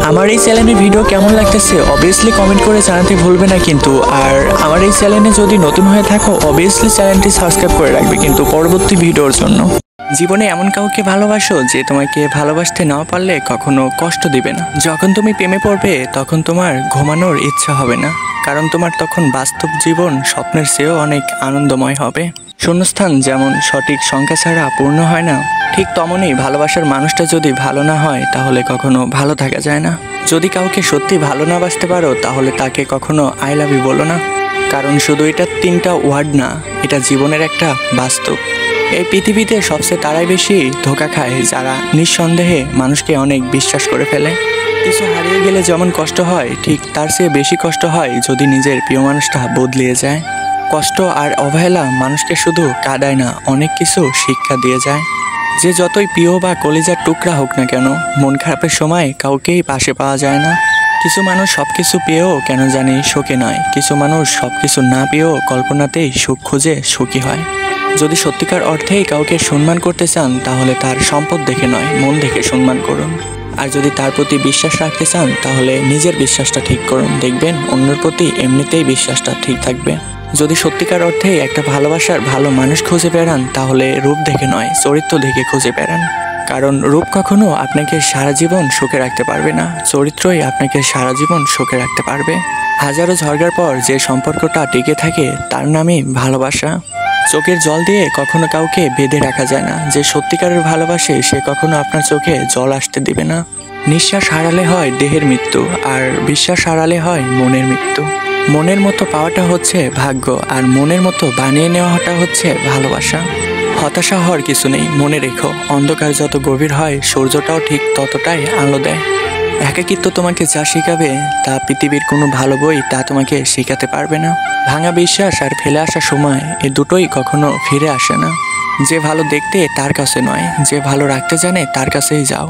আমার এই চ্যানেলের ভিডিও কেমন লাগতেছে অবভিয়াসলি কমেন্ট করে জানাতে ভুলবে না কিন্তু। আর আমার এই চ্যানেলে যদি নতুন হয়ে থাকো অবভিয়াসলি চ্যানেলটি সাবস্ক্রাইব করে রাখবে কিন্তু পরবর্তী ভিডিওর জন্য। জীবনে এমন কাউকে ভালোবাসো যে তোমাকে ভালোবাসতে না পারলে কখনো কষ্ট দিবে না। যখন তুমি প্রেমে পড়বে তখন তোমার ঘুমানোর ইচ্ছা হবে না, কারণ তোমার তখন বাস্তব জীবন স্বপ্নের চেয়েও অনেক আনন্দময় হবে। শূন্যস্থান যেমন সঠিক সংখ্যা ছাড়া পূর্ণ হয় না, ঠিক তেমনই ভালোবাসার মানুষটা যদি ভালো না হয় তাহলে কখনো ভালো থাকা যায় না। যদি কাউকে সত্যি ভালো না বাসতে পারো তাহলে তাকে কখনো আই লাভ ইউ বলো না, কারণ শুধু এটা 3টা ওয়ার্ড না, এটা জীবনের একটা বাস্তব। এই পৃথিবীতে সবচেয়ে তারাই বেশি ধোঁকা খায় যারা নিঃসন্দেহে মানুষকে অনেক বিশ্বাস করে ফেলে। কিছু হারিয়ে গেলে যেমন কষ্ট হয়, ঠিক তার চেয়ে বেশি কষ্ট হয় যদি নিজের প্রিয় মানুষটা বদলিয়ে যায়। কষ্ট আর অবহেলা মানুষকে শুধু কাঁদায় না, অনেক কিছু শিক্ষা দিয়ে যায়। যে যতই প্রিয় বা কলিজার টুকরা হোক না কেন, মন খারাপের সময় কাউকেই পাশে পাওয়া যায় না। কিছু মানুষ সব কিছু পেয়েও কেন জানি সুখী নয়, কিছু মানুষ সব কিছু না পেয়েও কল্পনাতেই সুখ খুঁজে সুখী হয়। যদি সত্যিকার অর্থেই কাউকে সম্মান করতে চান তাহলে তার সম্পদ দেখে নয়, মন দেখে সম্মান করুন। আর যদি তার প্রতি বিশ্বাস রাখতে চান তাহলে নিজের বিশ্বাসটা ঠিক করুন, দেখবেন অন্যের প্রতি এমনিতেই বিশ্বাসটা ঠিক থাকবে। যদি সত্যিকার অর্থেই একটা ভালোবাসার ভালো মানুষ খুঁজে বেড়ান তাহলে রূপ দেখে নয়, চরিত্র দেখে খুঁজে বেড়ান। কারণ রূপ কখনো আপনাকে সারা জীবন সুখে রাখতে পারবে না, চরিত্রই আপনাকে সারা জীবন সুখে রাখতে পারবে। হাজারো ঝগড়ার পর যে সম্পর্কটা টিকে থাকে তার নামই ভালোবাসা। চোখের জল দিয়ে কখনো কাউকে বেঁধে রাখা যায় না, যে সত্যিকারের ভালোবাসে সে কখনো আপনার চোখে জল আসতে দিবে না। নিঃশ্বাস হারালে হয় দেহের মৃত্যু, আর বিশ্বাস হারালে হয় মনের মৃত্যু। মনের মতো পাওয়াটা হচ্ছে ভাগ্য, আর মনের মতো বানিয়ে নেওয়াটা হচ্ছে ভালোবাসা। হতাশা হওয়ার কিছু নেই, মনে রেখো অন্ধকার যত গভীর হয় সূর্যটাও ঠিক ততটাই আলো দেয়। একাকিত্ব তোমাকে যা শেখাবে তা পৃথিবীর কোনো ভালো বই তা তোমাকে শেখাতে পারবে না। ভাঙা বিশ্বাস আর ফেলে আসা সময়, এ দুটোই কখনো ফিরে আসে না। যে ভালো দেখতে তার কাছে নয়, যে ভালো রাখতে জানে তার কাছেই যাও।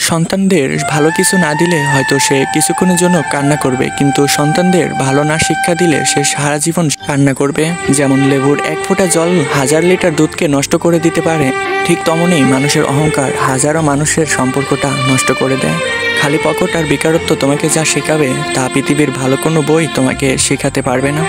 সন্তানদের ভালো কিছু না দিলে হয়তো সে কিছুক্ষণের জন্য কান্না করবে, কিন্তু সন্তানদের ভালো না শিক্ষা দিলে সে সারা জীবন কান্না করবে। যেমন লেবুর 1 ফোঁটা জল 1000 লিটার দুধকে নষ্ট করে দিতে পারে, ঠিক তেমনই মানুষের অহংকার হাজারো মানুষের সম্পর্কটা নষ্ট করে দেয়। খালি পকেট আর বেকারত্ব তোমাকে যা শেখাবে তা পৃথিবীর ভালো কোনো বই তোমাকে শেখাতে পারবে না।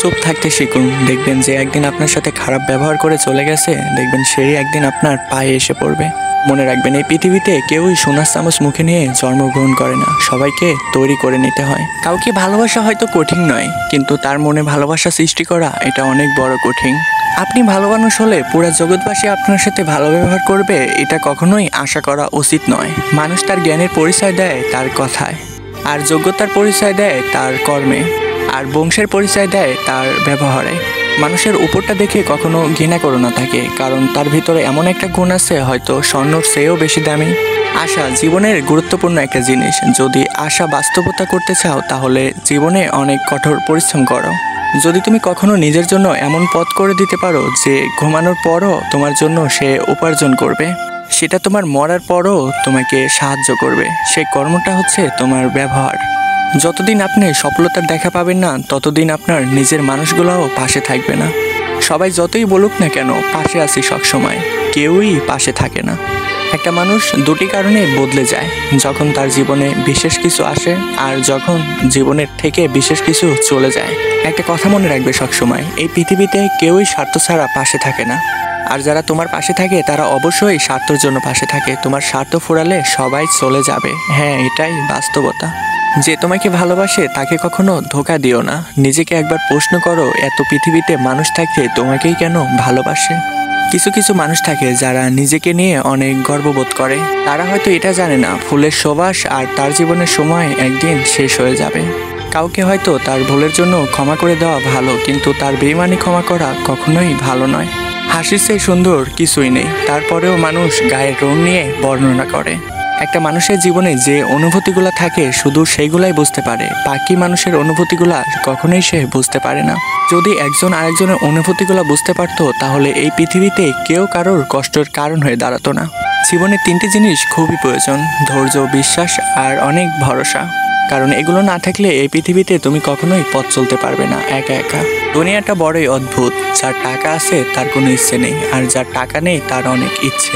চুপ থাকতে শিখুন, দেখবেন যে একদিন আপনার সাথে খারাপ ব্যবহার করে চলে গেছে, দেখবেন সেই একদিন আপনার পায়ে এসে পড়বে। মনে রাখবেন এই পৃথিবীতে কেউই সোনার চামচ মুখে নিয়ে জন্মগ্রহণ করে না, সবাইকে তৈরি করে নিতে হয়। কাউকে ভালোবাসা হয়তো কঠিন নয়, কিন্তু তার মনে ভালোবাসা সৃষ্টি করা এটা অনেক বড় কঠিন। আপনি ভালো মানুষ হলে পুরো জগৎবাসী আপনার সাথে ভালো ব্যবহার করবে, এটা কখনোই আশা করা উচিত নয়। মানুষ তার জ্ঞানের পরিচয় দেয় তার কথায়, আর যোগ্যতার পরিচয় দেয় তার কর্মে, আর বংশের পরিচয় দেয় তার ব্যবহারে। মানুষের উপরটা দেখে কখনো ঘৃণা করো না তাকে, কারণ তার ভিতরে এমন একটা গুণ আছে হয়তো স্বর্ণর চেয়েও বেশি দামি। আশা জীবনের গুরুত্বপূর্ণ একটা জিনিস, যদি আশা বাস্তবতা করতে চাও তাহলে জীবনে অনেক কঠোর পরিশ্রম করো। যদি তুমি কখনো নিজের জন্য এমন পথ করে দিতে পারো যে ঘুমানোর পরও তোমার জন্য সে উপার্জন করবে, সেটা তোমার মরার পরও তোমাকে সাহায্য করবে, সেই কর্মটা হচ্ছে তোমার ব্যবহার। যতদিন আপনি সফলতার দেখা পাবেন না ততদিন আপনার নিজের মানুষগুলোও পাশে থাকবে না। সবাই যতই বলুক না কেন পাশে আছি সবসময়, কেউই পাশে থাকে না। একটা মানুষ দুটি কারণে বদলে যায়, যখন তার জীবনে বিশেষ কিছু আসে আর যখন জীবনের থেকে বিশেষ কিছু চলে যায়। একটা কথা মনে রাখবে সবসময়, এই পৃথিবীতে কেউই স্বার্থ ছাড়া পাশে থাকে না, আর যারা তোমার পাশে থাকে তারা অবশ্যই স্বার্থের জন্য পাশে থাকে। তোমার স্বার্থ ফুরালে সবাই চলে যাবে, হ্যাঁ এটাই বাস্তবতা। যে তোমাকে ভালোবাসে তাকে কখনো ধোঁকা দিও না। নিজেকে একবার প্রশ্ন করো, এত পৃথিবীতে মানুষ থাকতে তোমাকেই কেন ভালোবাসে? কিছু কিছু মানুষ থাকে যারা নিজেকে নিয়ে অনেক গর্ববোধ করে, তারা হয়তো এটা জানে না ফুলের সুবাস আর তার জীবনের সময় একদিন শেষ হয়ে যাবে। কাউকে হয়তো তার ভুলের জন্য ক্ষমা করে দেওয়া ভালো, কিন্তু তার বেইমানি ক্ষমা করা কখনোই ভালো নয়। হাসির চেয়ে সুন্দর কিছুই নেই, তারপরেও মানুষ গায়ের রং নিয়ে বর্ণনা করে। একটা মানুষের জীবনে যে অনুভূতিগুলো থাকে শুধু সেইগুলাই বুঝতে পারে, বাকি মানুষের অনুভূতিগুলা কখনোই সে বুঝতে পারে না। যদি একজন আরেকজনের অনুভূতিগুলো বুঝতে পারতো তাহলে এই পৃথিবীতে কেউ কারোর কষ্টের কারণ হয়ে দাঁড়াতো না। জীবনে 3টি জিনিস খুবই প্রয়োজন, ধৈর্য, বিশ্বাস আর অনেক ভরসা। কারণ এগুলো না থাকলে এই পৃথিবীতে তুমি কখনোই পথ চলতে পারবে না একা একা। দুনিয়াটা বড়ই অদ্ভুত, যার টাকা আছে তার কোনো ইচ্ছে নেই, আর যার টাকা নেই তার অনেক ইচ্ছে।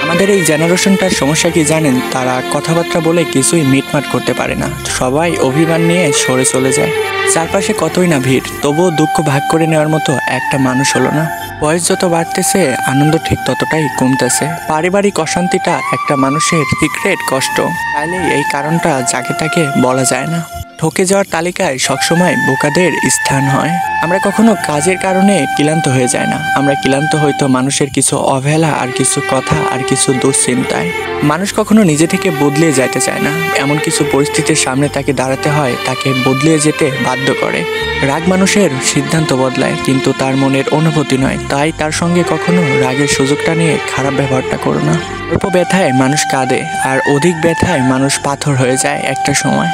আমাদের এই জেনারেশনটার সমস্যা কি জানেন? তারা কথাবার্তা বলে কিছুই মিটমাট করতে পারে না, সবাই অভিমান নিয়ে সরে চলে যায়। চারপাশে কতই না ভিড়, তবুও দুঃখ ভাগ করে নেওয়ার মতো একটা মানুষ হলো না। বয়স যত বাড়তেছে আনন্দ ঠিক ততটাই কমতেছে। পারিবারিক অশান্তিটা একটা মানুষের সিক্রেট কষ্ট, চাইলেই এই কারণটা যাকে তাকে বলা যায় না। ঠকে যাওয়ার তালিকায় সবসময় বোকাদের স্থান হয়। আমরা কখনো কাজের কারণে ক্লান্ত হয়ে যায় না, আমরা ক্লান্ত হয়তো মানুষের কিছু অবহেলা আর কিছু কথা আর কিছু দুশ্চিন্তায়। মানুষ কখনো নিজে থেকে বদলে যাইতে চায় না, এমন কিছু পরিস্থিতির সামনে তাকে দাঁড়াতে হয়, তাকে বদলে যেতে বাধ্য করে। রাগ মানুষের সিদ্ধান্ত বদলায়, কিন্তু তার মনের অনুভূতি নয়। তাই তার সঙ্গে কখনো রাগের সুযোগটা নিয়ে খারাপ ব্যবহারটা করো না। অল্প ব্যথায় মানুষ কাঁদে, আর অধিক ব্যথায় মানুষ পাথর হয়ে যায় একটা সময়।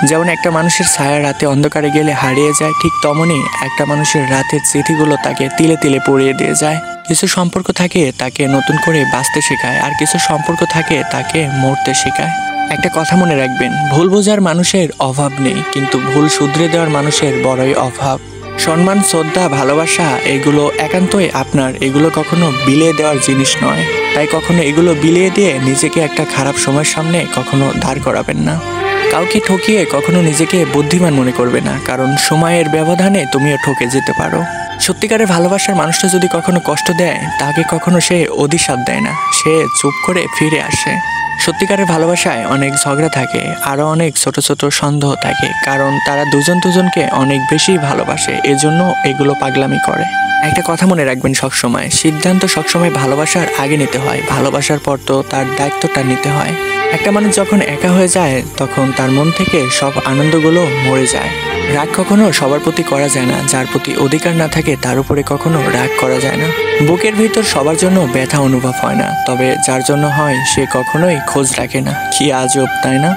যেমন একটা মানুষের ছায়া রাতে অন্ধকারে গেলে হারিয়ে যায়, ঠিক তেমনই একটা মানুষের রাতের স্মৃতিগুলো তাকে তিলে তিলে পড়িয়ে দিয়ে যায়। কিছু সম্পর্ক থাকে তাকে নতুন করে বাঁচতে শেখায়, আর কিছু সম্পর্ক থাকে তাকে মরতে শেখায়। একটা কথা মনে রাখবেন, ভুল বোঝার মানুষের অভাব নেই, কিন্তু ভুল শুধরে দেওয়ার মানুষের বড়ই অভাব। সম্মান, শ্রদ্ধা, ভালোবাসা এগুলো একান্তই আপনার, এগুলো কখনো বিলিয়ে দেওয়ার জিনিস নয়। তাই কখনো এগুলো বিলিয়ে দিয়ে নিজেকে একটা খারাপ সময়ের সামনে কখনো দাঁড় করাবেন না। কাউকে ঠকিয়ে কখনো নিজেকে বুদ্ধিমান মনে করবে না, কারণ সময়ের ব্যবধানে তুমিও ঠকে যেতে পারো। সত্যিকারের ভালোবাসার মানুষটা যদি কখনো কষ্ট দেয়, তাকে কখনো সে অধিশাপ দেয় না, সে চুপ করে ফিরে আসে। সত্যিকারের ভালোবাসায় অনেক ঝগড়া থাকে, আরও অনেক ছোট ছোট সন্দেহ থাকে, কারণ তারা দুজন দুজনকে অনেক বেশি ভালোবাসে, এজন্য এগুলো পাগলামি করে। একটা কথা মনে রাখবেন সবসময়, সিদ্ধান্ত সবসময় ভালোবাসার আগে নিতে হয়, ভালোবাসার পর তো তার দায়িত্বটা নিতে হয়। একটা মানুষ যখন একা হয়ে যায় তখন তার মন থেকে সব আনন্দগুলো মরে যায়। রাগ কখনো সবার প্রতি করা যায় না, যার প্রতি অধিকার না থাকে তার উপরে কখনো রাগ করা যায় না। বুকের ভিতর সবার জন্য ব্যথা অনুভব হয় না, তবে যার জন্য হয় সে কখনোই খোঁজ রাখে না। কি আজব, তাই না?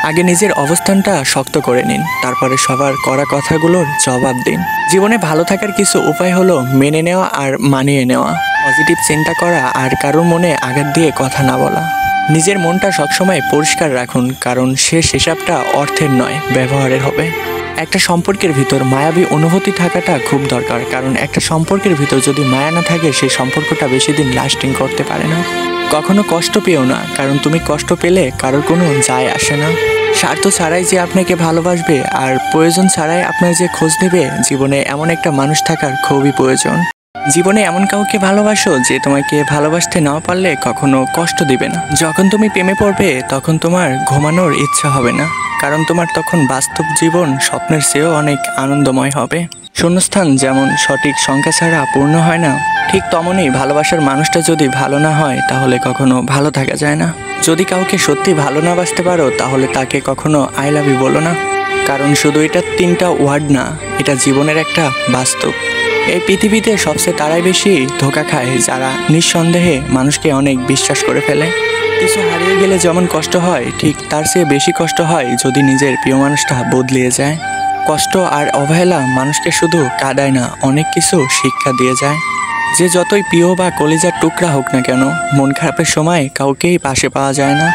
আগে নিজের অবস্থানটা শক্ত করে নিন, তারপরে সবার করা কথাগুলোর জবাব দিন। জীবনে ভালো থাকার কিছু উপায় হলো মেনে নেওয়া আর মানিয়ে নেওয়া, পজিটিভ চিন্তা করা আর কারোর মনে আঘাত দিয়ে কথা না বলা। নিজের মনটা সবসময় পরিষ্কার রাখুন, কারণ শেষ হিসাবটা অর্থের নয়, ব্যবহারের হবে। একটা সম্পর্কের ভিতর মায়াবী অনুভূতি থাকাটা খুব দরকার, কারণ একটা সম্পর্কের ভিতর যদি মায়া না থাকে সেই সম্পর্কটা বেশি দিন লাস্টিং করতে পারে না। কখনো কষ্ট পেও না, কারণ তুমি কষ্ট পেলে কারোর কোনো যায় আসে না। স্বার্থ ছাড়াই যে আপনাকে ভালোবাসবে আর প্রয়োজন ছাড়াই আপনার যে খোঁজ নেবে, জীবনে এমন একটা মানুষ থাকার খুবই প্রয়োজন। জীবনে এমন কাউকে ভালোবাসো যে তোমাকে ভালোবাসতে না পারলে কখনো কষ্ট দিবে না। যখন তুমি প্রেমে পড়বে তখন তোমার ঘুমানোর ইচ্ছা হবে না, কারণ তোমার তখন বাস্তব জীবন স্বপ্নের চেয়েও অনেক আনন্দময় হবে। শূন্যস্থান যেমন সঠিক সংখ্যা ছাড়া পূর্ণ হয় না, ঠিক তেমনই ভালোবাসার মানুষটা যদি ভালো না হয় তাহলে কখনো ভালো থাকা যায় না। যদি কাউকে সত্যি ভালো না বাসতে পারো তাহলে তাকে কখনো আই লাভ ইউ বলো না, কারণ শুধু এটা 3টা ওয়ার্ড না, এটা জীবনের একটা বাস্তব। এই পৃথিবীতে সবচেয়ে তারাই বেশি ধোঁকা খায় যারা নিঃসন্দেহে মানুষকে অনেক বিশ্বাস করে ফেলে। কিছু হারিয়ে গেলে যেমন কষ্ট হয়, ঠিক তার চেয়ে বেশি কষ্ট হয় যদি নিজের প্রিয় মানুষটা বদলিয়ে যায়। কষ্ট আর অবহেলা মানুষকে শুধু কাঁদায় না, অনেক কিছু শিক্ষা দিয়ে যায়। যে যতই প্রিয় বা কলিজার টুকরা হোক না কেন, মন খারাপের সময় কাউকেই পাশে পাওয়া যায় না।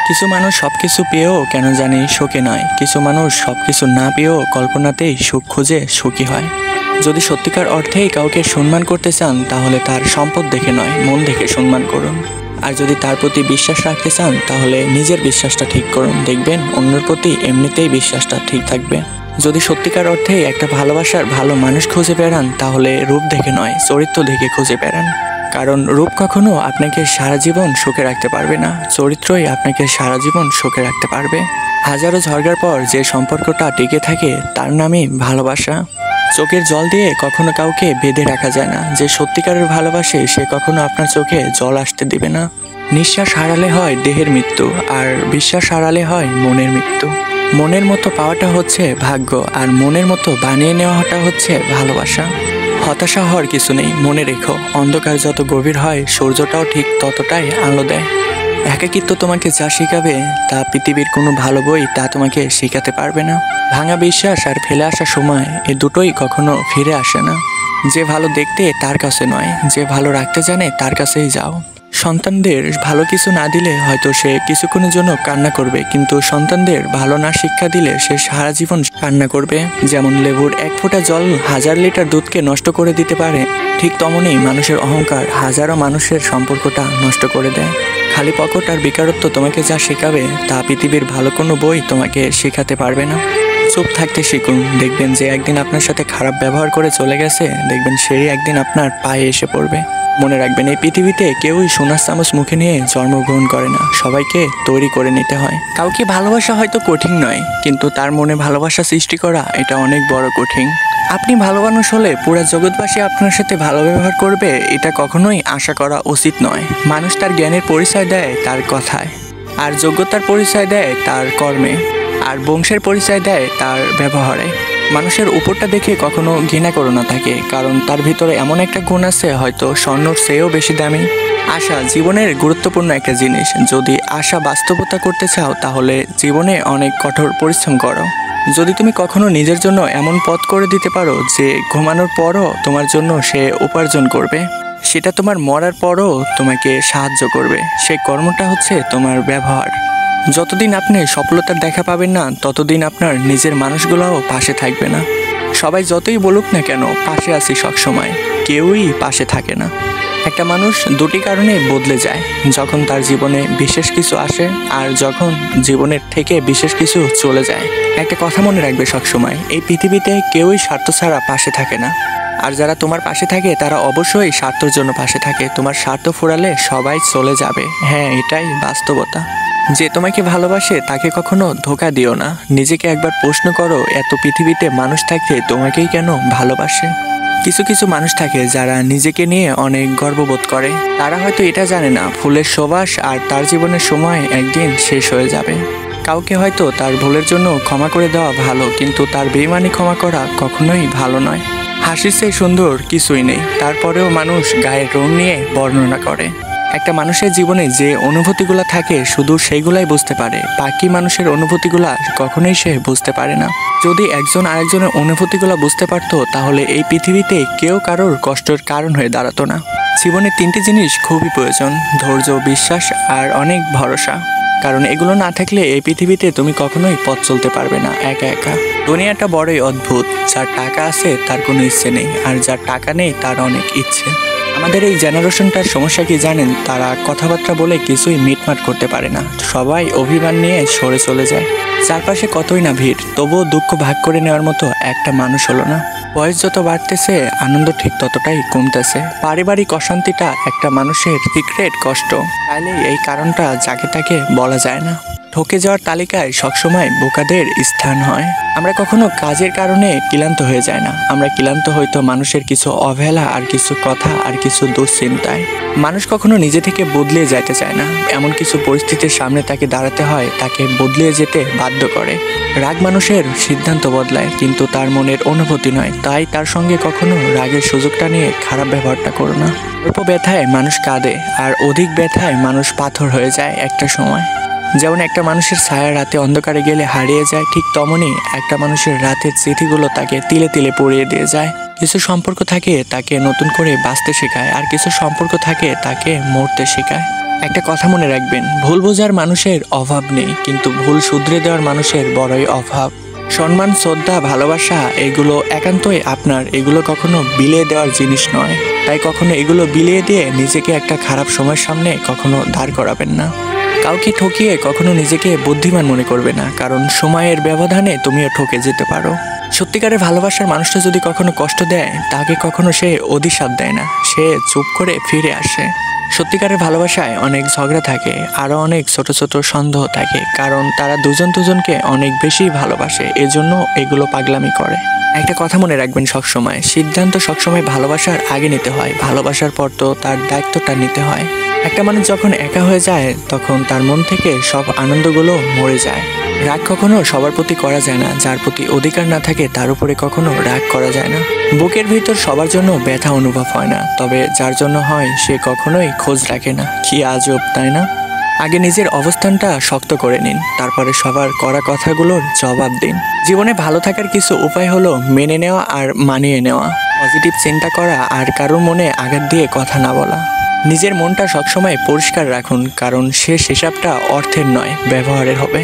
কিছু মানুষ সব কিছু পেয়েও কেন জানি সুখে নয়, কিছু মানুষ সব কিছু না পেয়েও কল্পনাতেই সুখ খুঁজে সুখী হয়। যদি সত্যিকার অর্থেই কাউকে সম্মান করতে চান তাহলে তার সম্পদ দেখে নয়, মন দেখে সম্মান করুন। আর যদি তার প্রতি বিশ্বাস রাখতে চান তাহলে নিজের বিশ্বাসটা ঠিক করুন, দেখবেন অন্যের প্রতি এমনিতেই বিশ্বাসটা ঠিক থাকবে। যদি সত্যিকার অর্থেই একটা ভালোবাসার ভালো মানুষ খুঁজে বেড়ান তাহলে রূপ দেখে নয়, চরিত্র দেখে খুঁজে বেড়ান। কারণ রূপ কখনো আপনাকে সারা জীবন সুখে রাখতে পারবে না, চরিত্রই আপনাকে সারা জীবন সুখে রাখতে পারবে। হাজারো ঝগড়ার পর যে সম্পর্কটা টিকে থাকে তার নামই ভালোবাসা। চোখের জল দিয়ে কখনো কাউকে বেঁধে রাখা যায় না, যে সত্যিকারের ভালোবাসে সে কখনো আপনার চোখে জল আসতে দিবে না। নিঃশ্বাস হারালে হয় দেহের মৃত্যু, আর বিশ্বাস হারালে হয় মনের মৃত্যু। মনের মতো পাওয়াটা হচ্ছে ভাগ্য, আর মনের মতো বানিয়ে নেওয়াটা হচ্ছে ভালোবাসা। হতাশা হওয়ার কিছু নেই, মনে রেখো অন্ধকার যত গভীর হয় সূর্যটাও ঠিক ততটাই আলো দেয়। একাকিত্ব তোমাকে যা শেখাবে তা পৃথিবীর কোনো ভালো বই তা তোমাকে শেখাতে পারবে না। ভাঙা বিশ্বাস আর ফেলে আসা সময়, এ দুটোই কখনো ফিরে আসে না। যে ভালো দেখতে তার কাছে নয়, যে ভালো রাখতে জানে তার কাছেই যাও। সন্তানদের ভালো কিছু না দিলে হয়তো সে কিছুক্ষণের জন্য কান্না করবে, কিন্তু সন্তানদের ভালো না শিক্ষা দিলে সে সারা জীবন কান্না করবে। যেমন লেবুর 1 ফোঁটা জল 1000 লিটার দুধকে নষ্ট করে দিতে পারে, ঠিক তেমনই মানুষের অহংকার হাজারো মানুষের সম্পর্কটা নষ্ট করে দেয়। খালি পকেট আর বেকারত্ব তোমাকে যা শেখাবে তা পৃথিবীর ভালো কোনো বই তোমাকে শেখাতে পারবে না। চুপ থাকতে শিখুন, দেখবেন যে একদিন আপনার সাথে খারাপ ব্যবহার করে চলে গেছে, দেখবেন সেই একদিন আপনার পায়ে এসে পড়বে। মনে রাখবেন, এই পৃথিবীতে কেউই সোনার চামচ মুখে নিয়ে জন্মগ্রহণ করে না, সবাইকে তৈরি করে নিতে হয়। কাউকে ভালোবাসা হয়তো কঠিন নয়, কিন্তু তার মনে ভালোবাসা সৃষ্টি করা এটা অনেক বড় কঠিন। আপনি ভালো মানুষ হলে পুরো জগৎবাসী আপনার সাথে ভালো ব্যবহার করবে, এটা কখনোই আশা করা উচিত নয়। মানুষ তার জ্ঞানের পরিচয় দেয় তার কথায়, আর যোগ্যতার পরিচয় দেয় তার কর্মে, আর বংশের পরিচয় দেয় তার ব্যবহারে। মানুষের উপরটা দেখে কখনো ঘৃণা করো না তাকে, কারণ তার ভিতরে এমন একটা গুণ আছে হয়তো স্বর্ণর চেয়েও বেশি দামি। আশা জীবনের গুরুত্বপূর্ণ একটা জিনিস। যদি আশা বাস্তবতা করতে চাও তাহলে জীবনে অনেক কঠোর পরিশ্রম করো। যদি তুমি কখনো নিজের জন্য এমন পথ করে দিতে পারো যে ঘুমানোর পরও তোমার জন্য সে উপার্জন করবে, সেটা তোমার মরার পরও তোমাকে সাহায্য করবে, সেই কর্মটা হচ্ছে তোমার ব্যবহার। যতদিন আপনি সফলতার দেখা পাবেন না, ততদিন আপনার নিজের মানুষগুলোও পাশে থাকবে না। সবাই যতই বলুক না কেন পাশে আছি সবসময়, কেউই পাশে থাকে না। একটা মানুষ দুটি কারণে বদলে যায়, যখন তার জীবনে বিশেষ কিছু আসে আর যখন জীবনের থেকে বিশেষ কিছু চলে যায়। একটা কথা মনে রাখবে সবসময়, এই পৃথিবীতে কেউই স্বার্থ ছাড়া পাশে থাকে না। আর যারা তোমার পাশে থাকে তারা অবশ্যই স্বার্থের জন্য পাশে থাকে। তোমার স্বার্থ ফুরালে সবাই চলে যাবে, হ্যাঁ এটাই বাস্তবতা। যে তোমাকে ভালোবাসে তাকে কখনো ধোঁকা দিও না। নিজেকে একবার প্রশ্ন করো, এত পৃথিবীতে মানুষ থাকতে তোমাকেই কেন ভালোবাসে? কিছু কিছু মানুষ থাকে যারা নিজেকে নিয়ে অনেক গর্ববোধ করে। তারা হয়তো এটা জানে না ফুলের সুবাস আর তার জীবনের সময় একদিন শেষ হয়ে যাবে। কাউকে হয়তো তার ভুলের জন্য ক্ষমা করে দেওয়া ভালো, কিন্তু তার বেইমানি ক্ষমা করা কখনোই ভালো নয়। হাসির চেয়ে সুন্দর কিছুই নেই, তারপরেও মানুষ গায়ের রং নিয়ে বর্ণনা করে। একটা মানুষের জীবনে যে অনুভূতিগুলো থাকে শুধু সেইগুলাই বুঝতে পারে, বাকি মানুষের অনুভূতিগুলা কখনোই সে বুঝতে পারে না। যদি একজন আরেকজনের অনুভূতিগুলো বুঝতে পারতো তাহলে এই পৃথিবীতে কেউ কারোর কষ্টের কারণ হয়ে দাঁড়াতো না। জীবনে তিনটি জিনিস খুবই প্রয়োজন: ধৈর্য, বিশ্বাস আর অনেক ভরসা। কারণ এগুলো না থাকলে এই পৃথিবীতে তুমি কখনোই পথ চলতে পারবে না একা একা। দুনিয়াটা বড়ই অদ্ভুত, যার টাকা আছে তার কোনো ইচ্ছে নেই, আর যার টাকা নেই তার অনেক ইচ্ছে। আমাদের এই জেনারেশনটার সমস্যা কি জানেন? তারা কথাবার্তা বলে কিছুই মিটমাট করতে পারে না, সবাই অভিমান নিয়ে সরে চলে যায়। চারপাশে কতই না ভিড়, তবুও দুঃখ ভাগ করে নেওয়ার মতো একটা মানুষ হলো না। বয়স যত বাড়তেছে আনন্দ ঠিক ততটাই কমতেছে। পারিবারিক অশান্তিটা একটা মানুষের সিক্রেট কষ্ট, তাইলে এই কারণটা যাকে তাকে বলা যায় না। ঠকে যাওয়ার তালিকায় সবসময় বোকাদের স্থান হয়। আমরা কখনো কাজের কারণে ক্লান্ত হয়ে যায় না, আমরা ক্লান্ত হয়তো মানুষের কিছু অবহেলা আর কিছু কথা আর কিছু দুশ্চিন্তায়। মানুষ কখনো নিজে থেকে বদলে যেতে চায় না, এমন কিছু পরিস্থিতির সামনে তাকে দাঁড়াতে হয়, তাকে বদলে যেতে বাধ্য করে। রাগ মানুষের সিদ্ধান্ত বদলায়, কিন্তু তার মনের অনুভূতি নয়। তাই তার সঙ্গে কখনো রাগের সুযোগটা নিয়ে খারাপ ব্যবহারটা করো না। অল্প ব্যথায় মানুষ কাঁদে, আর অধিক ব্যথায় মানুষ পাথর হয়ে যায় একটা সময়। যেমন একটা মানুষের ছায়া রাতে অন্ধকারে গেলে হারিয়ে যায়, ঠিক তেমনই একটা মানুষের রাতের স্মৃতিগুলো তাকে তিলে তিলে পড়িয়ে দিয়ে যায়। কিছু সম্পর্ক থাকে তাকে নতুন করে বাঁচতে শেখায়, আর কিছু সম্পর্ক থাকে তাকে মরতে শেখায়। একটা কথা মনে রাখবেন, ভুল বোঝার মানুষের অভাব নেই, কিন্তু ভুল শুধরে দেওয়ার মানুষের বড়ই অভাব। সম্মান, শ্রদ্ধা, ভালোবাসা এগুলো একান্তই আপনার, এগুলো কখনো বিলিয়ে দেওয়ার জিনিস নয়। তাই কখনো এগুলো বিলিয়ে দিয়ে নিজেকে একটা খারাপ সময়ের সামনে কখনো দাঁড় করাবেন না। কাউকে ঠকিয়ে কখনো নিজেকে বুদ্ধিমান মনে করবে না, কারণ সময়ের ব্যবধানে তুমিও ঠকে যেতে পারো। সত্যিকারের ভালোবাসার মানুষটা যদি কখনো কষ্ট দেয় তাকে কখনো সে অধিশাপ দেয় না, সে চুপ করে ফিরে আসে। সত্যিকারের ভালোবাসায় অনেক ঝগড়া থাকে, আরও অনেক ছোট ছোট সন্দেহ থাকে, কারণ তারা দুজন দুজনকে অনেক বেশি ভালোবাসে, এজন্য এগুলো পাগলামি করে। একটা কথা মনে রাখবেন সবসময়, সিদ্ধান্ত সবসময় ভালোবাসার আগে নিতে হয়, ভালোবাসার পর তো তার দায়িত্বটা নিতে হয়। একটা মানুষ যখন একা হয়ে যায় তখন তার মন থেকে সব আনন্দগুলো মরে যায়। রাগ কখনো সবার প্রতি করা যায় না, যার প্রতি অধিকার না থাকে তার উপরে কখনো রাগ করা যায় না। বুকের ভিতর সবার জন্য ব্যথা অনুভব হয় না, তবে যার জন্য হয় সে কখনোই খোঁজ রাখে না। কি আজব, তাই না? আগে নিজের অবস্থানটা শক্ত করে নিন, তারপরে সবার করা কথাগুলোর জবাব দিন। জীবনে ভালো থাকার কিছু উপায় হলো মেনে নেওয়া আর মানিয়ে নেওয়া, পজিটিভ চিন্তা করা আর কারোর মনে আঘাত দিয়ে কথা না বলা। নিজের মনটা সবসময় পরিষ্কার রাখুন, কারণ শেষ হিসাবটা অর্থের নয়, ব্যবহারের হবে।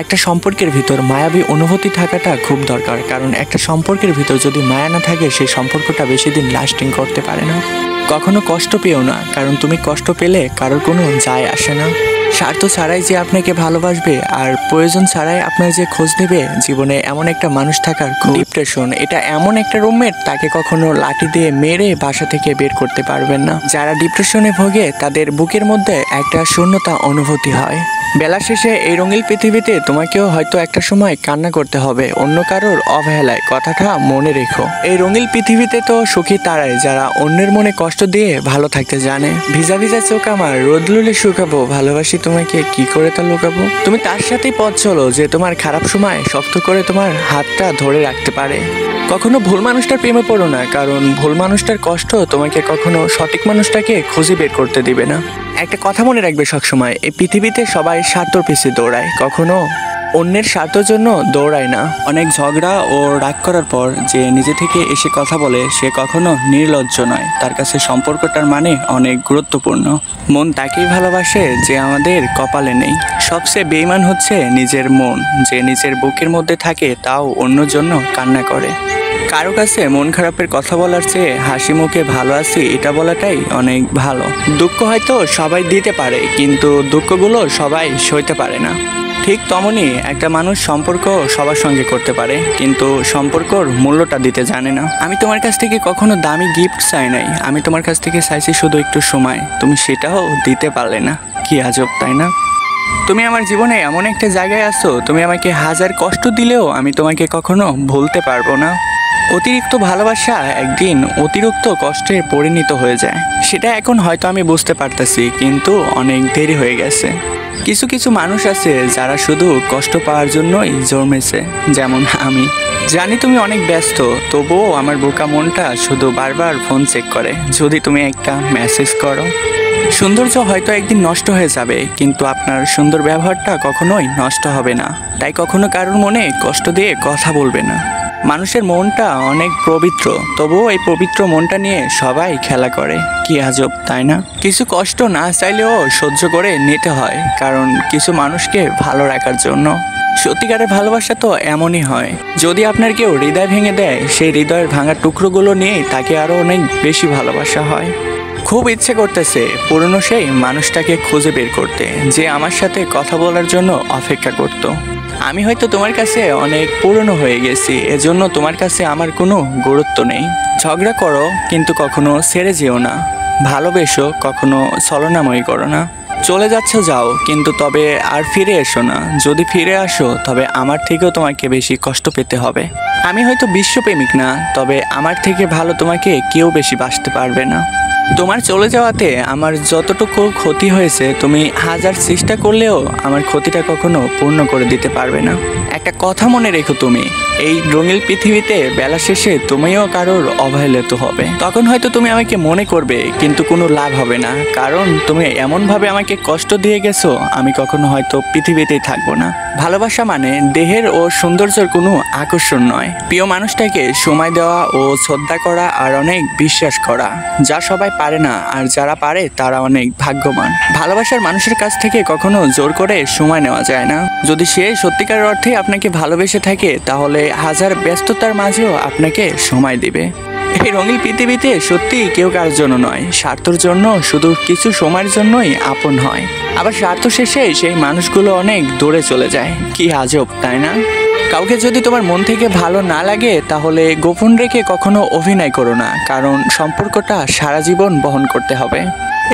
একটা সম্পর্কের ভিতর মায়াবী অনুভূতি থাকাটা খুব দরকার, কারণ একটা সম্পর্কের ভিতর যদি মায়া না থাকে সেই সম্পর্কটা বেশি দিন লাস্টিং করতে পারে না। কখনো কষ্ট পেও না, কারণ তুমি কষ্ট পেলে কারোর কোনো যায় আসে না। স্বার্থ ছাড়াই যে আপনাকে ভালোবাসবে আর প্রয়োজন ছাড়াই আপনার যে খোঁজ নেবে, জীবনে এমন একটা মানুষ থাকার খুব ডিপ্রেশন। এটা এমন একটা রুমমেট, তাকে কখনো লাঠি দিয়ে মেরে বাসা থেকে বের করতে পারবেন না। যারা ডিপ্রেশনে ভোগে তাদের বুকের মধ্যে একটা শূন্যতা অনুভূতি হয়। বেলা শেষে এই রঙিন পৃথিবীতে তোমাকেও হয়তো একটা সময় কান্না করতে হবে অন্য কারোর অবহেলায়, কথাটা মনে রেখো। এই রঙিন পৃথিবীতে তো সুখী তারাই যারা অন্যের মনে কষ্ট দিয়ে ভালো থাকতে জানে। ভিজা ভিজা চোখ আমার রোদ লুলে শুকাবো, ভালোবাসি তোমাকে কি করে তা লুকাবো। তুমি তার সাথেই পথ চলো যে তোমার খারাপ সময় শক্ত করে তোমার হাতটা ধরে রাখতে পারে। কখনো ভুল মানুষটার প্রেমে পড়ো না, কারণ ভুল মানুষটার কষ্ট তোমাকে কখনো সঠিক মানুষটাকে খুঁজে বের করতে দিবে না। একটা কথা মনে রাখবে সবসময়, এই পৃথিবীতে সবাই স্বার্থর পিছিয়ে দৌড়ায়, কখনো অন্যের স্বার্থের জন্য দৌড়ায় না। অনেক ঝগড়া ও রাগ করার পর যে নিজে থেকে এসে কথা বলে সে কখনো নির্লজ্জ নয়, তার কাছে সম্পর্কটার মানে অনেক গুরুত্বপূর্ণ। মন তাকেই ভালোবাসে যে আমাদের কপালে নেই। সবচেয়ে বেঈমান হচ্ছে নিজের মন, যে নিজের বুকের মধ্যে থাকে তাও অন্যের জন্য কান্না করে। কারো কাছে মন খারাপের কথা বলার চেয়ে হাসি মুখে ভালো আছি এটা বলাটাই অনেক ভালো। দুঃখ হয়তো সবাই দিতে পারে, কিন্তু দুঃখগুলো সবাই সইতে পারে না। ঠিক তেমনই একটা মানুষ সম্পর্ক সবার সঙ্গে করতে পারে, কিন্তু সম্পর্কর মূল্যটা দিতে জানে না। আমি তোমার কাছ থেকে কখনো দামি গিফট চাই নাই, আমি তোমার কাছ থেকে চাইছি শুধু একটু সময়, তুমি সেটাও দিতে পারলে না। কি আজব, তাই না? তুমি আমার জীবনে এমন একটা জায়গায় আছো, তুমি আমাকে হাজার কষ্ট দিলেও আমি তোমাকে কখনো ভুলতে পারবো না। অতিরিক্ত ভালোবাসা একদিন অতিরিক্ত কষ্টে পরিণত হয়ে যায়, সেটা এখন হয়তো আমি বুঝতে পারতেছি, কিন্তু অনেক দেরি হয়ে গেছে। কিছু কিছু মানুষ আছে যারা শুধু কষ্ট পাওয়ার জন্যই জন্মেছে, যেমন আমি। জানি তুমি অনেক ব্যস্ত, তবুও আমার বোকা মনটা শুধু বারবার ফোন চেক করে যদি তুমি একটা মেসেজ করো। সৌন্দর্য হয়তো একদিন নষ্ট হয়ে যাবে, কিন্তু আপনার সুন্দর ব্যবহারটা কখনোই নষ্ট হবে না। তাই কখনো কারোর মনে কষ্ট দিয়ে কথা বলবে না। মানুষের মনটা অনেক পবিত্র, তবুও এই পবিত্র মনটা নিয়ে সবাই খেলা করে। কি আজব, তাই না? কিছু কষ্ট না চাইলেও সহ্য করে নিতে হয়, কারণ কিছু মানুষকে ভালো রাখার জন্য। সত্যিকারের ভালোবাসা তো এমনই হয়, যদি আপনার কেউ হৃদয় ভেঙে দেয়, সেই হৃদয়ের ভাঙা টুকরোগুলো নিয়ে তাকে আরো অনেক বেশি ভালোবাসা হয়। খুব ইচ্ছে করতেছে পুরনো সেই মানুষটাকে খুঁজে বের করতে, যে আমার সাথে কথা বলার জন্য অপেক্ষা করত। আমি হয়তো তোমার কাছে অনেক পুরনো হয়ে গেছি, এজন্য তোমার কাছে আমার কোনো গুরুত্ব নেই। ঝগড়া করো কিন্তু কখনো ছেড়ে যেও না, ভালোবেসো কখনো ছলনাময়ী করো না। চলে যাচ্ছ যাও, কিন্তু তবে আর ফিরে এসো না। যদি ফিরে আসো তবে আমার থেকেও তোমাকে বেশি কষ্ট পেতে হবে। আমি হয়তো বিশ্বপ্রেমিক না, তবে আমার থেকে ভালো তোমাকে কেউ বেশি বাসতে পারবে না। তোমার চলে যাওয়াতে আমার যতটুকু ক্ষতি হয়েছে, তুমি হাজার চেষ্টা করলেও আমার ক্ষতিটা কখনো পূর্ণ করে দিতে পারবে না। একটা কথা মনে রেখো, তুমি এই রঙিন পৃথিবীতে বেলা শেষে তুমিও কারোর অবহেলিত হবে। তখন হয়তো তুমি আমাকে মনে করবে, কিন্তু কোনো লাভ হবে না, কারণ তুমি এমনভাবে আমাকে কষ্ট দিয়ে গেছো, আমি কখনো হয়তো পৃথিবীতেই থাকবো না। ভালোবাসা মানে দেহের ও সৌন্দর্যের কোনো আকর্ষণ নয়, প্রিয় মানুষটাকে সময় দেওয়া ও শ্রদ্ধা করা আর অনেক বিশ্বাস করা, যা সবাই পারে না, আর যারা পারে তারা অনেক ভাগ্যবান। ভালোবাসার মানুষের কাছ থেকে কখনো জোর করে সময় নেওয়া যায় না। যদি সে সত্যিকার অর্থে আপনাকে ভালোবেসে থাকে, তাহলে হাজার ব্যস্ততার মাঝেও আপনাকে সময় দিবে। এই রঙিন পৃথিবীতে সত্যি কেউ কারোর জন্য নয়, স্বার্থের জন্য শুধু কিছু সময়ের জন্যই আপন হয়, আবার স্বার্থ শেষে সেই মানুষগুলো অনেক দূরে চলে যায়। কি আজব, তাই না? কাউকে যদি তোমার মন থেকে ভালো না লাগে, তাহলে গোপন রেখে কখনো অভিনয় করো না, কারণ সম্পর্কটা সারা জীবন বহন করতে হবে।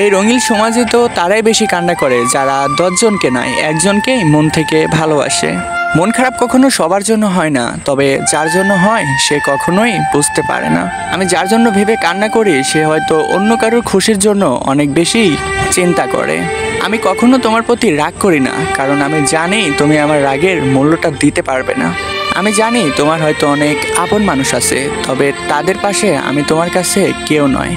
এই রঙিন সমাজে তো তারাই বেশি কান্না করে যারা 10 জনকে নয়, একজনকেই মন থেকে ভালোবাসে। মন খারাপ কখনো সবার জন্য হয় না, তবে যার জন্য হয় সে কখনোই বুঝতে পারে না। আমি যার জন্য ভেবে কান্না করি, সে হয়তো অন্য কারোর খুশির জন্য অনেক বেশি চিন্তা করে। আমি কখনো তোমার প্রতি রাগ করি না, কারণ আমি জানি তুমি আমার রাগের মূল্যটা দিতে পারবে না। আমি জানি তোমার হয়তো অনেক আপন মানুষ আছে, তবে তাদের পাশে আমি তোমার কাছে কেউ নয়।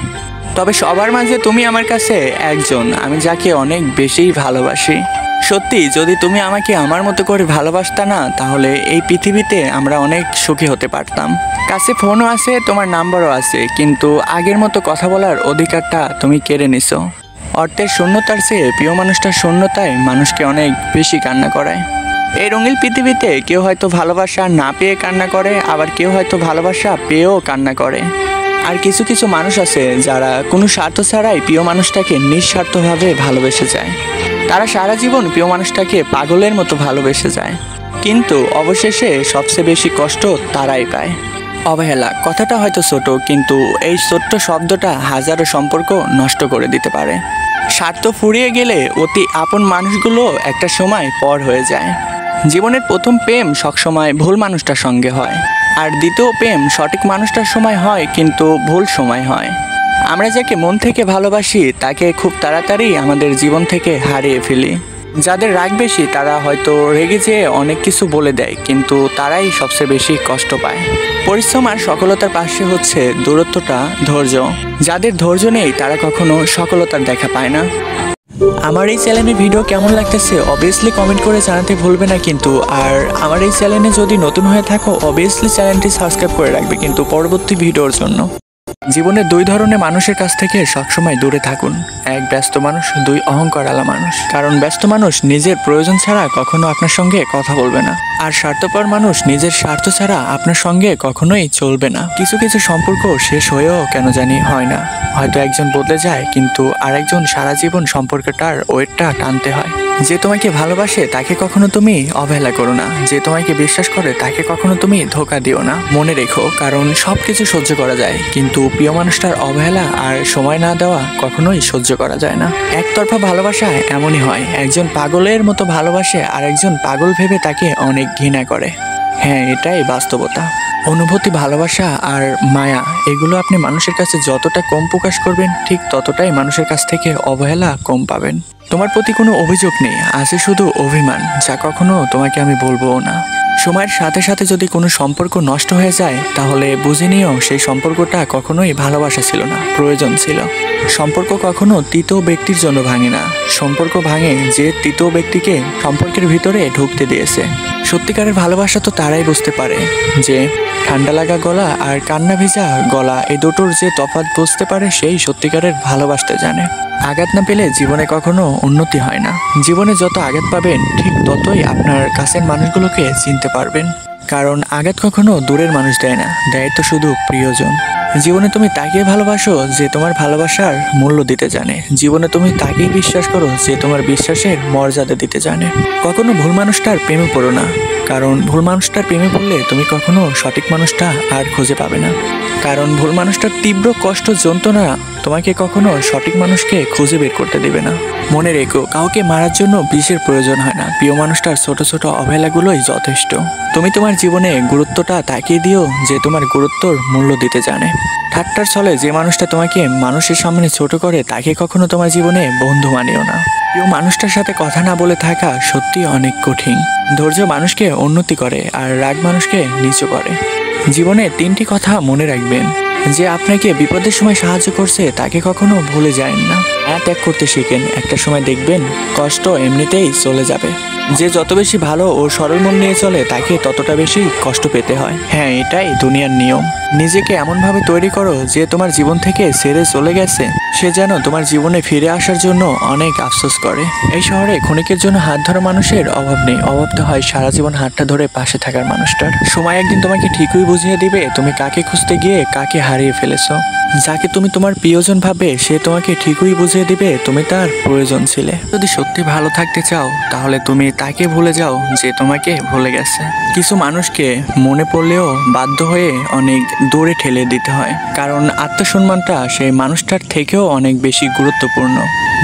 তবে সবার মাঝে তুমি আমার কাছে একজন, আমি যাকে অনেক বেশি ভালোবাসি। সত্যি যদি তুমি আমাকে আমার মতো করে ভালোবাসতা না, তাহলে এই পৃথিবীতে আমরা অনেক সুখী হতে পারতাম। কাছে ফোনও আছে, তোমার নাম্বারও আছে, কিন্তু আগের মতো কথা বলার অধিকারটা তুমি কেড়ে নিছো। অর্থের শূন্যতার চেয়ে প্রিয় মানুষটার শূন্যতায় মানুষকে অনেক বেশি কান্না করায়। এই রঙিন পৃথিবীতে কেউ হয়তো ভালোবাসা না পেয়ে কান্না করে, আবার কেউ হয়তো ভালোবাসা পেয়েও কান্না করে। আর কিছু কিছু মানুষ আছে যারা কোনো স্বার্থ ছাড়াই প্রিয় মানুষটাকে নিঃস্বার্থভাবে ভালোবেসে যায়। তারা সারা জীবন প্রিয় মানুষটাকে পাগলের মতো ভালোবেসে যায়, কিন্তু অবশেষে সবচেয়ে বেশি কষ্ট তারাই পায়। অবহেলা কথাটা হয়তো ছোট, কিন্তু এই ছোট্ট শব্দটা হাজারো সম্পর্ক নষ্ট করে দিতে পারে। স্বার্থ ফুরিয়ে গেলে অতি আপন মানুষগুলো একটা সময় পর হয়ে যায়। জীবনের প্রথম প্রেম সবসময় ভুল মানুষটার সঙ্গে হয়, আর দ্বিতীয় প্রেম সঠিক মানুষটার সময় হয়, কিন্তু ভুল সময় হয়। আমরা যাকে মন থেকে ভালোবাসি তাকে খুব তাড়াতাড়ি আমাদের জীবন থেকে হারিয়ে ফেলি। যাদের রাগ বেশি তারা হয়তো রেগে যেয়ে অনেক কিছু বলে দেয়, কিন্তু তারাই সবচেয়ে বেশি কষ্ট পায়। পরিশ্রম আর সফলতার পাশে হচ্ছে দূরত্বটা ধৈর্য। যাদের ধৈর্য নেই তারা কখনো সফলতার দেখা পায় না। আমার এই চ্যানেলের ভিডিও কেমন লাগতেছে অবভিয়াসলি কমেন্ট করে জানাতে ভুলবে না কিন্তু। আর আমার এই চ্যানেলে যদি নতুন হয়ে থাকো অবভিয়াসলি চ্যানেলটি সাবস্ক্রাইব করে রাখবে কিন্তু পরবর্তী ভিডিওর জন্য। জীবনে দুই ধরনের মানুষের কাছ থেকে সবসময় দূরে থাকুন। এক ব্যস্ত মানুষ, দুই অহংকারওয়ালা মানুষ। কারণ ব্যস্ত মানুষ নিজের প্রয়োজন ছাড়া কখনো আপনার সঙ্গে কথা বলবে না, আর স্বার্থপর মানুষ নিজের স্বার্থ ছাড়া আপনার সঙ্গে কখনোই চলবে না। কিছু কিছু সম্পর্ক শেষ হয়েও কেন জানি হয় না। হয়তো একজন বদলে যায়, কিন্তু আরেকজন সারা জীবন সম্পর্কটার ওয়েটটা টানতে হয়। যে তোমাকে ভালোবাসে তাকে কখনো তুমি অবহেলা করো না। যে তোমাকে বিশ্বাস করে তাকে কখনো তুমি ধোঁকা দিও না। মনে রেখো, কারণ সবকিছু সহ্য করা যায়, কিন্তু প্রিয় মানুষটার অবহেলা আর সময় না দেওয়া কখনোই সহ্য করা যায় না। একতরফা ভালোবাসা এমনই হয়, একজন পাগলের মতো ভালোবাসে আর একজন পাগল ভেবে তাকে অনেক ঘৃণা করে। হ্যাঁ, এটাই বাস্তবতা। অনুভূতি, ভালোবাসা আর মায়া এগুলো আপনি মানুষের কাছে যতটা কম প্রকাশ করবেন, ঠিক ততটাই মানুষের কাছ থেকে অবহেলা কম পাবেন। তোমার প্রতি কোনো অভিযোগ নেই, আছে শুধু অভিমান, যা কখনো তোমাকে আমি বলবোও না। সময়ের সাথে সাথে যদি কোনো সম্পর্ক নষ্ট হয়ে যায় তাহলে বুঝে নিও সেই সম্পর্কটা কখনোই ভালোবাসা ছিল না, প্রয়োজন ছিল। সম্পর্ক কখনো তৃতীয় ব্যক্তির জন্য ভাঙে না, সম্পর্ক ভাঙে যে তৃতীয় ব্যক্তিকে সম্পর্কের ভিতরে ঢুকতে দিয়েছে। সত্যিকারের ভালোবাসা তো তারাই বুঝতে পারে যে ঠান্ডা লাগা গলা আর কান্না ভেজা গলা এই দুটোর যে তফাৎ বুঝতে পারে, সেই সত্যিকারের ভালোবাসতে জানে। আঘাত না পেলে জীবনে কখনো উন্নতি হয় না। জীবনে যত আঘাত পাবেন ঠিক ততই আপনার কাছের মানুষগুলোকে চিনতে পারবেন। কারণ আঘাত কখনো দূরের মানুষ দেয় না, দেয় তো শুধু প্রিয়জন। জীবনে তুমি তাকেই ভালোবাসো যে তোমার ভালোবাসার মূল্য দিতে জানে। জীবনে তুমি তাকেই বিশ্বাস করো যে তোমার বিশ্বাসের মর্যাদা দিতে জানে। কখনো ভুল মানুষটার প্রেমে পড়ো না, কারণ ভুল মানুষটার প্রেমে পড়লে তুমি কখনো সঠিক মানুষটা আর খুঁজে পাবে না। কারণ ভুল মানুষটার তীব্র কষ্ট, যন্ত্রণা তোমাকে কখনো সঠিক মানুষকে খুঁজে বের করতে দেবে না। মনে রেখো, কাউকে মারার জন্য বিষের প্রয়োজন হয় না, প্রিয় মানুষটার ছোট ছোট অবহেলাগুলোই যথেষ্ট। তুমি তোমার জীবনে গুরুত্বটা তাকিয়ে দিও যে তোমার গুরুত্বর মূল্য দিতে জানে। ঠাট্টার ছলে যে মানুষটা তোমাকে মানুষের সামনে ছোট করে তাকে কখনো তোমার জীবনে বন্ধু মানিও না। প্রিয় মানুষটার সাথে কথা না বলে থাকা সত্যি অনেক কঠিন। ধৈর্য মানুষকে উন্নতি করে আর রাগ মানুষকে নিচু করে। জীবনে তিনটি কথা মনে রাখবেন। যে আপনাকে বিপদের সময় সাহায্য করছে তাকে কখনো ভুলে যায়েন না। ত্যাগ করতে শিখেন, একটা সময় দেখবেন কষ্ট এমনিতেই চলে যাবে। যে যত বেশি ভালো ও সরল মন নিয়ে চলে তাকে ততটা বেশি কষ্ট পেতে হয়। হ্যাঁ, এটাই দুনিয়ার নিয়ম। নিজেকে এমনভাবে তৈরি করো যে তোমার জীবন থেকে ছেড়ে চলে গেছে সে যেন তোমার জীবনে ফিরে আসার জন্য অনেক আফসোস করে। এই শহরে ক্ষণিকের জন্য হাত ধরা মানুষের অভাব নেই, অভাব তো হয় সারা জীবন হাতটা ধরে পাশে থাকার মানুষটার। সময় একদিন তোমাকে ঠিকই বুঝিয়ে দিবে তুমি কাকে খুঁজতে গিয়ে কাকে হারিয়ে ফেলেছো। যাকে তুমি তোমার প্রিয়জন ভাবে সে তোমাকে ঠিকই বুঝিয়ে দিবে তুমি তার প্রয়োজন ছিলে। যদি সত্যি ভালো থাকতে চাও তাহলে তুমি তাকে ভুলে যাও যে তোমাকে ভুলে গেছে। কিছু মানুষকে মনে পড়লেও বাধ্য হয়ে অনেক দূরে ঠেলে দিতে হয়, কারণ আত্মসম্মানটা সেই মানুষটার থেকেও অনেক বেশি গুরুত্বপূর্ণ।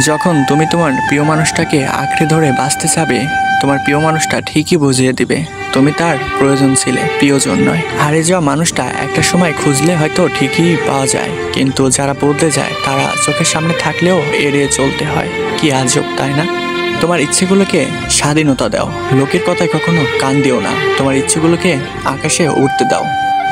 যখন তুমি তোমার প্রিয় মানুষটাকে আঁকড়ে ধরে বাঁচতে চাবে তোমার প্রিয় মানুষটা ঠিকই বুঝিয়ে দিবে তুমি তার প্রয়োজন ছিলে, প্রিয়জন নয়। হারিয়ে যাওয়া মানুষটা একটা সময় খুঁজলে হয়তো ঠিকই পাওয়া যায়, কিন্তু যারা বদলে যায় তারা চোখের সামনে থাকলেও এড়িয়ে চলতে হয়। কি আজব, তাই না? তোমার ইচ্ছেগুলোকে স্বাধীনতা দাও, লোকের কথায় কখনো কান দিও না। তোমার ইচ্ছেগুলোকে আকাশে উড়তে দাও।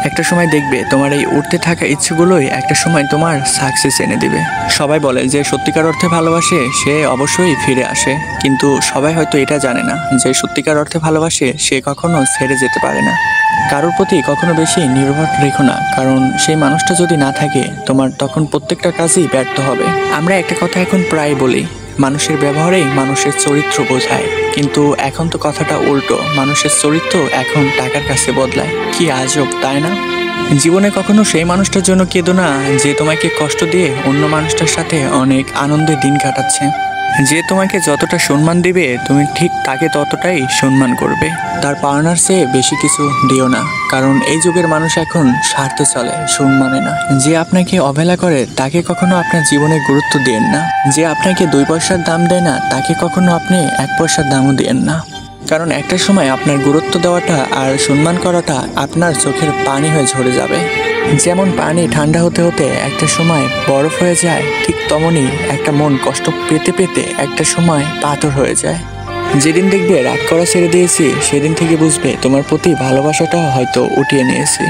একটা সময় দেখবে তোমার এই উঠতে থাকা ইচ্ছেগুলোই একটা সময় তোমার সাকসেস এনে দিবে। সবাই বলে যে সত্যিকার অর্থে ভালোবাসে সে অবশ্যই ফিরে আসে, কিন্তু সবাই হয়তো এটা জানে না যে সত্যিকার অর্থে ভালোবাসে সে কখনো ছেড়ে যেতে পারে না। কারোর প্রতি কখনো বেশি নির্ভর রেখো না, কারণ সেই মানুষটা যদি না থাকে তোমার তখন প্রত্যেকটা কাজই ব্যর্থ হবে। আমরা একটা কথা এখন প্রায় বলি, মানুষের ব্যবহারেই মানুষের চরিত্র বোঝায়, কিন্তু এখন তো কথাটা উল্টো, মানুষের চরিত্র এখন টাকার কাছে বদলায়। কি আজব, তাই না? জীবনে কখনো সেই মানুষটার জন্য কেঁদো না যে তোমাকে কষ্ট দিয়ে অন্য মানুষটার সাথে অনেক আনন্দে দিন কাটাচ্ছে। যে তোমাকে যতটা সম্মান দিবে তুমি ঠিক তাকে ততটাই সম্মান করবে। তার পাওনার চেয়ে বেশি কিছু দিও না, কারণ এই যুগের মানুষ এখন স্বার্থে চলে, সম্মানে না। যে আপনাকে অবহেলা করে তাকে কখনো আপনার জীবনে গুরুত্ব দেন না। যে আপনাকে 2 পয়সার দাম দেয় না তাকে কখনো আপনি 1 পয়সার দামও দেন না, কারণ একটা সময় আপনার গুরুত্ব দেওয়াটা আর সম্মান করাটা আপনার চোখের পানি হয়ে ঝরে যাবে। যেমন পানি ঠান্ডা হতে হতে একটা সময় বরফ হয়ে যায়, ঠিক তেমনই একটা মন কষ্ট পেতে পেতে একটা সময় পাথর হয়ে যায়। যেদিন দেখবে রাগ করা ছেড়ে দিয়েছি সেদিন থেকে বুঝবে তোমার প্রতি ভালোবাসাটা হয়তো উঠিয়ে নিয়েছি।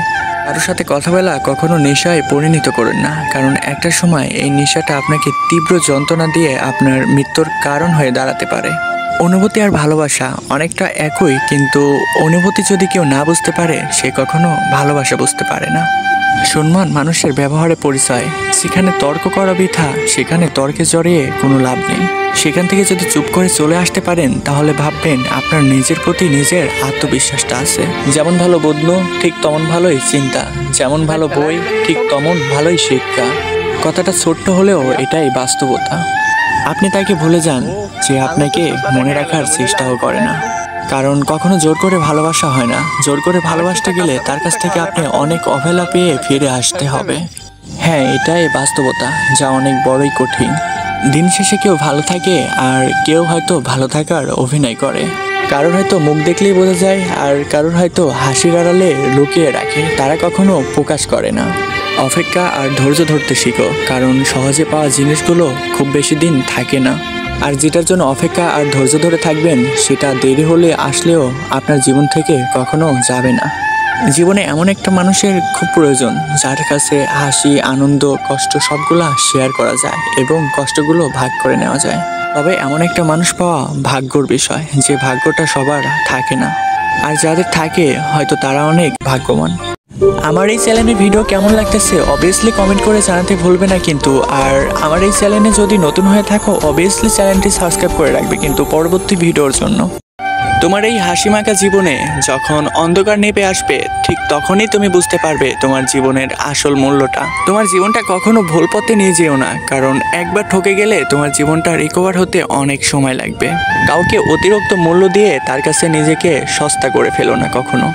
কারোর সাথে কথা বলা কখনো নেশায় পরিণত করেন না, কারণ একটা সময় এই নেশাটা আপনাকে তীব্র যন্ত্রণা দিয়ে আপনার মৃত্যুর কারণ হয়ে দাঁড়াতে পারে। অনুভূতি আর ভালোবাসা অনেকটা একই, কিন্তু অনুভূতি যদি কেউ না বুঝতে পারে সে কখনো ভালোবাসা বুঝতে পারে না। সম্মান মানুষের ব্যবহারে পরিচয়। সেখানে তর্ক করা বৃথা, সেখানে তর্কে জড়িয়ে কোনো লাভ নেই। সেখান থেকে যদি চুপ করে চলে আসতে পারেন তাহলে ভাববেন আপনার নিজের প্রতি নিজের আত্মবিশ্বাসটা আছে। যেমন ভালো বদলু ঠিক তেমন ভালোই চিন্তা, যেমন ভালো বই ঠিক তেমন ভালোই শিক্ষা। কথাটা ছোট্ট হলেও এটাই বাস্তবতা। আপনি তাকে ভুলে যান যে আপনাকে মনে রাখার চেষ্টাও করে না, কারণ কখনো জোর করে ভালোবাসা হয় না। জোর করে ভালোবাসতে গেলে তার কাছ থেকে আপনি অনেক অবহেলা পেয়ে ফিরে আসতে হবে। হ্যাঁ, এটাই বাস্তবতা, যা অনেক বড়ই কঠিন। দিন শেষে কেউ ভালো থাকে আর কেউ হয়তো ভালো থাকার অভিনয় করে। কারোর হয়তো মুখ দেখলেই বোঝা যায়, আর কারোর হয়তো হাসির আড়ালে লুকিয়ে রাখে, তারা কখনো প্রকাশ করে না। অপেক্ষা আর ধৈর্য ধরতে শিখো, কারণ সহজে পাওয়া জিনিসগুলো খুব বেশি দিন থাকে না। আর যেটার জন্য অপেক্ষা আর ধৈর্য ধরে থাকবেন সেটা দেরি হলে আসলেও আপনার জীবন থেকে কখনো যাবে না। জীবনে এমন একটা মানুষের খুব প্রয়োজন যার কাছে হাসি, আনন্দ, কষ্ট সবগুলা শেয়ার করা যায় এবং কষ্টগুলো ভাগ করে নেওয়া যায়। তবে এমন একটা মানুষ পাওয়া ভাগ্যর বিষয়, যে ভাগ্যটা সবার থাকে না, আর যাদের থাকে হয়তো তারা অনেক ভাগ্যবান। আমার এই চ্যানেলের ভিডিও কেমন লাগতেছে অবভিয়াসলি কমেন্ট করে জানাতে ভুলবে না কিন্তু। আর আমার এই চ্যানেলে যদি নতুন হয়ে থাকো অবভিয়াসলি চ্যানেলটি সাবস্ক্রাইব করে রাখবে কিন্তু পরবর্তী ভিডিওর জন্য। তোমার এই হাসিমাখা জীবনে যখন অন্ধকার নেমে আসবে ঠিক তখনই তুমি বুঝতে পারবে তোমার জীবনের আসল মূল্যটা। তোমার জীবনটা কখনো ভুল পথে নিয়ে যেও না, কারণ একবার ঠকে গেলে তোমার জীবনটা রিকভার হতে অনেক সময় লাগবে। কাউকে অতিরিক্ত মূল্য দিয়ে তার কাছে নিজেকে সস্তা করে ফেলো না কখনো,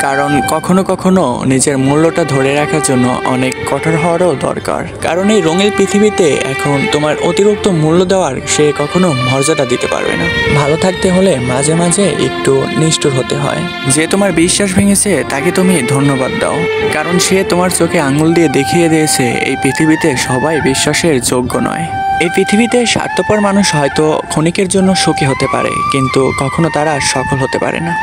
কারণ কখনো কখনো নিজের মূল্যটা ধরে রাখার জন্য অনেক কঠোর হওয়ারও দরকার। কারণ এই রঙের পৃথিবীতে এখন তোমার অতিরিক্ত মূল্য দেওয়ার সে কখনো মর্যাদা দিতে পারবে না। ভালো থাকতে হলে মাঝে মাঝে একটু নিষ্ঠুর হতে হয়। যে তোমার বিশ্বাস ভেঙেছে তাকে তুমি ধন্যবাদ দাও, কারণ সে তোমার চোখে আঙুল দিয়ে দেখিয়ে দিয়েছে এই পৃথিবীতে সবাই বিশ্বাসের যোগ্য নয়। এই পৃথিবীতে স্বার্থপর মানুষ হয়তো ক্ষণিকের জন্য সুখী হতে পারে, কিন্তু কখনো তারা সফল হতে পারে না।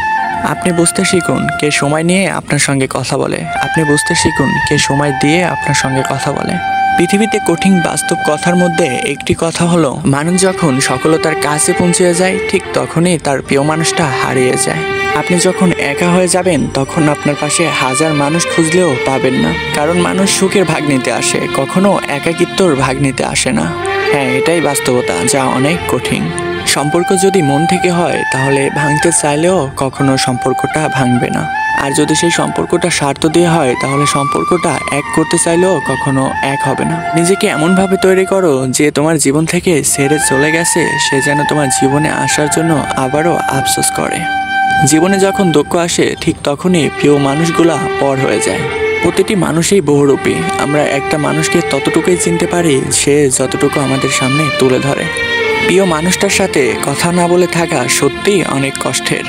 আপনি বুঝতে শিখুন কে সময় নিয়ে আপনার সঙ্গে কথা বলে। আপনি বুঝতে শিখুন কে সময় দিয়ে আপনার সঙ্গে কথা বলে। পৃথিবীতে কঠিন বাস্তব কথার মধ্যে একটি কথা হলো, মানুষ যখন সফলতার কাছে পৌঁছে যায় ঠিক তখনই তার প্রিয় মানুষটা হারিয়ে যায়। আপনি যখন একা হয়ে যাবেন তখন আপনার পাশে হাজার মানুষ খুঁজলেও পাবেন না, কারণ মানুষ সুখের ভাগ নিতে আসে, কখনো একাকিত্বর ভাগ নিতে আসে না। হ্যাঁ, এটাই বাস্তবতা, যা অনেক কঠিন। সম্পর্ক যদি মন থেকে হয় তাহলে ভাঙতে চাইলেও কখনো সম্পর্কটা ভাঙবে না, আর যদি সেই সম্পর্কটা স্বার্থ দিয়ে হয় তাহলে সম্পর্কটা এক করতে চাইলেও কখনো এক হবে না। নিজেকে এমনভাবে তৈরি করো যে তোমার জীবন থেকে ছেড়ে চলে গেছে সে যেন তোমার জীবনে আসার জন্য আবারও আফসোস করে। জীবনে যখন দুঃখ আসে ঠিক তখনই প্রিয় মানুষগুলা পর হয়ে যায়। প্রতিটি মানুষই বহুরূপী। আমরা একটা মানুষকে ততটুকুই চিনতে পারি সে যতটুকু আমাদের সামনে তুলে ধরে। প্রিয় মানুষটার সাথে কথা না বলে থাকা সত্যিই অনেক কষ্টের।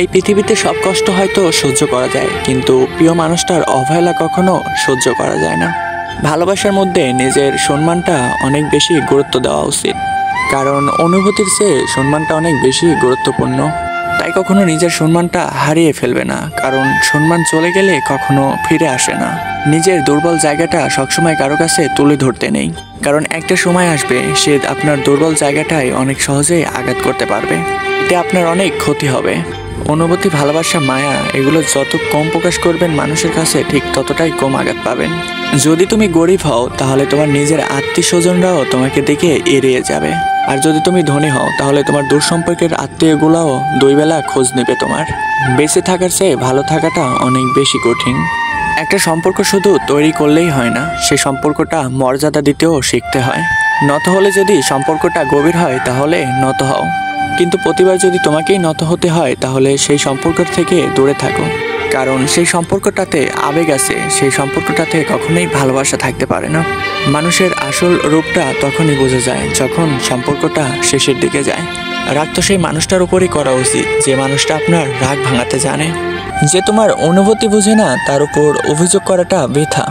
এই পৃথিবীতে সব কষ্ট হয়তো সহ্য করা যায়, কিন্তু প্রিয় মানুষটার অবহেলা কখনো সহ্য করা যায় না। ভালোবাসার মধ্যে নিজের সম্মানটা অনেক বেশি গুরুত্ব দেওয়া উচিত, কারণ অনুভূতির চেয়ে সম্মানটা অনেক বেশি গুরুত্বপূর্ণ। তাই কখনো নিজের সম্মানটা হারিয়ে ফেলবে না, কারণ সম্মান চলে গেলে কখনো ফিরে আসে না। নিজের দুর্বল জায়গাটা সবসময় কারো কাছে তুলে ধরতে নেই, কারণ একটা সময় আসবে সে আপনার দুর্বল জায়গাটায় অনেক সহজেই আঘাত করতে পারবে। এতে আপনার অনেক ক্ষতি হবে। অনুভূতি, ভালোবাসা, মায়া এগুলো যত কম প্রকাশ করবেন মানুষের কাছে ঠিক ততটাই কম আঘাত পাবেন। যদি তুমি গরিব হও তাহলে তোমার নিজের আত্মীয় স্বজনরাও তোমাকে দেখে এড়িয়ে যাবে, আর যদি তুমি ধনী হও তাহলে তোমার দূর সম্পর্কের আত্মীয়গুলাও 2 বেলা খোঁজ নেবে তোমার। বেঁচে থাকার চেয়ে ভালো থাকাটা অনেক বেশি কঠিন। একটা সম্পর্ক শুধু তৈরি করলেই হয় না, সেই সম্পর্কটা মর্যাদা দিতেও শিখতে হয়। নত হলে যদি সম্পর্কটা গভীর হয় তাহলে নত হও, কিন্তু প্রতিবার যদি তোমাকেই নত হতে হয় তাহলে সেই সম্পর্ক থেকে দূরে থাকো। কারণ সেই সম্পর্কটাতে আবেগ আছে, সেই সম্পর্কটাতে কখনোই ভালোবাসা থাকতে পারে না। মানুষের আসল রূপটা তখনই বোঝা যায় যখন সম্পর্কটা শেষের দিকে যায়। রাগ তো সেই মানুষটার উপরই করা উচিত যে মানুষটা আপনার রাগ ভাঙাতে জানে। যে তোমার অনুভূতি বুঝে না তার উপর অভিযোগ করাটা বৃথা।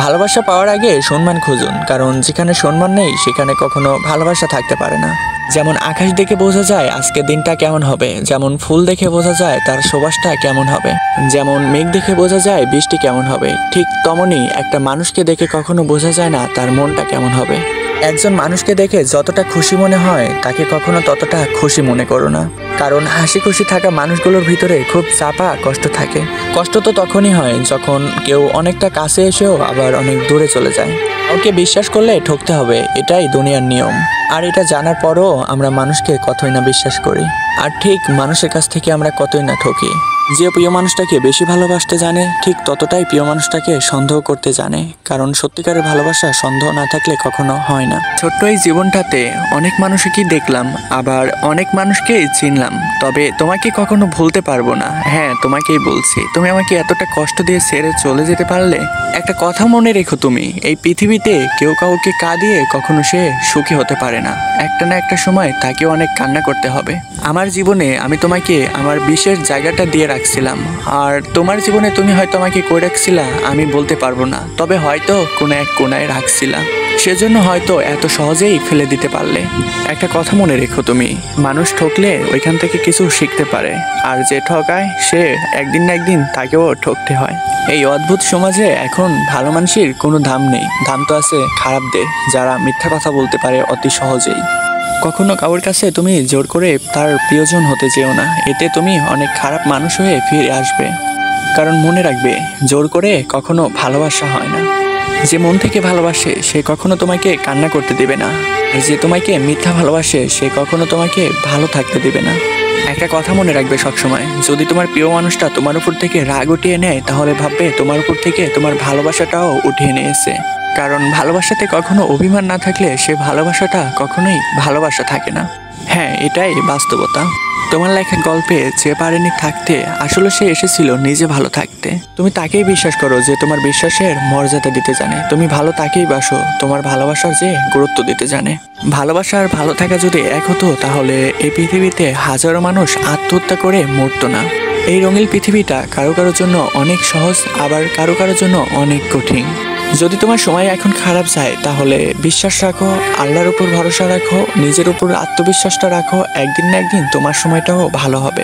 ভালোবাসা পাওয়ার আগে সম্মান খুঁজুন, কারণ যেখানে সম্মান নেই সেখানে কখনো ভালোবাসা থাকতে পারে না। যেমন আকাশ দেখে বোঝা যায় আজকে দিনটা কেমন হবে, যেমন ফুল দেখে বোঝা যায় তার সুবাসটা কেমন হবে, যেমন মেঘ দেখে বোঝা যায় বৃষ্টি কেমন হবে, ঠিক তেমনই একটা মানুষকে দেখে কখনো বোঝা যায় না তার মনটা কেমন হবে। একজন মানুষকে দেখে যতটা খুশি মনে হয় তাকে কখনো ততটা খুশি মনে করো না, কারণ হাসি খুশি থাকা মানুষগুলোর ভিতরে খুব চাপা কষ্ট থাকে। কষ্ট তো তখনই হয় যখন কেউ অনেকটা কাছে এসেও আবার অনেক দূরে চলে যায়। কাউকে বিশ্বাস করলে ঠকতে হবে, এটাই দুনিয়ার নিয়ম। আর এটা জানার পরও আমরা মানুষকে কতই না বিশ্বাস করি, আর ঠিক মানুষের কাছ থেকে আমরা কতই না ঠকি। যে প্রিয় মানুষটাকে বেশি ভালোবাসতে জানে ঠিক ততটাই প্রিয় মানুষটাকে সন্দেহ করতে জানে, কারণ সত্যিকারের ভালোবাসা সন্দেহ না থাকলে কখনো হয় না। ছোট্ট এই জীবনটাতে অনেক মানুষকে দেখলাম, আবার অনেক মানুষকেই চিনলাম, তবে তোমাকে কখনো ভুলতে পারবো না। হ্যাঁ, তোমাকেই বলছি, তুমি আমাকে এতটা কষ্ট দিয়ে ছেড়ে চলে যেতে পারলে। একটা কথা মনে রেখো, তুমি এই পৃথিবীতে কেউ কাউকে কাঁদিয়ে কখনো সে সুখী হতে পারে না। একটা না একটা সময় তাকেও অনেক কান্না করতে হবে। আমার জীবনে আমি তোমাকে আমার বিশেষ জায়গাটা দিয়ে রাখছিলাম, আর তোমার জীবনে তুমি হয়তো আমাকে কই রাখছিলা আমি বলতে পারবো না, তবে হয়তো কোনো এক কোনায় রাখছিলা, সেজন্য হয়তো এত সহজেই ফেলে দিতে পারলে। একটা কথা মনে রেখো, তুমি মানুষ ঠকলে ওইখান থেকে কিছু শিখতে পারে, আর যে ঠকায় সে একদিন না একদিন তাকেও ঠকতে হয়। এই অদ্ভুত সমাজে এখন ভালো মানুষের কোনো দাম নেই, দাম তো আছে খারাপদের, যারা মিথ্যা কথা বলতে পারে অতি সহজেই। কখনো কারোর কাছে তুমি জোর করে তার প্রিয়জন হতে চেও না, এতে তুমি অনেক খারাপ মানুষ হয়ে ফিরে আসবে। কারণ মনে রাখবে, জোর করে কখনো ভালোবাসা হয় না। যে মন থেকে ভালোবাসে সে কখনো তোমাকে কান্না করতে দেবে না, আর যে তোমাকে মিথ্যা ভালোবাসে সে কখনো তোমাকে ভালো থাকতে দেবে না। একটা কথা মনে রাখবে সবসময়, যদি তোমার প্রিয় মানুষটা তোমার উপর থেকে রাগ উঠিয়ে নেয় তাহলে ভাববে তোমার উপর থেকে তোমার ভালোবাসাটাও উঠিয়ে নিয়েছে। কারণ ভালোবাসাতে কখনো অভিমান না থাকলে সে ভালোবাসাটা কখনোই ভালোবাসা থাকে না। হ্যাঁ, এটাই বাস্তবতা। তোমার লেখা গল্পে যে পারেনি থাকতে, আসলে সে এসেছিল নিজে ভালো থাকতে। তুমি তাকেই বিশ্বাস করো যে তোমার বিশ্বাসের মর্যাদা দিতে জানে। তুমি ভালো তাকেই বাসো তোমার ভালোবাসার যে গুরুত্ব দিতে জানে। ভালোবাসা আর ভালো থাকা যদি এক হতো তাহলে এই পৃথিবীতে হাজারো মানুষ আত্মহত্যা করে মরতো না। এই রঙিন পৃথিবীটা কারো কারোর জন্য অনেক সহজ, আবার কারো কারোর জন্য অনেক কঠিন। যদি তোমার সময় এখন খারাপ যায় তাহলে বিশ্বাস রাখো, আল্লাহর উপর ভরসা রাখো, নিজের উপর আত্মবিশ্বাসটা রাখো, একদিন না একদিন তোমার সময়টাও ভালো হবে।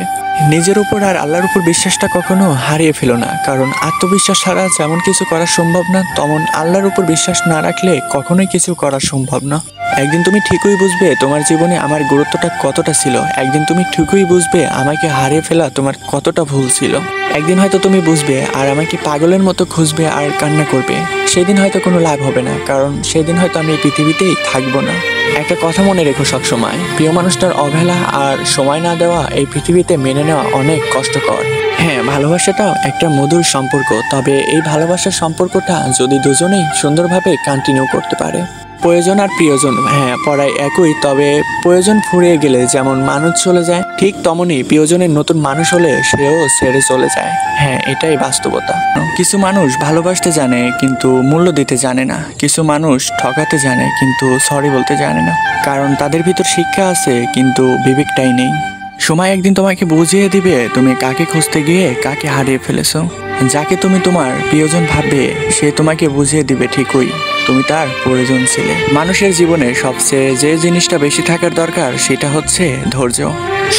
নিজের উপর আর আল্লাহর উপর বিশ্বাসটা কখনো হারিয়ে ফেলো না, কারণ আত্মবিশ্বাস ছাড়া যেমন কিছু করা সম্ভব না, তেমন আল্লাহর উপর বিশ্বাস না রাখলে কখনোই কিছু করা সম্ভব না। একদিন তুমি ঠিকই বুঝবে তোমার জীবনে আমার গুরুত্বটা কতটা ছিল, একদিন তুমি ঠিকই বুঝবে আমাকে হারিয়ে ফেলা তোমার কতটা ভুল ছিল। একদিন হয়তো তুমি বুঝবে আর আমাকে পাগলের মতো খুঁজবে আর কান্না করবে, সেদিন হয়তো কোনো লাভ হবে না, কারণ সেদিন হয়তো আমি এই পৃথিবীতেই থাকবো না। একটা কথা মনে রেখো সবসময়, প্রিয় মানুষটার অবহেলা আর সময় না দেওয়া এই পৃথিবীতে মেনে নেওয়া অনেক কষ্টকর। হ্যাঁ, ভালোবাসাটাও একটা মধুর সম্পর্ক, তবে এই ভালোবাসার সম্পর্কটা যদি দুজনেই সুন্দরভাবে কন্টিনিউ করতে পারে। প্রয়োজন আর প্রিয়জন হ্যাঁ পড়ায় একই, তবে প্রয়োজন ফুরিয়ে গেলে যেমন মানুষ চলে যায় ঠিক তেমনই প্রিয়জনের নতুন মানুষ হলে সেও ছেড়ে চলে যায়। হ্যাঁ, এটাই বাস্তবতা। কিছু মানুষ ভালোবাসতে জানে কিন্তু মূল্য দিতে জানে না, কিছু মানুষ ঠকাতে জানে কিন্তু সরি বলতে জানে না, কারণ তাদের ভিতর শিক্ষা আছে কিন্তু বিবেকটাই নেই। সময় একদিন তোমাকে বুঝিয়ে দিবে তুমি কাকে খুঁজতে গিয়ে কাকে হারিয়ে ফেলেছো। যাকে তুমি তোমার প্রিয়জন ভাববে সে তোমাকে বুঝিয়ে দিবে ঠিকই তুমি তার প্রয়োজন ছিলে। মানুষের জীবনে সবচেয়ে যে জিনিসটা বেশি থাকার দরকার সেটা হচ্ছে ধৈর্য।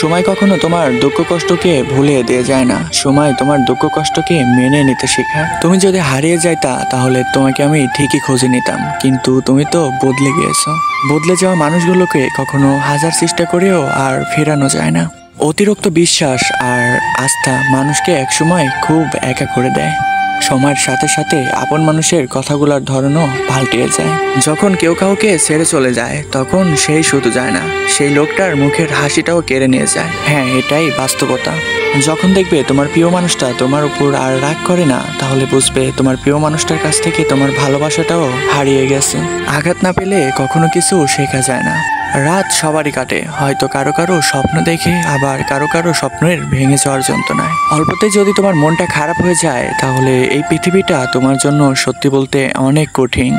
সময় কখনো তোমার দুঃখ কষ্টকে ভুলিয়ে দিয়ে যায় না, সময় তোমার দুঃখ কষ্টকে মেনে নিতে শেখায়। তুমি যদি হারিয়ে যাইতা তাহলে তোমাকে আমি ঠিকই খুঁজে নিতাম, কিন্তু তুমি তো বদলে গিয়েছো। বদলে যাওয়া মানুষগুলোকে কখনো হাজার চেষ্টা করেও আর ফেরানো যায় না। অতিরিক্ত বিশ্বাস আর আস্থা মানুষকে একসময় খুব একা করে দেয়। সময়ের সাথে সাথে আপন মানুষের কথাগুলোর ধরনও পাল্টে যায়। যখন কেউ কাউকে ছেড়ে চলে যায় তখন সেই শুধু যায় না, সেই লোকটার মুখের হাসিটাও কেড়ে নিয়ে যায়। হ্যাঁ, এটাই বাস্তবতা। যখন দেখবে তোমার প্রিয় মানুষটা তোমার উপর আর রাগ করে না, তাহলে বুঝবে তোমার প্রিয় মানুষটার কাছ থেকে তোমার ভালোবাসাটাও হারিয়ে গেছে। আঘাত না পেলে কখনো কিছু শেখা যায় না। রাত সবারই কাটে, হয়তো কারো কারো স্বপ্ন দেখে, আবার কারো কারো স্বপ্নের ভেঙে যাওয়ার যন্ত্রণায়। অল্পতে যদি তোমার মনটা খারাপ হয়ে যায়, তাহলে এই পৃথিবীটা তোমার জন্য সত্যি বলতে অনেক কঠিন।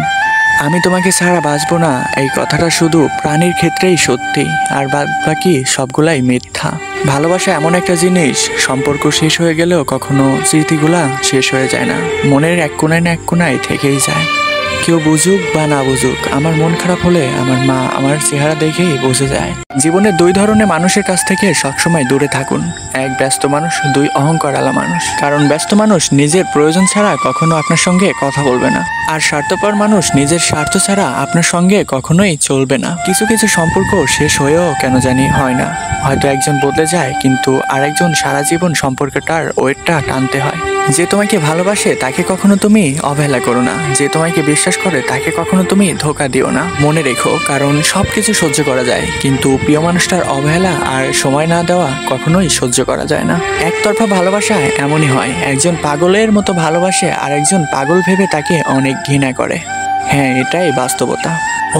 আমি তোমাকে ছাড়া বাঁচবো না, এই কথাটা শুধু প্রাণীর ক্ষেত্রেই সত্যি, আর বাদ বাকি সবগুলাই মিথ্যা। ভালোবাসা এমন একটা জিনিস, সম্পর্ক শেষ হয়ে গেলেও কখনো স্মৃতিগুলা শেষ হয়ে যায় না, মনের এক কোণায় না এক কোণায় থেকেই যায়। কেউ বুঝুক বা না বুঝুক, আমার মন খারাপ হলে আমার মা আমার চেহারা দেখেই বুঝে যায়। জীবনে দুই ধরনের মানুষের কাছ থেকে সবসময় দূরে থাকুন। এক ব্যস্ত মানুষ, দুই অহংকারওয়ালা মানুষ। কারণ ব্যস্ত মানুষ নিজের প্রয়োজন ছাড়া কখনো আপনার সঙ্গে কথা বলবে না, আর স্বার্থপর মানুষ নিজের স্বার্থ ছাড়া আপনার সঙ্গে কখনোই চলবে না। কিছু কিছু সম্পর্ক শেষ হয়েও কেন জানি হয় না। হয়তো একজন বদলে যায়, কিন্তু আরেকজন সারা জীবন সম্পর্কটার ওয়েটটা টানতে হয়। যে তোমাকে ভালোবাসে তাকে কখনো তুমি অবহেলা করো না, যে তোমাকে বিশ্বাস করে তাকে কখনো তুমি ধোঁকা দিও না। মনে রেখো, কারণ সবকিছু সহ্য করা যায়, কিন্তু প্রিয় মানুষটার অবহেলা আর সময় না দেওয়া কখনোই সহ্য করা যায় না। একতরফা ভালোবাসা এমনই হয়, একজন পাগলের মতো ভালোবাসে আর একজন পাগল ভেবে তাকে অনেক ঘৃণা করে। হ্যাঁ, এটাই বাস্তবতা।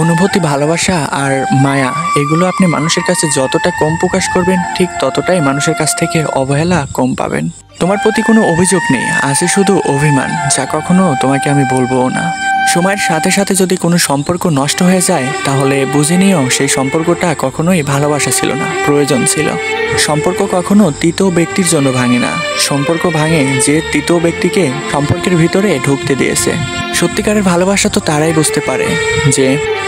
অনুভূতি, ভালোবাসা আর মায়া, এগুলো আপনি মানুষের কাছে যতটা কম প্রকাশ করবেন, ঠিক ততটাই মানুষের কাছ থেকে অবহেলা কম পাবেন। তোমার প্রতি কোনো অভিযোগ নেই, আছে শুধু অভিমান, যা কখনো তোমাকে আমি বলবো না। সময়ের সাথে সাথে যদি কোনো সম্পর্ক নষ্ট হয়ে যায়, তাহলে বুঝে নিও সেই সম্পর্কটা কখনোই ভালোবাসা ছিল না, প্রয়োজন ছিল। সম্পর্ক কখনো তৃতীয় ব্যক্তির জন্য ভাঙে না, সম্পর্ক ভাঙে যে তৃতীয় ব্যক্তিকে সম্পর্কের ভিতরে ঢুকতে দিয়েছে। সত্যিকারের ভালোবাসা তো তারাই বুঝতে পারে যে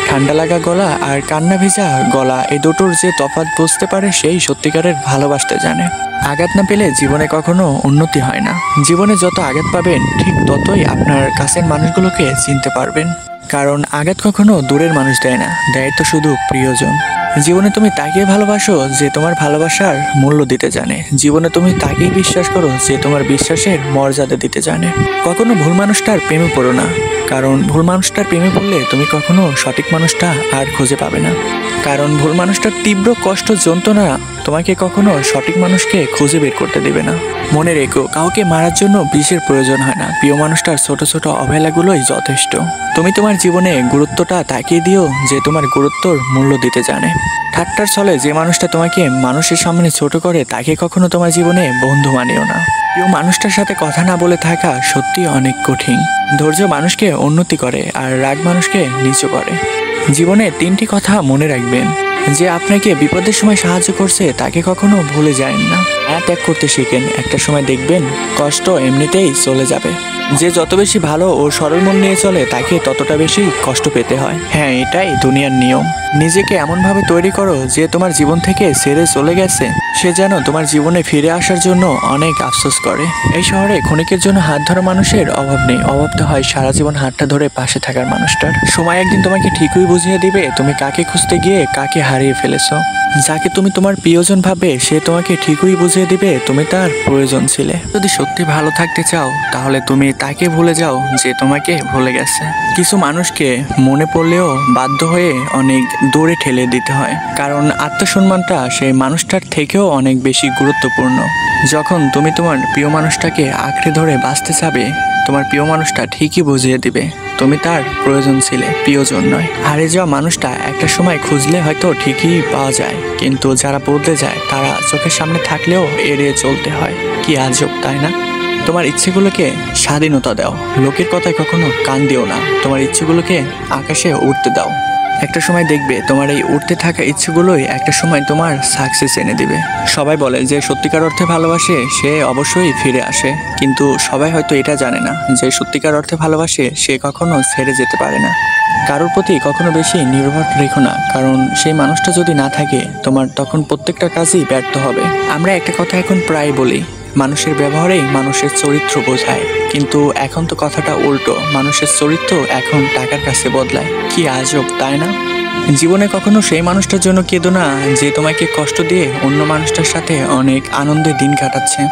ঠান্ডা লাগা গলা আর কান্না ভেজা গলা, এই দুটোর যে তফাৎ বুঝতে পারে, সেই সত্যিকারের ভালোবাসতে জানে। আঘাত না পেলে জীবনে কখনো উন্নতি হয় না। জীবনে যত আঘাত পাবেন, ঠিক ততই আপনার কাছের মানুষগুলোকে চিনতে পারবেন। কারণ আঘাত কখনো দূরের মানুষ দেয় না, দেয় তো শুধু প্রিয়জন। জীবনে তুমি তাকেই ভালোবাসো যে তোমার ভালোবাসার মূল্য দিতে জানে। জীবনে তুমি তাকেই বিশ্বাস করো যে তোমার বিশ্বাসের মর্যাদা দিতে জানে। কখনো ভুল মানুষটার প্রেমে পড়ো না, কারণ ভুল মানুষটার প্রেমে পড়লে তুমি কখনো সঠিক মানুষটা আর খুঁজে পাবে না। কারণ ভুল মানুষটার তীব্র কষ্ট, যন্ত্রণা তোমাকে কখনো সঠিক মানুষকে খুঁজে বের করতে দেবে না। মনে রেখো, কাউকে মারার জন্য বিষের প্রয়োজন হয় না, প্রিয় মানুষটার ছোট ছোট অবহেলাগুলোই যথেষ্ট। তুমি তোমার জীবনে গুরুত্বটা তাকিয়ে দিও যে তোমার গুরুত্বর মূল্য দিতে জানে। ঠাট্টার ছলে যে মানুষটা তোমাকে মানুষের সামনে ছোট করে, তাকে কখনো তোমার জীবনে বন্ধু মানিও না। প্রিয় মানুষটার সাথে কথা না বলে থাকা সত্যি অনেক কঠিন। ধৈর্য মানুষকে উন্নতি করে, আর রাগ মানুষকে নিচু করে। জীবনে 3টি কথা মনে রাখবেন। যে আপনাকে বিপদের সময় সাহায্য করছে তাকে কখনো ভুলে যাবেন না। ত্যাগ করতে শিখেন, একটা সময় দেখবেন কষ্ট এমনিতেই চলে যাবে। যে যত বেশি ভালো ও সরল মন নিয়ে চলে, তাকে ততটা বেশি কষ্ট পেতে হয়। হ্যাঁ, এটাই দুনিয়ার নিয়ম। নিজেকে এমনভাবে তৈরি করো যে তোমার জীবন থেকে ছেড়ে চলে গেছে সে যেন তোমার জীবনে ফিরে আসার জন্য অনেক আফসোস করে। এই শহরে ক্ষণিকের জন্য হাত ধরা মানুষের অভাব নেই, অভাব তো হয় সারা জীবন হাতটা ধরে পাশে থাকার মানুষটার। সময় একদিন তোমাকে ঠিকই বুঝিয়ে দিবে তুমি কাকে খুঁজতে গিয়ে কাকে হারিয়ে ফেলেছো। যাকে তুমি তোমার প্রিয়জন ভাবে, সে তোমাকে ঠিকই বুঝিয়ে দিবে তুমি তার প্রয়োজন ছিলে। যদি সত্যি ভালো থাকতে চাও, তাহলে তুমি তাকে ভুলে যাও যে তোমাকে ভুলে গেছে। কিছু মানুষকে মনে পড়লেও বাধ্য হয়ে অনেক দূরে ঠেলে দিতে হয়, কারণ আত্মসম্মানটা সেই মানুষটার থেকেও অনেক বেশি গুরুত্বপূর্ণ। যখন তুমি তোমার প্রিয় মানুষটাকে আঁকড়ে ধরে বাঁচতে চাবে, তোমার প্রিয় মানুষটা ঠিকই বুঝিয়ে দিবে তুমি তার প্রয়োজন ছিলে, প্রিয়জন নয়। হারিয়ে যাওয়া মানুষটা একটা সময় খুঁজলে হয়তো ঠিকই পাওয়া যায়, কিন্তু যারা বদলে যায় তারা চোখের সামনে থাকলেও এড়িয়ে চলতে হয়। কি আজব, তাই না? তোমার ইচ্ছেগুলোকে স্বাধীনতা দাও, লোকের কথায় কখনো কান দিও না। তোমার ইচ্ছেগুলোকে আকাশে উঠতে দাও। একটা সময় দেখবে তোমার এই উঠতে থাকা ইচ্ছেগুলোই একটা সময় তোমার সাকসেস এনে দিবে। সবাই বলে যে সত্যিকার অর্থে ভালোবাসে সে অবশ্যই ফিরে আসে, কিন্তু সবাই হয়তো এটা জানে না যে সত্যিকার অর্থে ভালোবাসে সে কখনো ছেড়ে যেতে পারে না। কারোর প্রতি কখনো বেশি নির্ভর রেখো না, কারণ সেই মানুষটা যদি না থাকে তোমার তখন প্রত্যেকটা কাজই ব্যর্থ হবে। আমরা একটা কথা এখন প্রায় বলি, মানুষের ব্যবহারেই মানুষের চরিত্র বোঝায়, কিন্তু এখন তো কথাটা উল্টো, মানুষের চরিত্র এখন টাকার কাছে বদলায়। কি আজব, তাই না? জীবনে কখনো সেই মানুষটার জন্য কেঁদো না যে তোমাকে কষ্ট দিয়ে অন্য মানুষটার সাথে অনেক আনন্দে দিন কাটাচ্ছে।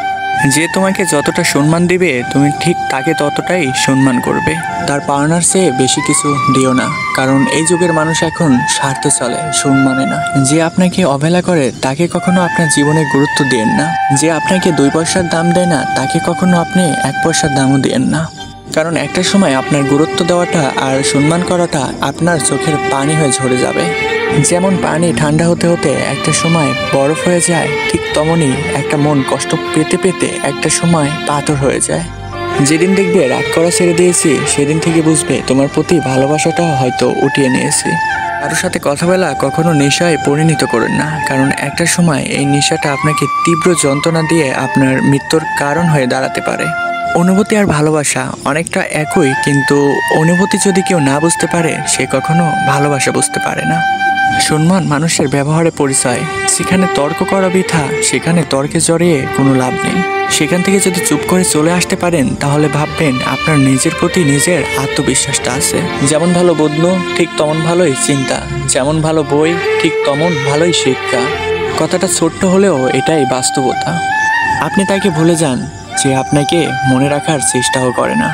যে তোমাকে যতটা সম্মান দিবে তুমি ঠিক তাকে ততটাই সম্মান করবে। তার পাওনার চেয়ে বেশি কিছু দিও না, কারণ এই যুগের মানুষ এখন স্বার্থে চলে, সম্মানে না। যে আপনাকে অবহেলা করে তাকে কখনো আপনার জীবনে গুরুত্ব দিয়েন না। যে আপনাকে 2 পয়সার দাম দেয় না তাকে কখনো আপনি 1 পয়সার দামও দিয়েন না। কারণ একটা সময় আপনার গুরুত্ব দেওয়াটা আর সম্মান করাটা আপনার চোখের পানি হয়ে ঝরে যাবে। যেমন পানি ঠান্ডা হতে হতে একটা সময় বরফ হয়ে যায়, ঠিক তেমনই একটা মন কষ্ট পেতে পেতে একটা সময় পাথর হয়ে যায়। যেদিন দেখবে রাগ করা ছেড়ে দিয়েছি সেদিন থেকে বুঝবে তোমার প্রতি ভালোবাসাটা হয়তো উঠিয়ে নিয়েছি। কারোর সাথে কথা বলা কখনো নেশায় পরিণত করেন না, কারণ একটা সময় এই নেশাটা আপনাকে তীব্র যন্ত্রণা দিয়ে আপনার মৃত্যুর কারণ হয়ে দাঁড়াতে পারে। অনুভূতি আর ভালোবাসা অনেকটা একই, কিন্তু অনুভূতি যদি কেউ না বুঝতে পারে সে কখনো ভালোবাসা বুঝতে পারে না। সম্মান মানুষের ব্যবহারে পরিচয়। সেখানে তর্ক করা বৃথা, সেখানে তর্কে জড়িয়ে কোনো লাভ নেই। সেখান থেকে যদি চুপ করে চলে আসতে পারেন তাহলে ভাববেন আপনার নিজের প্রতি নিজের আত্মবিশ্বাসটা আছে। যেমন ভালো বদল ঠিক তেমন ভালোই চিন্তা, যেমন ভালো বই ঠিক তেমন ভালোই শিক্ষা। কথাটা ছোট্ট হলেও এটাই বাস্তবতা। আপনি তাকে ভুলে যান যে আপনাকে মনে রাখার চেষ্টাও করে না,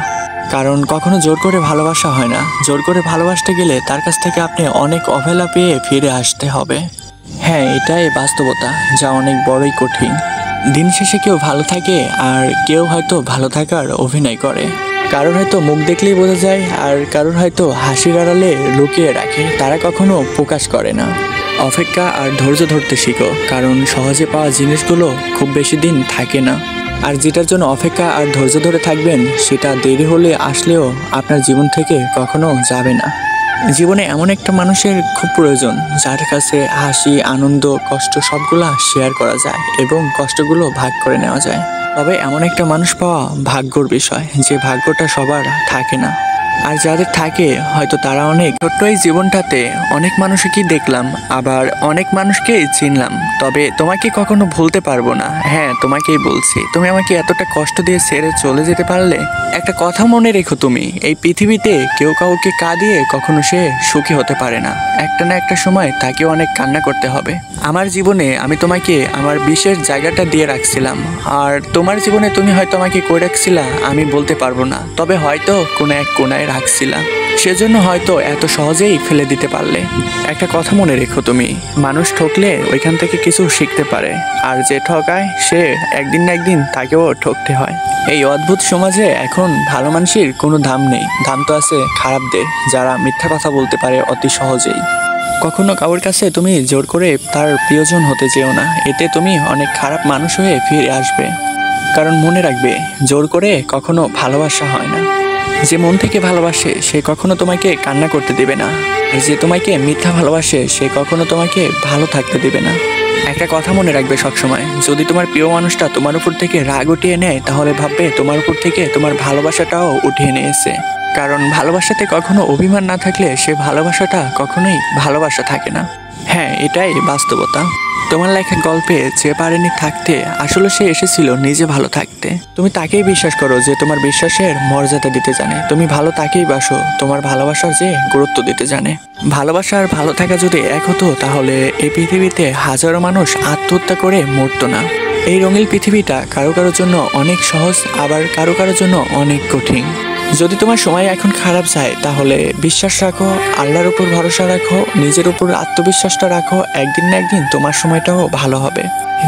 কারণ কখনো জোর করে ভালোবাসা হয় না। জোর করে ভালোবাসতে গেলে তার কাছ থেকে আপনি অনেক অবহেলা পেয়ে ফিরে আসতে হবে। হ্যাঁ, এটাই বাস্তবতা, যা অনেক বড়ই কঠিন। দিন শেষে কেউ ভালো থাকে আর কেউ হয়তো ভালো থাকার অভিনয় করে। কারোর হয়তো মুখ দেখলেই বোঝা যায়, আর কারোর হয়তো হাসির আড়ালে লুকিয়ে রাখে, তারা কখনো প্রকাশ করে না। অপেক্ষা আর ধৈর্য ধরতে শিখো, কারণ সহজে পাওয়া জিনিসগুলো খুব বেশি দিন থাকে না। আর যেটার জন্য অপেক্ষা আর ধৈর্য ধরে থাকবেন সেটা দেরি হলে আসলেও আপনার জীবন থেকে কখনো যাবে না। জীবনে এমন একটা মানুষের খুব প্রয়োজন যার কাছে হাসি, আনন্দ, কষ্ট সবগুলা শেয়ার করা যায় এবং কষ্টগুলো ভাগ করে নেওয়া যায়। তবে এমন একটা মানুষ পাওয়া ভাগ্যর বিষয়, যে ভাগ্যটা সবার থাকে না। আর যাদের থাকে হয়তো তারা অনেক ছোট্ট এই জীবনটাতে অনেক মানুষকে দেখলাম, আবার অনেক মানুষকেই চিনলাম, তবে তোমাকে কখনো ভুলতে পারবো না। হ্যাঁ, তোমাকেই বলছি, তুমি আমাকে এতটা কষ্ট দিয়ে ছেড়ে চলে যেতে পারলে। একটা কথা মনে রেখো, তুমি এই পৃথিবীতে কেউ কাউকে কাঁদিয়ে কখনো সে সুখী হতে পারে না। একটা না একটা সময় তাকে অনেক কান্না করতে হবে। আমার জীবনে আমি তোমাকে আমার বিশেষ জায়গাটা দিয়ে রাখছিলাম, আর তোমার জীবনে তুমি হয়তো আমাকে করে রাখছিলা আমি বলতে পারবো না, তবে হয়তো কোনো এক কোনায় রাখছিলাম, সেজন্য হয়তো এত সহজেই ফেলে দিতে পারলে। একটা কথা মনে রেখো, তুমি মানুষ ঠকলে ওইখান থেকে কিছু শিখতে পারে, আর যে ঠকায় সে একদিন না একদিন তাকেও ঠকতে হয়। এই অদ্ভুত সমাজে এখন ভালো মানুষের কোনো দাম নেই, দাম তো আছে খারাপদের, যারা মিথ্যা কথা বলতে পারে অতি সহজেই। কখনো কারোর কাছে তুমি জোর করে তার প্রিয়জন হতে চেও না, এতে তুমি অনেক খারাপ মানুষ হয়ে ফিরে আসবে। কারণ মনে রাখবে, জোর করে কখনো ভালোবাসা হয় না। যে মন থেকে ভালোবাসে সে কখনো তোমাকে কান্না করতে দেবে না, আর যে তোমাকে মিথ্যা ভালোবাসে সে কখনো তোমাকে ভালো থাকতে দেবে না। একটা কথা মনে রাখবে সবসময়, যদি তোমার প্রিয় মানুষটা তোমার উপর থেকে রাগ উঠিয়ে নেয় তাহলে ভাববে তোমার উপর থেকে তোমার ভালোবাসাটাও উঠিয়ে নিয়েছে। কারণ ভালোবাসাতে কখনো অভিমান না থাকলে সে ভালোবাসাটা কখনোই ভালোবাসা থাকে না। হ্যাঁ, এটাই বাস্তবতা। তোমার লেখা গল্পে যে পারেনি থাকতে, আসলে সে এসেছিল নিজে ভালো থাকতে। তুমি তাকেই বিশ্বাস করো যে তোমার বিশ্বাসের মর্যাদা দিতে জানে। তুমি ভালো তাকেই বাসো তোমার ভালোবাসার যে গুরুত্ব দিতে জানে। ভালোবাসা আর ভালো থাকা যদি এক হতো তাহলে এই পৃথিবীতে হাজারো মানুষ আত্মহত্যা করে মরতো না। এই রঙিন পৃথিবীটা কারো কারোর জন্য অনেক সহজ, আবার কারো কারোর জন্য অনেক কঠিন। যদি তোমার সময় এখন খারাপ যায় তাহলে বিশ্বাস রাখো, আল্লাহর উপর ভরসা রাখো, নিজের উপর আত্মবিশ্বাসটা রাখো, একদিন না একদিন তোমার সময়টাও ভালো হবে।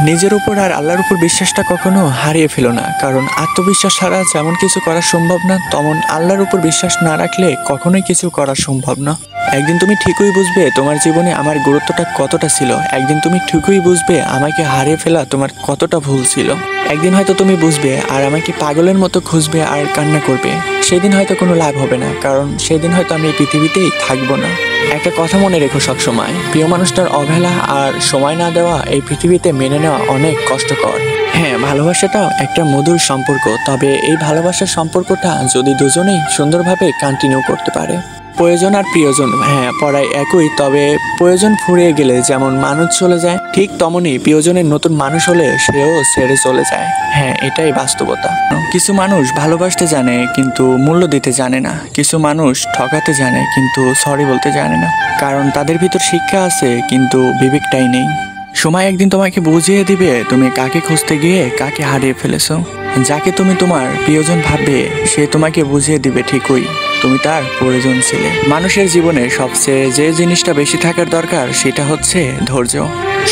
নিজের উপর আর আল্লাহর উপর বিশ্বাসটা কখনো হারিয়ে ফেলো না, কারণ আত্মবিশ্বাস ছাড়া যেমন কিছু করা সম্ভব না, তেমন আল্লাহর উপর বিশ্বাস না রাখলে কখনোই কিছু করা সম্ভব না। একদিন তুমি ঠিকই বুঝবে তোমার জীবনে আমার গুরুত্বটা কতটা ছিল। একদিন তুমি ঠিকই বুঝবে আমাকে হারিয়ে ফেলা তোমার কতটা ভুল ছিল। একদিন হয়তো তুমি বুঝবে আর আমাকে পাগলের মতো খুঁজবে আর কান্না করবে। সেদিন হয়তো কোনো লাভ হবে না, কারণ সেদিন হয়তো আমি এই পৃথিবীতেই থাকবো না। একটা কথা মনে রেখো সবসময়, প্রিয় মানুষটার অবহেলা আর সময় না দেওয়া এই পৃথিবীতে মেনে নেওয়া অনেক কষ্টকর। হ্যাঁ, ভালোবাসাটাও একটা মধুর সম্পর্ক, তবে এই ভালোবাসার সম্পর্কটা যদি দুজনেই সুন্দরভাবে কন্টিনিউ করতে পারে। প্রয়োজন আর প্রিয়জন হ্যাঁ পড়ায় একই, তবে প্রয়োজন ফুরিয়ে গেলে যেমন মানুষ চলে যায়, ঠিক তেমনই প্রিয়জনের নতুন মানুষ হলে সেও ছেড়ে চলে যায়। হ্যাঁ, এটাই বাস্তবতা। কিছু মানুষ ভালোবাসতে জানে কিন্তু মূল্য দিতে জানে না। কিছু মানুষ ঠকাতে জানে কিন্তু সরি বলতে জানে না, কারণ তাদের ভিতর শিক্ষা আছে কিন্তু বিবেকটাই নেই। সময় একদিন তোমাকে বুঝিয়ে দিবে তুমি কাকে খুঁজতে গিয়ে কাকে হারিয়ে ফেলেছো। যাকে তুমি তোমার প্রিয়জন ভাববে সে তোমাকে বুঝিয়ে দিবে ঠিকই তুমি তার প্রয়োজন ছিলে। মানুষের জীবনে সবচেয়ে যে জিনিসটা বেশি থাকার দরকার সেটা হচ্ছে ধৈর্য।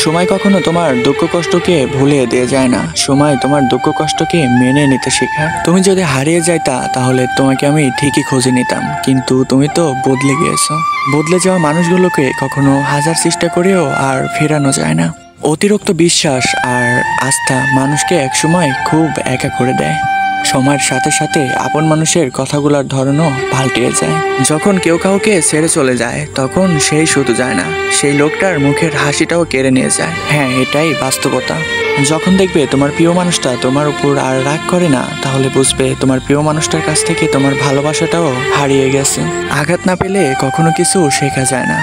সময় কখনো তোমার দুঃখ কষ্টকে ভুলিয়ে দিয়ে যায় না, সময় তোমার দুঃখ কষ্টকে মেনে নিতে শেখায়। তুমি যদি হারিয়ে যাইতা তাহলে তোমাকে আমি ঠিকই খুঁজে নিতাম, কিন্তু তুমি তো বদলে গিয়েছো। বদলে যাওয়া মানুষগুলোকে কখনো হাজার চেষ্টা করেও আর ফেরানো যায় না। অতিরিক্ত বিশ্বাস আর আস্থা মানুষকে একসময় খুব একা করে দেয়। সময়ের সাথে সাথে আপন মানুষের কথাগুলোর ধরনও পাল্টিয়ে যায়। যখন কেউ কাউকে ছেড়ে চলে যায় তখন সেই শুধু যায় না, সেই লোকটার মুখের হাসিটাও কেড়ে নিয়ে যায়। হ্যাঁ, এটাই বাস্তবতা। যখন দেখবে তোমার প্রিয় মানুষটা তোমার উপর আর রাগ করে না, তাহলে বুঝবে তোমার প্রিয় মানুষটার কাছ থেকে তোমার ভালোবাসাটাও হারিয়ে গেছে। আঘাত না পেলে কখনো কিছু শেখা যায় না।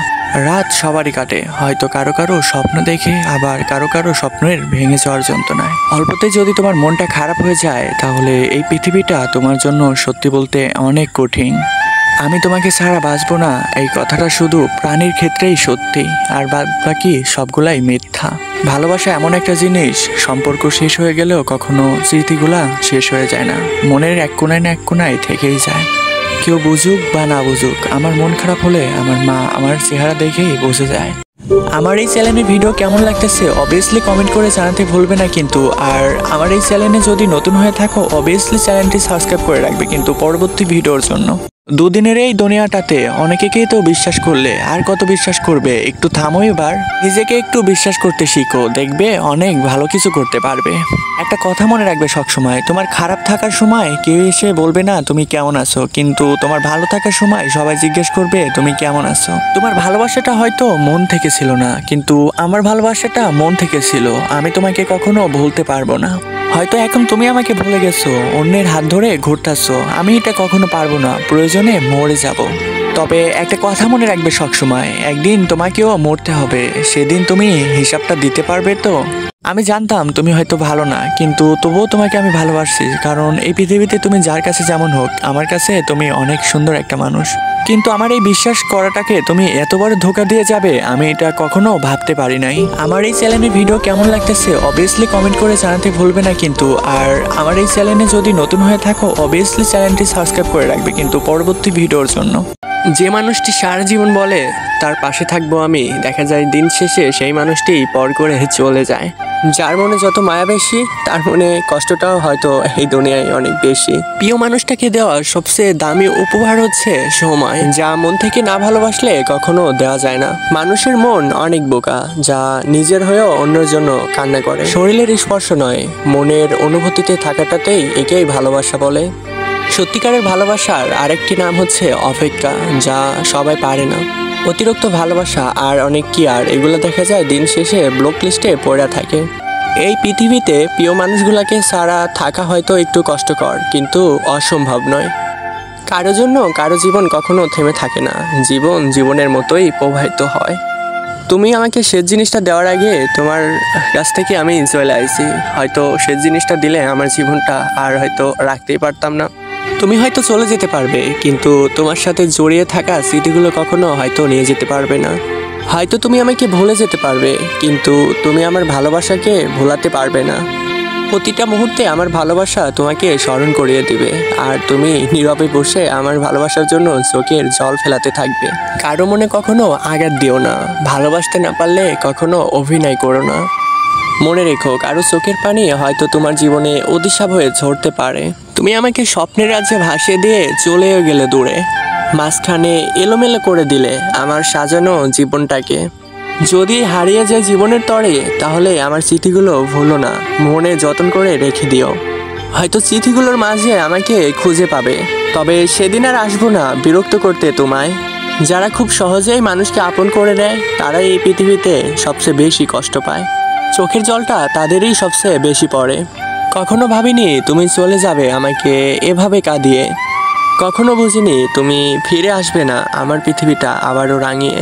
রাত সবারই কাটে, হয়তো কারো কারো স্বপ্ন দেখে, আবার কারো কারো স্বপ্নের ভেঙে যাওয়ার যন্ত্রণায়। অল্পতে যদি তোমার মনটা খারাপ হয়ে যায় তাহলে এই পৃথিবীটা তোমার জন্য সত্যি বলতে অনেক কঠিন। আমি তোমাকে ছাড়া বাঁচবো না এই কথাটা শুধু প্রাণীর ক্ষেত্রেই সত্যি, আর বাদ বাকি সবগুলাই মিথ্যা। ভালোবাসা এমন একটা জিনিস, সম্পর্ক শেষ হয়ে গেলেও কখনো স্মৃতিগুলা শেষ হয়ে যায় না, মনের এক কোনায় না এক কোনায় থেকেই যায়। কেউ বুঝুক বা না বুঝুক, আমার মন খারাপ হলে আমার মা আমার চেহারা দেখেই বুঝে যায়। আমার এই চ্যানেলের ভিডিও কেমন লাগতেছে অবভিয়াসলি কমেন্ট করে জানাতে ভুলবে না কিন্তু। আর আমার এই চ্যানেলে যদি নতুন হয়ে থাকো অবভিয়াসলি চ্যানেলটি সাবস্ক্রাইব করে রাখবে কিন্তু পরবর্তী ভিডিওর জন্য। দুদিনের এই দুনিয়াটাতে অনেকেই তো বিশ্বাস করলে আর কত বিশ্বাস করবে, একটু থামো এবার, নিজেকে একটু বিশ্বাস করতে শিখো, দেখবে অনেক ভালো কিছু করতে পারবে। একটা কথা মনে রাখবে সবসময়, তোমার খারাপ থাকার সময় কেউ এসে বলবে না তুমি কেমন আছো, কিন্তু তোমার ভালো থাকার সময় সবাই জিজ্ঞেস করবে তুমি কেমন আছো। তোমার ভালোবাসাটা হয়তো মন থেকে ছিল না, কিন্তু আমার ভালোবাসাটা মন থেকে ছিল। আমি তোমাকে কখনো ভুলতে পারবো না। হয়তো এখন তুমি আমাকে ভুলে গেছো, অন্যের হাত ধরে ঘুরতেছো, আমি এটা কখনো পারবো না, প্রয়োজনে মরে যাব। তবে একটা কথা মনে রাখবে সবসময়, একদিন তোমাকেও মরতে হবে, সেদিন তুমি হিসাবটা দিতে পারবে তো। আমি জানতাম তুমি হয়তো ভালো না, কিন্তু তবুও তোমাকে আমি ভালোবাসি, কারণ এই পৃথিবীতে তুমি যার কাছে যেমন হোক আমার কাছে তুমি অনেক সুন্দর একটা মানুষ। কিন্তু আমার এই বিশ্বাস করাটাকে তুমি এত বড় ধোঁকা দিয়ে যাবে আমি এটা কখনো ভাবতে পারি নাই। আমার এই চ্যানেলের ভিডিও কেমন লাগতেছে অবভিয়াসলি কমেন্ট করে জানাতে ভুলবে না কিন্তু। আর আমার এই চ্যানেলে যদি নতুন হয়ে থাকো অবভিয়াসলি চ্যানেলটি সাবস্ক্রাইব করে রাখবে কিন্তু পরবর্তী ভিডিওর জন্য। যে মানুষটি সারা জীবন বলে তার পাশে থাকবো আমি, দেখা যায় দিন শেষে সেই মানুষটি পর করে চলে যায়। যার মনে যত মায়া বেশি তার মনে কষ্টটাও হয়তো এই দুনিয়ায় অনেক বেশি। প্রিয় মানুষটাকে দেওয়া সবচেয়ে দামি উপহার হচ্ছে সময়, যা মন থেকে না ভালোবাসলে কখনো দেওয়া যায় না। মানুষের মন অনেক বোকা, যা নিজের হয়েও অন্যের জন্য কান্না করে। শরীরের স্পর্শ নয়, মনের অনুভূতিতে থাকাটাতেই একেই ভালোবাসা বলে। সত্যিকারের ভালোবাসার আরেকটি নাম হচ্ছে অপেক্ষা, যা সবাই পারে না। অতিরিক্ত ভালোবাসা আর অনেক কেয়ার, এগুলো দেখা যায় দিন শেষে ব্লক লিস্টে পড়ে থাকে। এই পৃথিবীতে প্রিয় মানুষগুলোকে ছাড়া থাকা হয়তো একটু কষ্টকর, কিন্তু অসম্ভব নয়। কারো জন্য কারো জীবন কখনো থেমে থাকে না, জীবন জীবনের মতোই প্রবাহিত হয়। তুমি আমাকে শেষ জিনিসটা দেওয়ার আগে তোমার কাছ থেকে আমি চলে আসছি, হয়তো শেষ জিনিসটা দিলে আমার জীবনটা আর হয়তো রাখতেই পারতাম না। তুমি হয়তো চলে যেতে পারবে, কিন্তু তোমার সাথে জড়িয়ে থাকা স্মৃতিগুলো কখনো হয়তো নিয়ে যেতে পারবে না। হয়তো তুমি আমাকে ভুলে যেতে পারবে, কিন্তু তুমি আমার ভালোবাসাকে ভোলাতে পারবে না। প্রতিটা মুহূর্তে আমার ভালোবাসা তোমাকে স্মরণ করিয়ে দিবে, আর তুমি নীরবে বসে আমার ভালোবাসার জন্য চোখের জল ফেলাতে থাকবে। কারো মনে কখনো আঘাত দিও না, ভালোবাসতে না পারলে কখনো অভিনয় করো না। মনে রেখো, কারো চোখের পানি হয়তো তোমার জীবনে অভিশাপ হয়ে ঝরতে পারে। তুমি আমাকে স্বপ্নের রাজ্যে ভাসিয়ে দিয়ে চলেও গেলে দূরে, মাঝখানে এলোমেলো করে দিলে আমার সাজানো জীবনটাকে। যদি হারিয়ে যায় জীবনের তরে, তাহলে আমার স্মৃতিগুলো ভুলো না, মনে যত্ন করে রেখে দিও। হয়তো চিঠিগুলোর মাঝে আমাকে খুঁজে পাবে, তবে সেদিন আর আসবো না বিরক্ত করতে তোমায়। যারা খুব সহজেই মানুষকে আপন করে নেয় তারাই এই পৃথিবীতে সবচেয়ে বেশি কষ্ট পায়। চোখের জলটা তাদেরই সবচেয়ে বেশি পড়ে। কখনো ভাবিনি তুমি চলে যাবে আমাকে এভাবে কাঁদিয়ে, কখনো বুঝিনি তুমি ফিরে আসবে না আমার পৃথিবীটা আবারও রাঙিয়ে।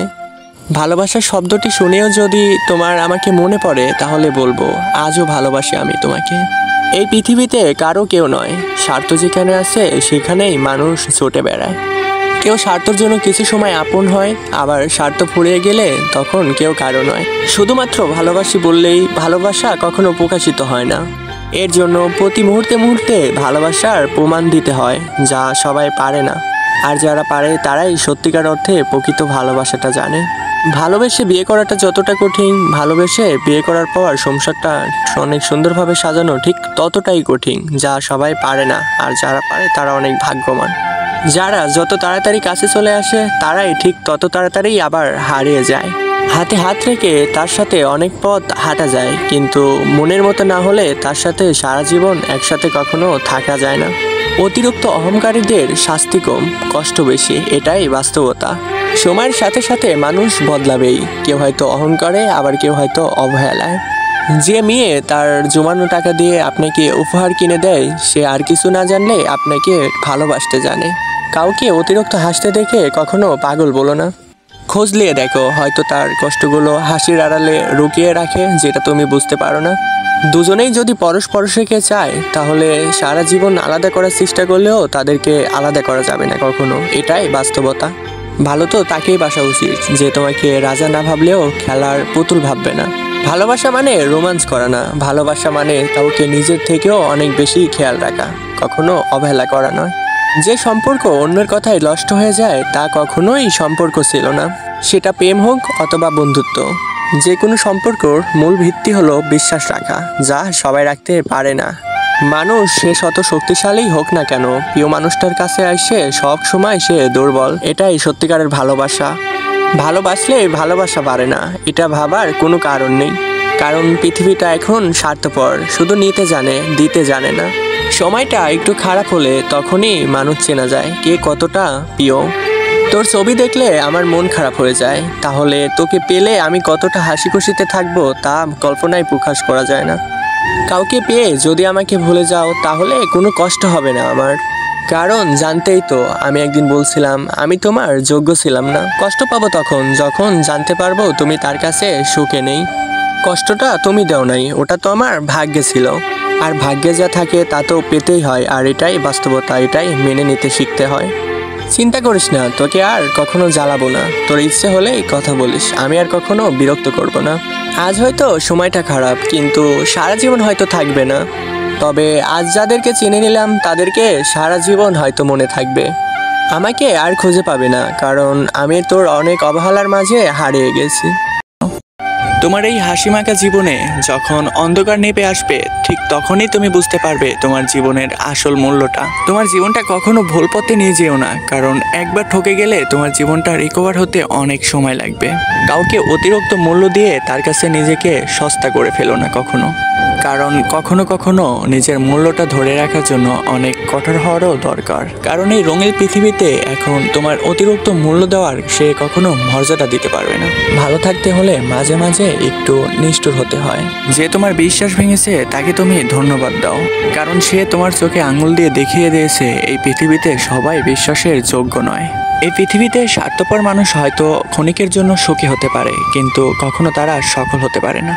ভালোবাসার শব্দটি শুনেও যদি তোমার আমাকে মনে পড়ে, তাহলে বলবো আজও ভালোবাসি আমি তোমাকে। এই পৃথিবীতে কারো কেউ নয়, স্বার্থ যেখানে আছে সেখানেই মানুষ ছুটে বেড়ায়। কেউ স্বার্থের জন্য কিছু সময় আপন হয়, আবার স্বার্থ ফুরিয়ে গেলে তখন কেউ কারো নয়। শুধুমাত্র ভালোবাসি বললেই ভালোবাসা কখনো প্রকাশিত হয় না। এর জন্য প্রতি মুহূর্তে মুহূর্তে ভালোবাসার প্রমাণ দিতে হয়, যা সবাই পারে না। আর যারা পারে তারাই সত্যিকার অর্থে প্রকৃত ভালোবাসাটা জানে। ভালোবেসে বিয়ে করাটা যতটা কঠিন, ভালোবেসে বিয়ে করার পর সংসারটা অনেক সুন্দরভাবে সাজানো ঠিক ততটাই কঠিন, যা সবাই পারে না। আর যারা পারে তারা অনেক ভাগ্যবান। যারা যত তাড়াতাড়ি কাছে চলে আসে তারাই ঠিক তত তাড়াতাড়ি আবার হারিয়ে যায়। হাতে হাত রেখে তার সাথে অনেক পথ হাঁটা যায়, কিন্তু মনের মতো না হলে তার সাথে সারা জীবন একসাথে কখনো থাকা যায় না। অতিরিক্ত অহংকারীদের শাস্তি কম, কষ্ট বেশি, এটাই বাস্তবতা। সময়ের সাথে সাথে মানুষ বদলাবেই, কেউ হয়তো অহংকারে, আবার কেউ হয়তো অবহেলায়। যে মেয়ে তার জমানো টাকা দিয়ে আপনাকে উপহার কিনে দেয়, সে আর কিছু না জানলে আপনাকে ভালোবাসতে জানে। কাউকে অতিরিক্ত হাসতে দেখে কখনো পাগল বলো না। খোঁজ নিয়ে দেখো, হয়তো তার কষ্টগুলো হাসির আড়ালে লুকিয়ে রাখে, যেটা তুমি বুঝতে পারো না। দুজনেই যদি পরস্পরকে চায়, তাহলে সারা জীবন আলাদা করার চেষ্টা করলেও তাদেরকে আলাদা করা যাবে না কখনো, এটাই বাস্তবতা। ভালো তো তাকেই বাসা উচিত, যে তোমাকে রাজা না ভাবলেও খেলার পুতুল ভাববে না। ভালোবাসা মানে রোমান্স করা না, ভালোবাসা মানে কাউকে নিজের থেকেও অনেক বেশি খেয়াল রাখা, কখনো অবহেলা করা নয়। যে সম্পর্ক অন্যের কথায় নষ্ট হয়ে যায় তা কখনোই সম্পর্ক ছিল না, সেটা প্রেম হোক অথবা বন্ধুত্ব। যে কোনো সম্পর্কর মূল ভিত্তি হলো বিশ্বাস রাখা, যা সবাই রাখতে পারে না। মানুষ সে শত শক্তিশালী হোক না কেন, প্রিয় মানুষটার কাছে আসে সব সময় সে দুর্বল, এটাই সত্যিকারের ভালোবাসা। ভালোবাসলে ভালোবাসা বাড়ে না, এটা ভাবার কোনো কারণ নেই। কারণ পৃথিবীটা এখন স্বার্থপর, শুধু নিতে জানে, দিতে জানে না। সময়টা একটু খারাপ হলে তখনই মানুষ চেনা যায় কে কতটা প্রিয়। তোর ছবি দেখলে আমার মন খারাপ হয়ে যায়, তাহলে তোকে পেলে আমি কতটা হাসি খুশিতে থাকবো তা কল্পনায় প্রকাশ করা যায় না। কাউকে পেয়ে যদি আমাকে ভুলে যাও, তাহলে কোনো কষ্ট হবে না আমার, কারণ জানতেই তো আমি একদিন বলছিলাম আমি তোমার যোগ্য ছিলাম না। কষ্ট পাবো তখন যখন জানতে পারবো তুমি তার কাছে সুখে নেই। কষ্টটা তুমি দাও নাই, ওটা তো আমার ভাগ্যে ছিল। আর ভাগ্যে যা থাকে তা তো পেতেই হয়, আর এটাই বাস্তবতা, এটাই মেনে নিতে শিখতে হয়। চিন্তা করিস না, তোকে আর কখনো জ্বালাবো না। তোর ইচ্ছে হলেই কথা বলিস, আমি আর কখনো বিরক্ত করব না। আজ হয়তো সময়টা খারাপ, কিন্তু সারা জীবন হয়তো থাকবে না। তবে আজ যাদেরকে চিনে নিলাম তাদেরকে সারা জীবন হয়তো মনে থাকবে। আমাকে আর খুঁজে পাবে না, কারণ আমি তোর অনেক অবহেলার মাঝে হারিয়ে গেছি। তোমার এই হাসিমাখা জীবনে যখন অন্ধকার নেমে আসবে, ঠিক তখনই তুমি বুঝতে পারবে তোমার জীবনের আসল মূল্যটা। তোমার জীবনটা কখনো ভুল পথে নিয়ে যেও না, কারণ একবার ঠকে গেলে তোমার জীবনটা রিকভার হতে অনেক সময় লাগবে। কাউকে অতিরিক্ত মূল্য দিয়ে তার কাছে নিজেকে সস্তা করে ফেলো না কখনো, কারণ কখনো কখনো নিজের মূল্যটা ধরে রাখার জন্য অনেক কঠোর হওয়ারও দরকার। কারণ এই রঙিন পৃথিবীতে এখন তোমার অতিরিক্ত মূল্য দেওয়ার সে কখনো মর্যাদা দিতে পারবে না। ভালো থাকতে হলে মাঝে মাঝে একটু নিষ্ঠুর হতে হয়। যে তোমার বিশ্বাস ভেঙেছে তাকে তুমি ধন্যবাদ দাও, কারণ সে তোমার চোখে আঙুল দিয়ে দেখিয়ে দিয়েছে এই পৃথিবীতে সবাই বিশ্বাসের যোগ্য নয়। এই পৃথিবীতে স্বার্থপর মানুষ হয়তো ক্ষণিকের জন্য সুখী হতে পারে, কিন্তু কখনো তারা সফল হতে পারে না।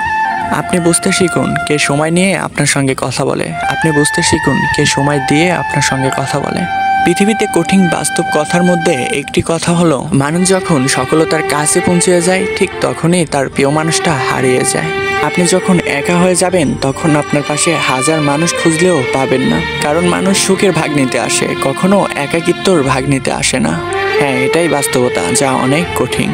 আপনি বুঝতে শিখুন কে সময় নিয়ে আপনার সঙ্গে কথা বলে, আপনি বুঝতে শিখুন কে সময় দিয়ে আপনার সঙ্গে কথা বলে। পৃথিবীতে কঠিন বাস্তব কথার মধ্যে একটি কথা হলো, মানুষ যখন সফলতার কাছে পৌঁছে যায় ঠিক তখনই তার প্রিয় মানুষটা হারিয়ে যায়। আপনি যখন একা হয়ে যাবেন তখন আপনার পাশে হাজার মানুষ খুঁজলেও পাবেন না, কারণ মানুষ সুখের ভাগ নিতে আসে, কখনো একাকিত্বর ভাগ নিতে আসে না। হ্যাঁ, এটাই বাস্তবতা, যা অনেক কঠিন।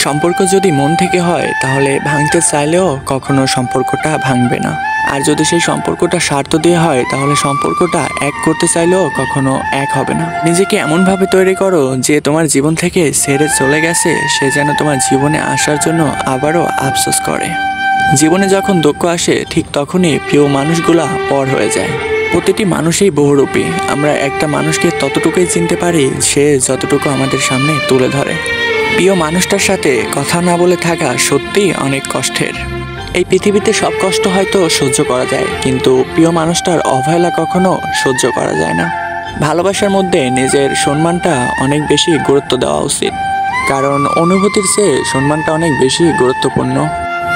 সম্পর্ক যদি মন থেকে হয় তাহলে ভাঙতে চাইলেও কখনো সম্পর্কটা ভাঙবে না। আর যদি সেই সম্পর্কটা স্বার্থ দিয়ে হয় তাহলে সম্পর্কটা এক করতে চাইলেও কখনো এক হবে না। নিজেকে এমনভাবে তৈরি করো যে তোমার জীবন থেকে ছেড়ে চলে গেছে সে যেন তোমার জীবনে আসার জন্য আবারও আফসোস করে। জীবনে যখন দুঃখ আসে ঠিক তখনই প্রিয় মানুষগুলা পর হয়ে যায়। প্রতিটি মানুষই বহুরূপী, আমরা একটা মানুষকে ততটুকুই চিনতে পারি সে যতটুকু আমাদের সামনে তুলে ধরে। প্রিয় মানুষটার সাথে কথা না বলে থাকা সত্যিই অনেক কষ্টের। এই পৃথিবীতে সব কষ্ট হয়তো সহ্য করা যায়, কিন্তু প্রিয় মানুষটার অবহেলা কখনো সহ্য করা যায় না। ভালোবাসার মধ্যে নিজের সম্মানটা অনেক বেশি গুরুত্ব দেওয়া উচিত, কারণ অনুভূতির চেয়ে সম্মানটা অনেক বেশি গুরুত্বপূর্ণ।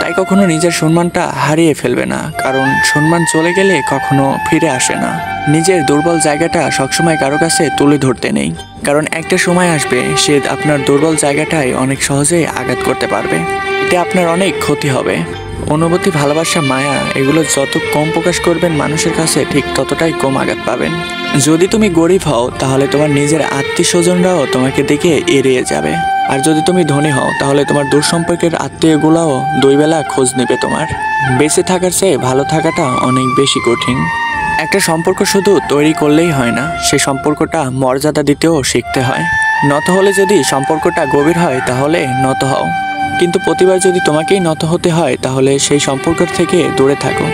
তাই কখনো নিজের সম্মানটা হারিয়ে ফেলবে না, কারণ সম্মান চলে গেলে কখনো ফিরে আসে না। নিজের দুর্বল জায়গাটা সবসময় কারো কাছে তুলে ধরতে নেই, কারণ একটা সময় আসবে সে আপনার দুর্বল জায়গাটায় অনেক সহজেই আঘাত করতে পারবে। এতে আপনার অনেক ক্ষতি হবে। অনুভূতি, ভালোবাসা, মায়া এগুলো যত কম প্রকাশ করবেন মানুষের কাছে, ঠিক ততটাই কম আঘাত পাবেন। যদি তুমি গরিব হও তাহলে তোমার নিজের আত্মীয় স্বজনরাও তোমাকে দেখে এড়িয়ে যাবে, আর যদি তুমি ধনী হও তাহলে তোমার দূর সম্পর্কের আত্মীয়গুলাও দুই বেলা খোঁজ নেবে তোমার। বেঁচে থাকার চেয়ে ভালো থাকাটা অনেক বেশি কঠিন। একটা সম্পর্ক শুধু তৈরি করলেই হয় না, সে সম্পর্কটা মর্যাদা দিতেও শিখতে হয়। নত হলে যদি সম্পর্কটা গভীর হয় তাহলে নত হও, কিন্তু প্রতিবার যদি তোমাকেই নত হতে হয় তাহলে সেই সম্পর্ক থেকে দূরে থাকো,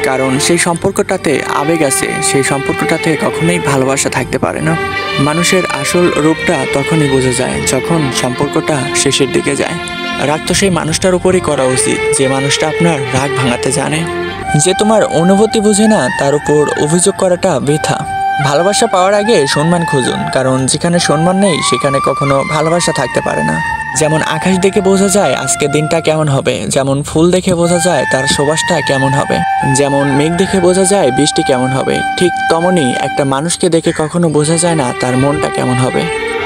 কারণ সেই সম্পর্কটাতে আবেগ আছে, সেই সম্পর্কটাতে কখনোই ভালোবাসা থাকতে পারে না। মানুষের আসল রূপটা তখনই বোঝা যায় যখন সম্পর্কটা শেষের দিকে যায়। রাগ তো সেই মানুষটার উপরই করা উচিত যে মানুষটা আপনার রাগ ভাঙাতে জানে। যে তোমার অনুভূতি বুঝে না তার উপর অভিযোগ করাটা বৃথা। ভালোবাসা পাওয়ার আগে সম্মান খুঁজুন, কারণ যেখানে সম্মান নেই সেখানে কখনো ভালোবাসা থাকতে পারে না। যেমন আকাশ দেখে বোঝা যায় আজকে দিনটা কেমন হবে, যেমন ফুল দেখে বোঝা যায় তার সুবাসটা কেমন হবে, যেমন মেঘ দেখে বোঝা যায় বৃষ্টি কেমন হবে, ঠিক তেমনই একটা মানুষকে দেখে কখনো বোঝা যায় না তার মনটা কেমন হবে।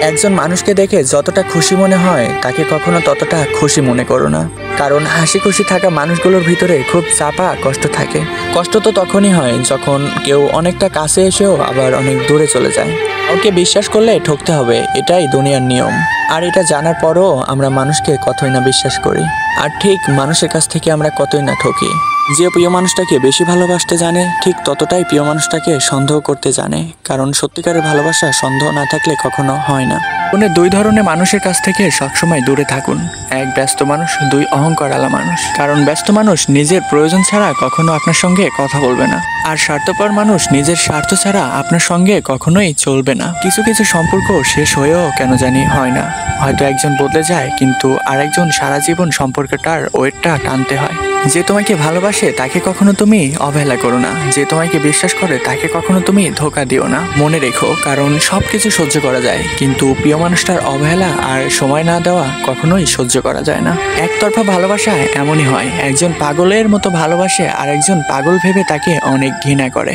একজন মানুষকে দেখে যতটা খুশি মনে হয় তাকে কখনো ততটা খুশি মনে করো না, কারণ হাসি খুশি থাকা মানুষগুলোর ভিতরে খুব চাপা কষ্ট থাকে। কষ্ট তো তখনই হয় যখন কেউ অনেকটা কাছে এসেও আবার অনেক দূরে চলে যায়। কাউকে বিশ্বাস করলে ঠকতে হবে, এটাই দুনিয়ার নিয়ম। আর এটা জানার পরও আমরা মানুষকে কতই না বিশ্বাস করি, আর ঠিক মানুষের কাছ থেকে আমরা কতই না ঠকি। যে প্রিয় মানুষটাকে বেশি ভালোবাসতে জানে ঠিক ততটাই প্রিয় মানুষটাকে সন্দেহ করতে জানে, কারণ সত্যিকারের ভালোবাসা সন্দেহ না থাকলে কখনো হয় না। জীবনে দুই ধরনের মানুষের কাছ থেকে সবসময় দূরে থাকুন। এক ব্যস্ত মানুষ, দুই অহংকারওয়ালা মানুষ। কারণ ব্যস্ত মানুষ নিজের প্রয়োজন ছাড়া কখনো আপনার সঙ্গে কথা বলবে না, আর স্বার্থপর মানুষ নিজের স্বার্থ ছাড়া আপনার সঙ্গে কখনোই চলবে না। কিছু কিছু সম্পর্ক শেষ হয়েও কেন জানি হয় না। হয়তো একজন বদলে যায় কিন্তু আরেকজন সারা জীবন সম্পর্কটার ওয়েটটা টানতে হয়। যে তোমাকে ভালোবাসে তাকে কখনো তুমি অবহেলা করো না, যে তোমাকে বিশ্বাস করে তাকে কখনো তুমি ধোঁকা দিও না। মনে রেখো, কারণ সবকিছু সহ্য করা যায় কিন্তু প্রিয় মানুষটার অবহেলা আর সময় না দেওয়া কখনোই সহ্য করা যায় না। একতরফা ভালোবাসা এমনই হয়, একজন পাগলের মতো ভালোবাসে আর একজন পাগল ভেবে তাকে অনেক ঘৃণা করে।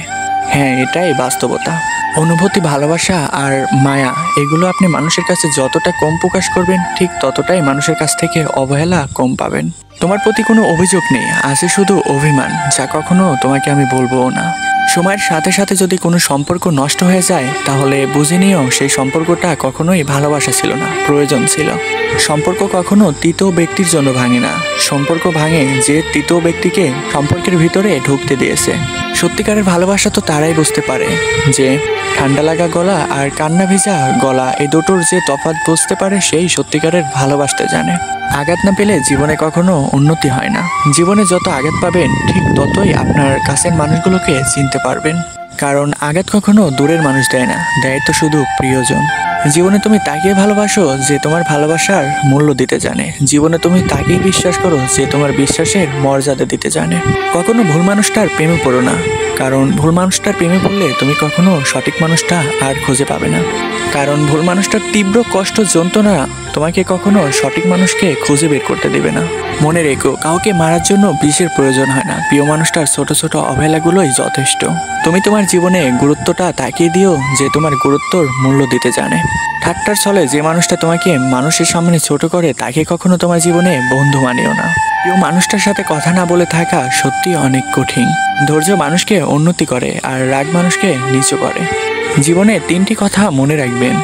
হ্যাঁ, এটাই বাস্তবতা। অনুভূতি, ভালোবাসা আর মায়া এগুলো আপনি মানুষের কাছে যতটা কম প্রকাশ করবেন ঠিক ততটাই মানুষের কাছ থেকে অবহেলা কম পাবেন। তোমার প্রতি কোনো অভিযোগ নেই, আছে শুধু অভিমান, যা কখনো তোমাকে আমি বলবো না। সময়ের সাথে সাথে যদি কোনো সম্পর্ক নষ্ট হয়ে যায় তাহলে বুঝে নিও সেই সম্পর্কটা কখনোই ভালোবাসা ছিল না, প্রয়োজন ছিল। সম্পর্ক কখনো তৃতীয় ব্যক্তির জন্য ভাঙে না, সম্পর্ক ভাঙে যে তৃতীয় ব্যক্তিকে সম্পর্কের ভিতরে ঢুকতে দিয়েছে। সত্যিকারের ভালোবাসা তো তারাই বুঝতে পারে যে ঠান্ডা লাগা গলা আর কান্না ভেজা গলা এই দুটোর যে তফাৎ বুঝতে পারে সেই সত্যিকারের ভালোবাসতে জানে। আঘাত না পেলে জীবনে কখনো উন্নতি হয় না। জীবনে যত আঘাত পাবেন ঠিক ততই আপনার কাছের মানুষগুলোকে চিনতে পারবেন, কারণ আঘাত কখনো দূরের মানুষ দেয় না, দেয় তো শুধু প্রিয়জন। জীবনে তুমি তাকেই ভালোবাসো যে তোমার ভালোবাসার মূল্য দিতে জানে। জীবনে তুমি তাকেই বিশ্বাস করো যে তোমার বিশ্বাসের মর্যাদা দিতে জানে। কখনো ভুল মানুষটার প্রেমে পড়ো না, কারণ ভুল মানুষটার প্রেমে পড়লে তুমি কখনো সঠিক মানুষটা আর খুঁজে পাবে না। কারণ ভুল মানুষটার তীব্র কষ্ট, যন্ত্রণা তোমাকে কখনো সঠিক মানুষকে খুঁজে বের করতে দেবে না। মনে রেখো, কাউকে মারার জন্য বিষের প্রয়োজন হয় না, প্রিয় মানুষটার ছোট ছোট অবহেলাগুলোই যথেষ্ট। তুমি তোমার জীবনে গুরুত্বটা তাকিয়ে দিও যে তোমার গুরুত্বর মূল্য দিতে জানে। ঠাট্টার ছলে যে মানুষটা তোমাকে মানুষের সামনে ছোট করে তাকে কখনো তোমার জীবনে বন্ধু মানিও না। প্রিয় মানুষটার সাথে কথা না বলে থাকা সত্যি অনেক কঠিন। ধৈর্য মানুষকে উন্নতি করে আর রাগ মানুষকে নিচু করে। জীবনে 3টি কথা মনে রাখবেন।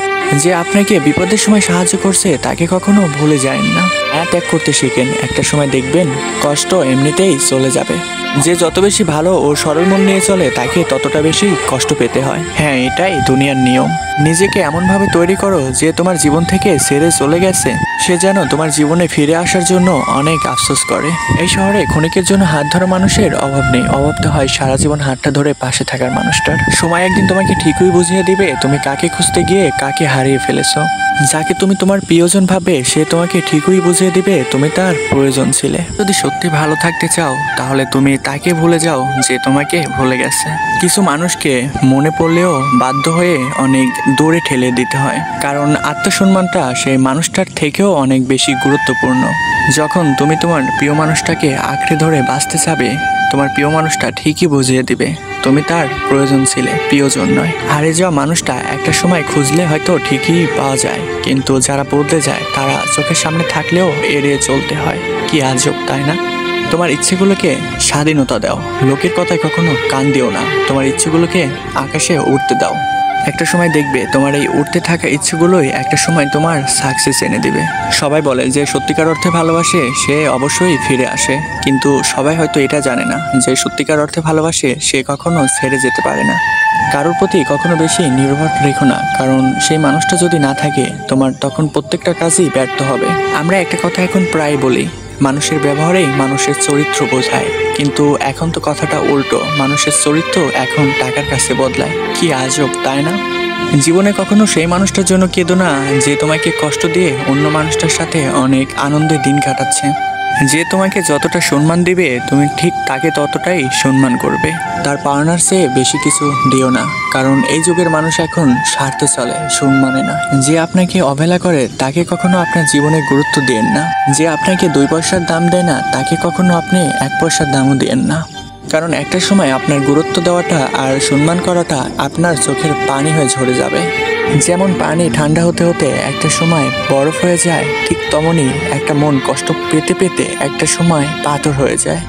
যে আপনাকে বিপদের সময় সাহায্য করছে তাকে কখনো ভুলে যায়েন না। ত্যাগ করতে শিখেন, একটা সময় দেখবেন কষ্ট এমনিতেই চলে যাবে। যে যত বেশি ভালো ও সরল মন নিয়ে চলে তাকে ততটা বেশি কষ্ট পেতে হয়। হ্যাঁ, এটাই দুনিয়ার নিয়ম। নিজেকে এমনভাবে তৈরি করো যে তোমার জীবন থেকে ছেড়ে চলে গেছে সে যেন তোমার জীবনে ফিরে আসার জন্য অনেক আফসোস করে। এই শহরে ক্ষণিকের জন্য হাত ধরা মানুষের অভাব নেই, অভাব তো হয় সারা জীবন হাতটা ধরে পাশে থাকার মানুষটার। সময় একদিন তোমাকে ঠিকই বুঝিয়ে দিবে তুমি কাকে খুঁজতে গিয়ে কাকে হারিয়ে ফেলেছো। যাকে তুমি তোমার প্রিয়জন ভাবে সে তোমাকে ঠিকই বুঝিয়ে দিবে তুমি তার প্রয়োজন ছিলে। যদি সত্যি ভালো থাকতে চাও তাহলে তুমি তাকে ভুলে যাও যে তোমাকে ভুলে গেছে। কিছু মানুষকে মনে পড়লেও বাধ্য হয়ে অনেক দূরে ঠেলে দিতে হয়, কারণ আত্মসম্মানটা সেই মানুষটার থেকেও অনেক বেশি গুরুত্বপূর্ণ। যখন তুমি তোমার প্রিয় মানুষটাকে আঁকড়ে ধরে বাঁচতে চাবে, তোমার প্রিয় মানুষটা ঠিকই বুঝিয়ে দিবে তুমি তার প্রয়োজন ছিলে, প্রিয়জন নয়। হারিয়ে যাওয়া মানুষটা একটা সময় খুঁজলে হয়তো ঠিকই পাওয়া যায়, কিন্তু যারা বদলে যায় তারা চোখের সামনে থাকলেও এড়িয়ে চলতে হয়। কি আজব, তাই না? তোমার ইচ্ছেগুলোকে স্বাধীনতা দাও, লোকের কথায় কখনো কান দিও না। তোমার ইচ্ছেগুলোকে আকাশে উঠতে দাও। একটা সময় দেখবে তোমার এই উঠতে থাকা ইচ্ছেগুলোই একটা সময় তোমার সাকসেস এনে দিবে। সবাই বলে যে সত্যিকার অর্থে ভালোবাসে সে অবশ্যই ফিরে আসে, কিন্তু সবাই হয়তো এটা জানে না যে সত্যিকার অর্থে ভালোবাসে সে কখনো ছেড়ে যেতে পারে না। কারোর প্রতি কখনো বেশি নির্ভর রেখো না, কারণ সেই মানুষটা যদি না থাকে তোমার তখন প্রত্যেকটা কাজই ব্যর্থ হবে। আমরা একটা কথা এখন প্রায় বলি, মানুষের ব্যবহারেই মানুষের চরিত্র বোঝায়, কিন্তু এখন তো কথাটা উল্টো, মানুষের চরিত্র এখন টাকার কাছে বদলায়। কি আজব, তাই না? জীবনে কখনো সেই মানুষটার জন্য কেঁদো না যে তোমাকে কষ্ট দিয়ে অন্য মানুষটার সাথে অনেক আনন্দে দিন কাটাচ্ছে। যে তোমাকে যতটা সম্মান দিবে তুমি ঠিক তাকে ততটাই সম্মান করবে। তার পাওনার চেয়ে বেশি কিছু দিও না, কারণ এই যুগের মানুষ এখন স্বার্থে চলে, সম্মানে না। যে আপনাকে অবহেলা করে তাকে কখনো আপনার জীবনে গুরুত্ব দিয়েন না। যে আপনাকে 2 পয়সার দাম দেয় না তাকে কখনো আপনি 1 পয়সার দামও দিয়েন না, কারণ একটা সময় আপনার গুরুত্ব দেওয়াটা আর সম্মান করাটা আপনার চোখের পানি হয়ে ঝরে যাবে। যেমন পানি ঠান্ডা হতে হতে একটা সময় বরফ হয়ে যায়, ঠিক তেমনই একটা মন কষ্ট পেতে পেতে একটা সময় পাথর হয়ে যায়।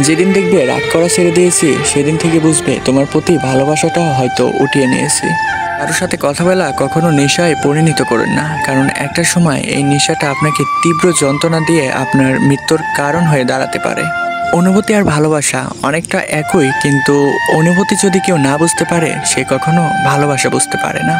যেদিন দেখবে রাগ করা ছেড়ে দিয়েছি সেদিন থেকে বুঝবে তোমার প্রতি ভালোবাসাটা হয়তো উঠিয়ে নিয়েছি। কারোর সাথে কথা বলা কখনো নেশায় পরিণত করেন না, কারণ একটা সময় এই নেশাটা আপনাকে তীব্র যন্ত্রণা দিয়ে আপনার মৃত্যুর কারণ হয়ে দাঁড়াতে পারে। অনুভূতি আর ভালোবাসা অনেকটা একই, কিন্তু অনুভূতি যদি কেউ না বুঝতে পারে সে কখনো ভালোবাসা বুঝতে পারে না।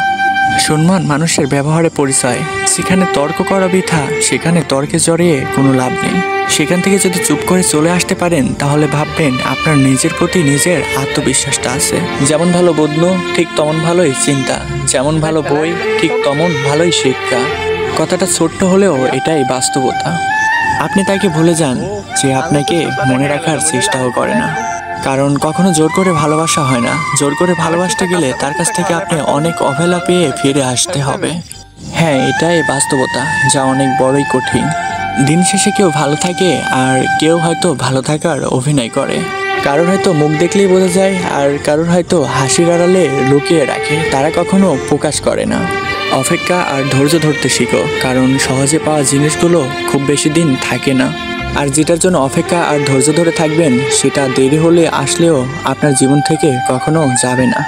সম্মান মানুষের ব্যবহারে পরিচয়। সেখানে তর্ক করা বৃথা, সেখানে তর্কে জড়িয়ে কোনো লাভ নেই। সেখান থেকে যদি চুপ করে চলে আসতে পারেন তাহলে ভাববেন আপনার নিজের প্রতি নিজের আত্মবিশ্বাসটা আছে। যেমন ভালো বদল ঠিক তেমন ভালোই চিন্তা, যেমন ভালো বই ঠিক তেমন ভালোই শিক্ষা। কথাটা ছোট্ট হলেও এটাই বাস্তবতা। আপনি তাকে ভুলে যান যে আপনাকে মনে রাখার চেষ্টাও করে না, কারণ কখনো জোর করে ভালোবাসা হয় না। জোর করে ভালোবাসতে গেলে তার কাছ থেকে আপনি অনেক অবহেলা পেয়ে ফিরে আসতে হবে। হ্যাঁ, এটাই বাস্তবতা, যা অনেক বড়ই কঠিন। দিন শেষে কেউ ভালো থাকে আর কেউ হয়তো ভালো থাকার অভিনয় করে। কারোর হয়তো মুখ দেখলেই বোঝা যায়, আর কারোর হয়তো হাসির আড়ালে লুকিয়ে রাখে, তারা কখনো প্রকাশ করে না। অপেক্ষা আর ধৈর্য ধরতে শিখো, কারণ সহজে পাওয়া জিনিসগুলো খুব বেশি দিন থাকে না। আর যেটার জন্য অপেক্ষা আর ধৈর্য ধরে থাকবেন সেটা দেরি হলে আসলেও আপনার জীবন থেকে কখনো যাবে না।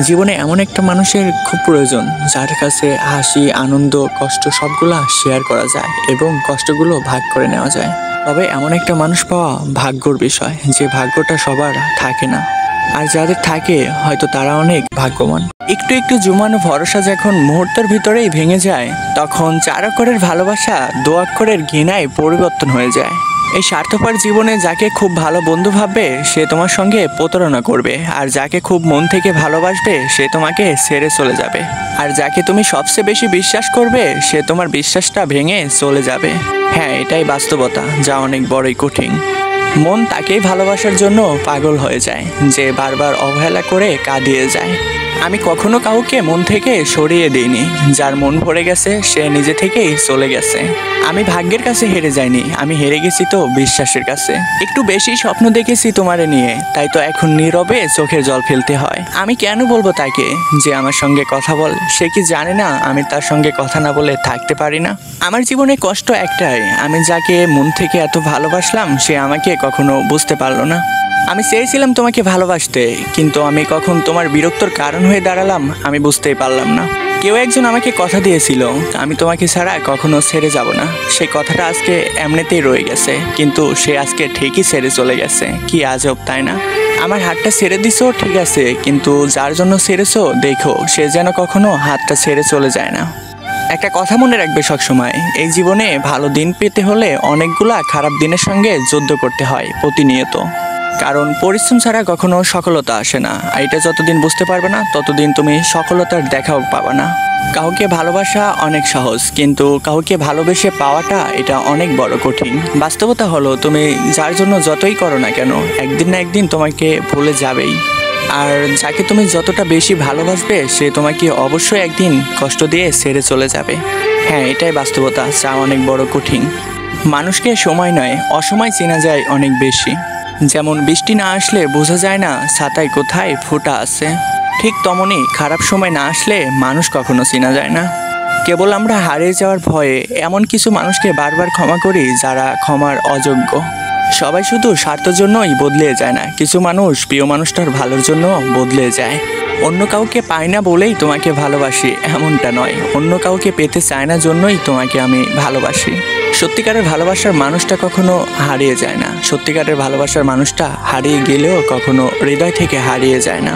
জীবনে এমন একটা মানুষের খুব প্রয়োজন যার কাছে হাসি, আনন্দ, কষ্ট সবগুলা শেয়ার করা যায় এবং কষ্টগুলো ভাগ করে নেওয়া যায়। তবে এমন একটা মানুষ পাওয়া ভাগ্যর বিষয়, যে ভাগ্যটা সবার থাকে না, আর যাদের থাকে হয়তো তারা অনেক ভাগ্যবান। একটু একটু জমানো ভরসা যখন মুহূর্তের ভিতরেই ভেঙে যায়, তখন 4 অক্ষরের ভালোবাসা 2 অক্ষরের ঘৃণায় পরিবর্তন হয়ে যায়। এই স্বার্থপর জীবনে যাকে খুব ভালো বন্ধু ভাববে সে তোমার সঙ্গে প্রতারণা করবে, আর যাকে খুব মন থেকে ভালোবাসবে সে তোমাকে ছেড়ে চলে যাবে, আর যাকে তুমি সবচেয়ে বেশি বিশ্বাস করবে সে তোমার বিশ্বাসটা ভেঙে চলে যাবে। হ্যাঁ, এটাই বাস্তবতা, যা অনেক বড়ই কঠিন। মন তাকেই ভালোবাসার জন্য পাগল হয়ে যায় যে বারবার অবহেলা করে কাঁদিয়ে যায়। আমি কখনো কাউকে মন থেকে সরিয়ে দিইনি, যার মন ভরে গেছে সে নিজে থেকেই চলে গেছে। আমি ভাগ্যের কাছে হেরে যাইনি, আমি হেরে গেছি তো বিশ্বাসের কাছে। একটু বেশি স্বপ্ন দেখেছি তোমারে নিয়ে, তাই তো এখন নীরবে চোখের জল ফেলতে হয়। আমি কেন বলবো তাকে যে আমার সঙ্গে কথা বল? সে কি জানে না আমি তার সঙ্গে কথা না বলে থাকতে পারি না? আমার জীবনে কষ্ট একটাই, আমি যাকে মন থেকে এত ভালোবাসলাম সে আমাকে কখনো বুঝতে পারলো না। আমি চেয়েছিলাম তোমাকে ভালোবাসতে, কিন্তু আমি কখন তোমার বিরক্তর কারণ হয়ে দাঁড়ালাম আমি বুঝতেই পারলাম না। কেউ একজন আমাকে কথা দিয়েছিল আমি তোমাকে ছাড়া কখনো ছেড়ে যাব না। সেই কথাটা আজকে এমনিতেই রয়ে গেছে, কিন্তু সে আজকে ঠিকই ছেড়ে চলে গেছে। কি আজব, তাই না? আমার হাতটা ছেড়ে দিছো ঠিক আছে, কিন্তু যার জন্য ছেড়েছো দেখো সে যেন কখনো হাতটা ছেড়ে চলে যায় না। একটা কথা মনে রাখবে সবসময়, এই জীবনে ভালো দিন পেতে হলে অনেকগুলা খারাপ দিনের সঙ্গে যুদ্ধ করতে হয় প্রতিনিয়ত, কারণ পরিশ্রম ছাড়া কখনো সফলতা আসে না। এটা যতদিন বুঝতে পারবে না ততদিন তুমি সফলতার দেখাও পাবে না। কাউকে ভালোবাসা অনেক সহজ, কিন্তু কাউকে ভালোবেসে পাওয়াটা এটা অনেক বড় কঠিন। বাস্তবতা হলো তুমি যার জন্য যতই করো না কেন একদিন না একদিন তোমাকে ভুলে যাবেই। আর যাকে তুমি যতটা বেশি ভালোবাসবে সে তোমাকে অবশ্যই একদিন কষ্ট দিয়ে ছেড়ে চলে যাবে। হ্যাঁ, এটাই বাস্তবতা, যা অনেক বড় কঠিন। মানুষকে সময় নয় অসময় চেনা যায় অনেক বেশি। যেমন বৃষ্টি না আসলে বোঝা যায় না ছাতায় কোথায় ফোঁটা আছে, ঠিক তেমনই খারাপ সময় না আসলে মানুষ কখনো চেনা যায় না। কেবল আমরা হারিয়ে যাওয়ার ভয়ে এমন কিছু মানুষকে বারবার ক্ষমা করি যারা ক্ষমার অযোগ্য। সবাই শুধু স্বার্থের জন্যই বদলে যায় না, কিছু মানুষ প্রিয় মানুষটার ভালোর জন্য বদলে যায়। অন্য কাউকে পাই না বলেই তোমাকে ভালোবাসি এমনটা নয়, অন্য কাউকে পেতে চায় না জন্যই তোমাকে আমি ভালোবাসি। সত্যিকারের ভালোবাসার মানুষটা কখনো হারিয়ে যায় না, সত্যিকারের ভালোবাসার মানুষটা হারিয়ে গেলেও কখনো হৃদয় থেকে হারিয়ে যায় না।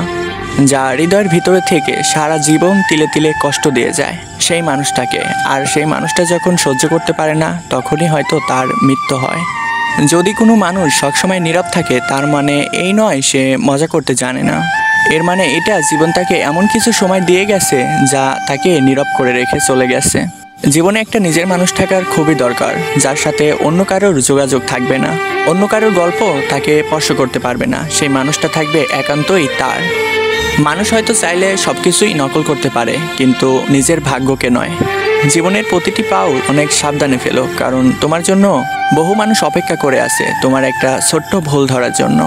যা হৃদয়ের ভিতরে থেকে সারা জীবন তিলে তিলে কষ্ট দিয়ে যায় সেই মানুষটাকে, আর সেই মানুষটা যখন সহ্য করতে পারে না তখনই হয়তো তার মৃত্যু হয়। যদি কোনো মানুষ সবসময় নীরব থাকে তার মানে এই নয় সে মজা করতে জানে না, এর মানে এটা জীবন তাকে এমন কিছু সময় দিয়ে গেছে যা তাকে নীরব করে রেখে চলে গেছে। জীবনে একটা নিজের মানুষ থাকার খুবই দরকার, যার সাথে অন্য কারোর যোগাযোগ থাকবে না, অন্য কারোর গল্প তাকে স্পর্শ করতে পারবে না, সেই মানুষটা থাকবে একান্তই তার। মানুষ হয়তো চাইলে সব কিছুই নকল করতে পারে, কিন্তু নিজের ভাগ্যকে নয়। জীবনের প্রতিটি পাও অনেক সাবধানে ফেলো, কারণ তোমার জন্য বহু মানুষ অপেক্ষা করে আছে তোমার একটা ছোট্ট ভুল ধরার জন্য।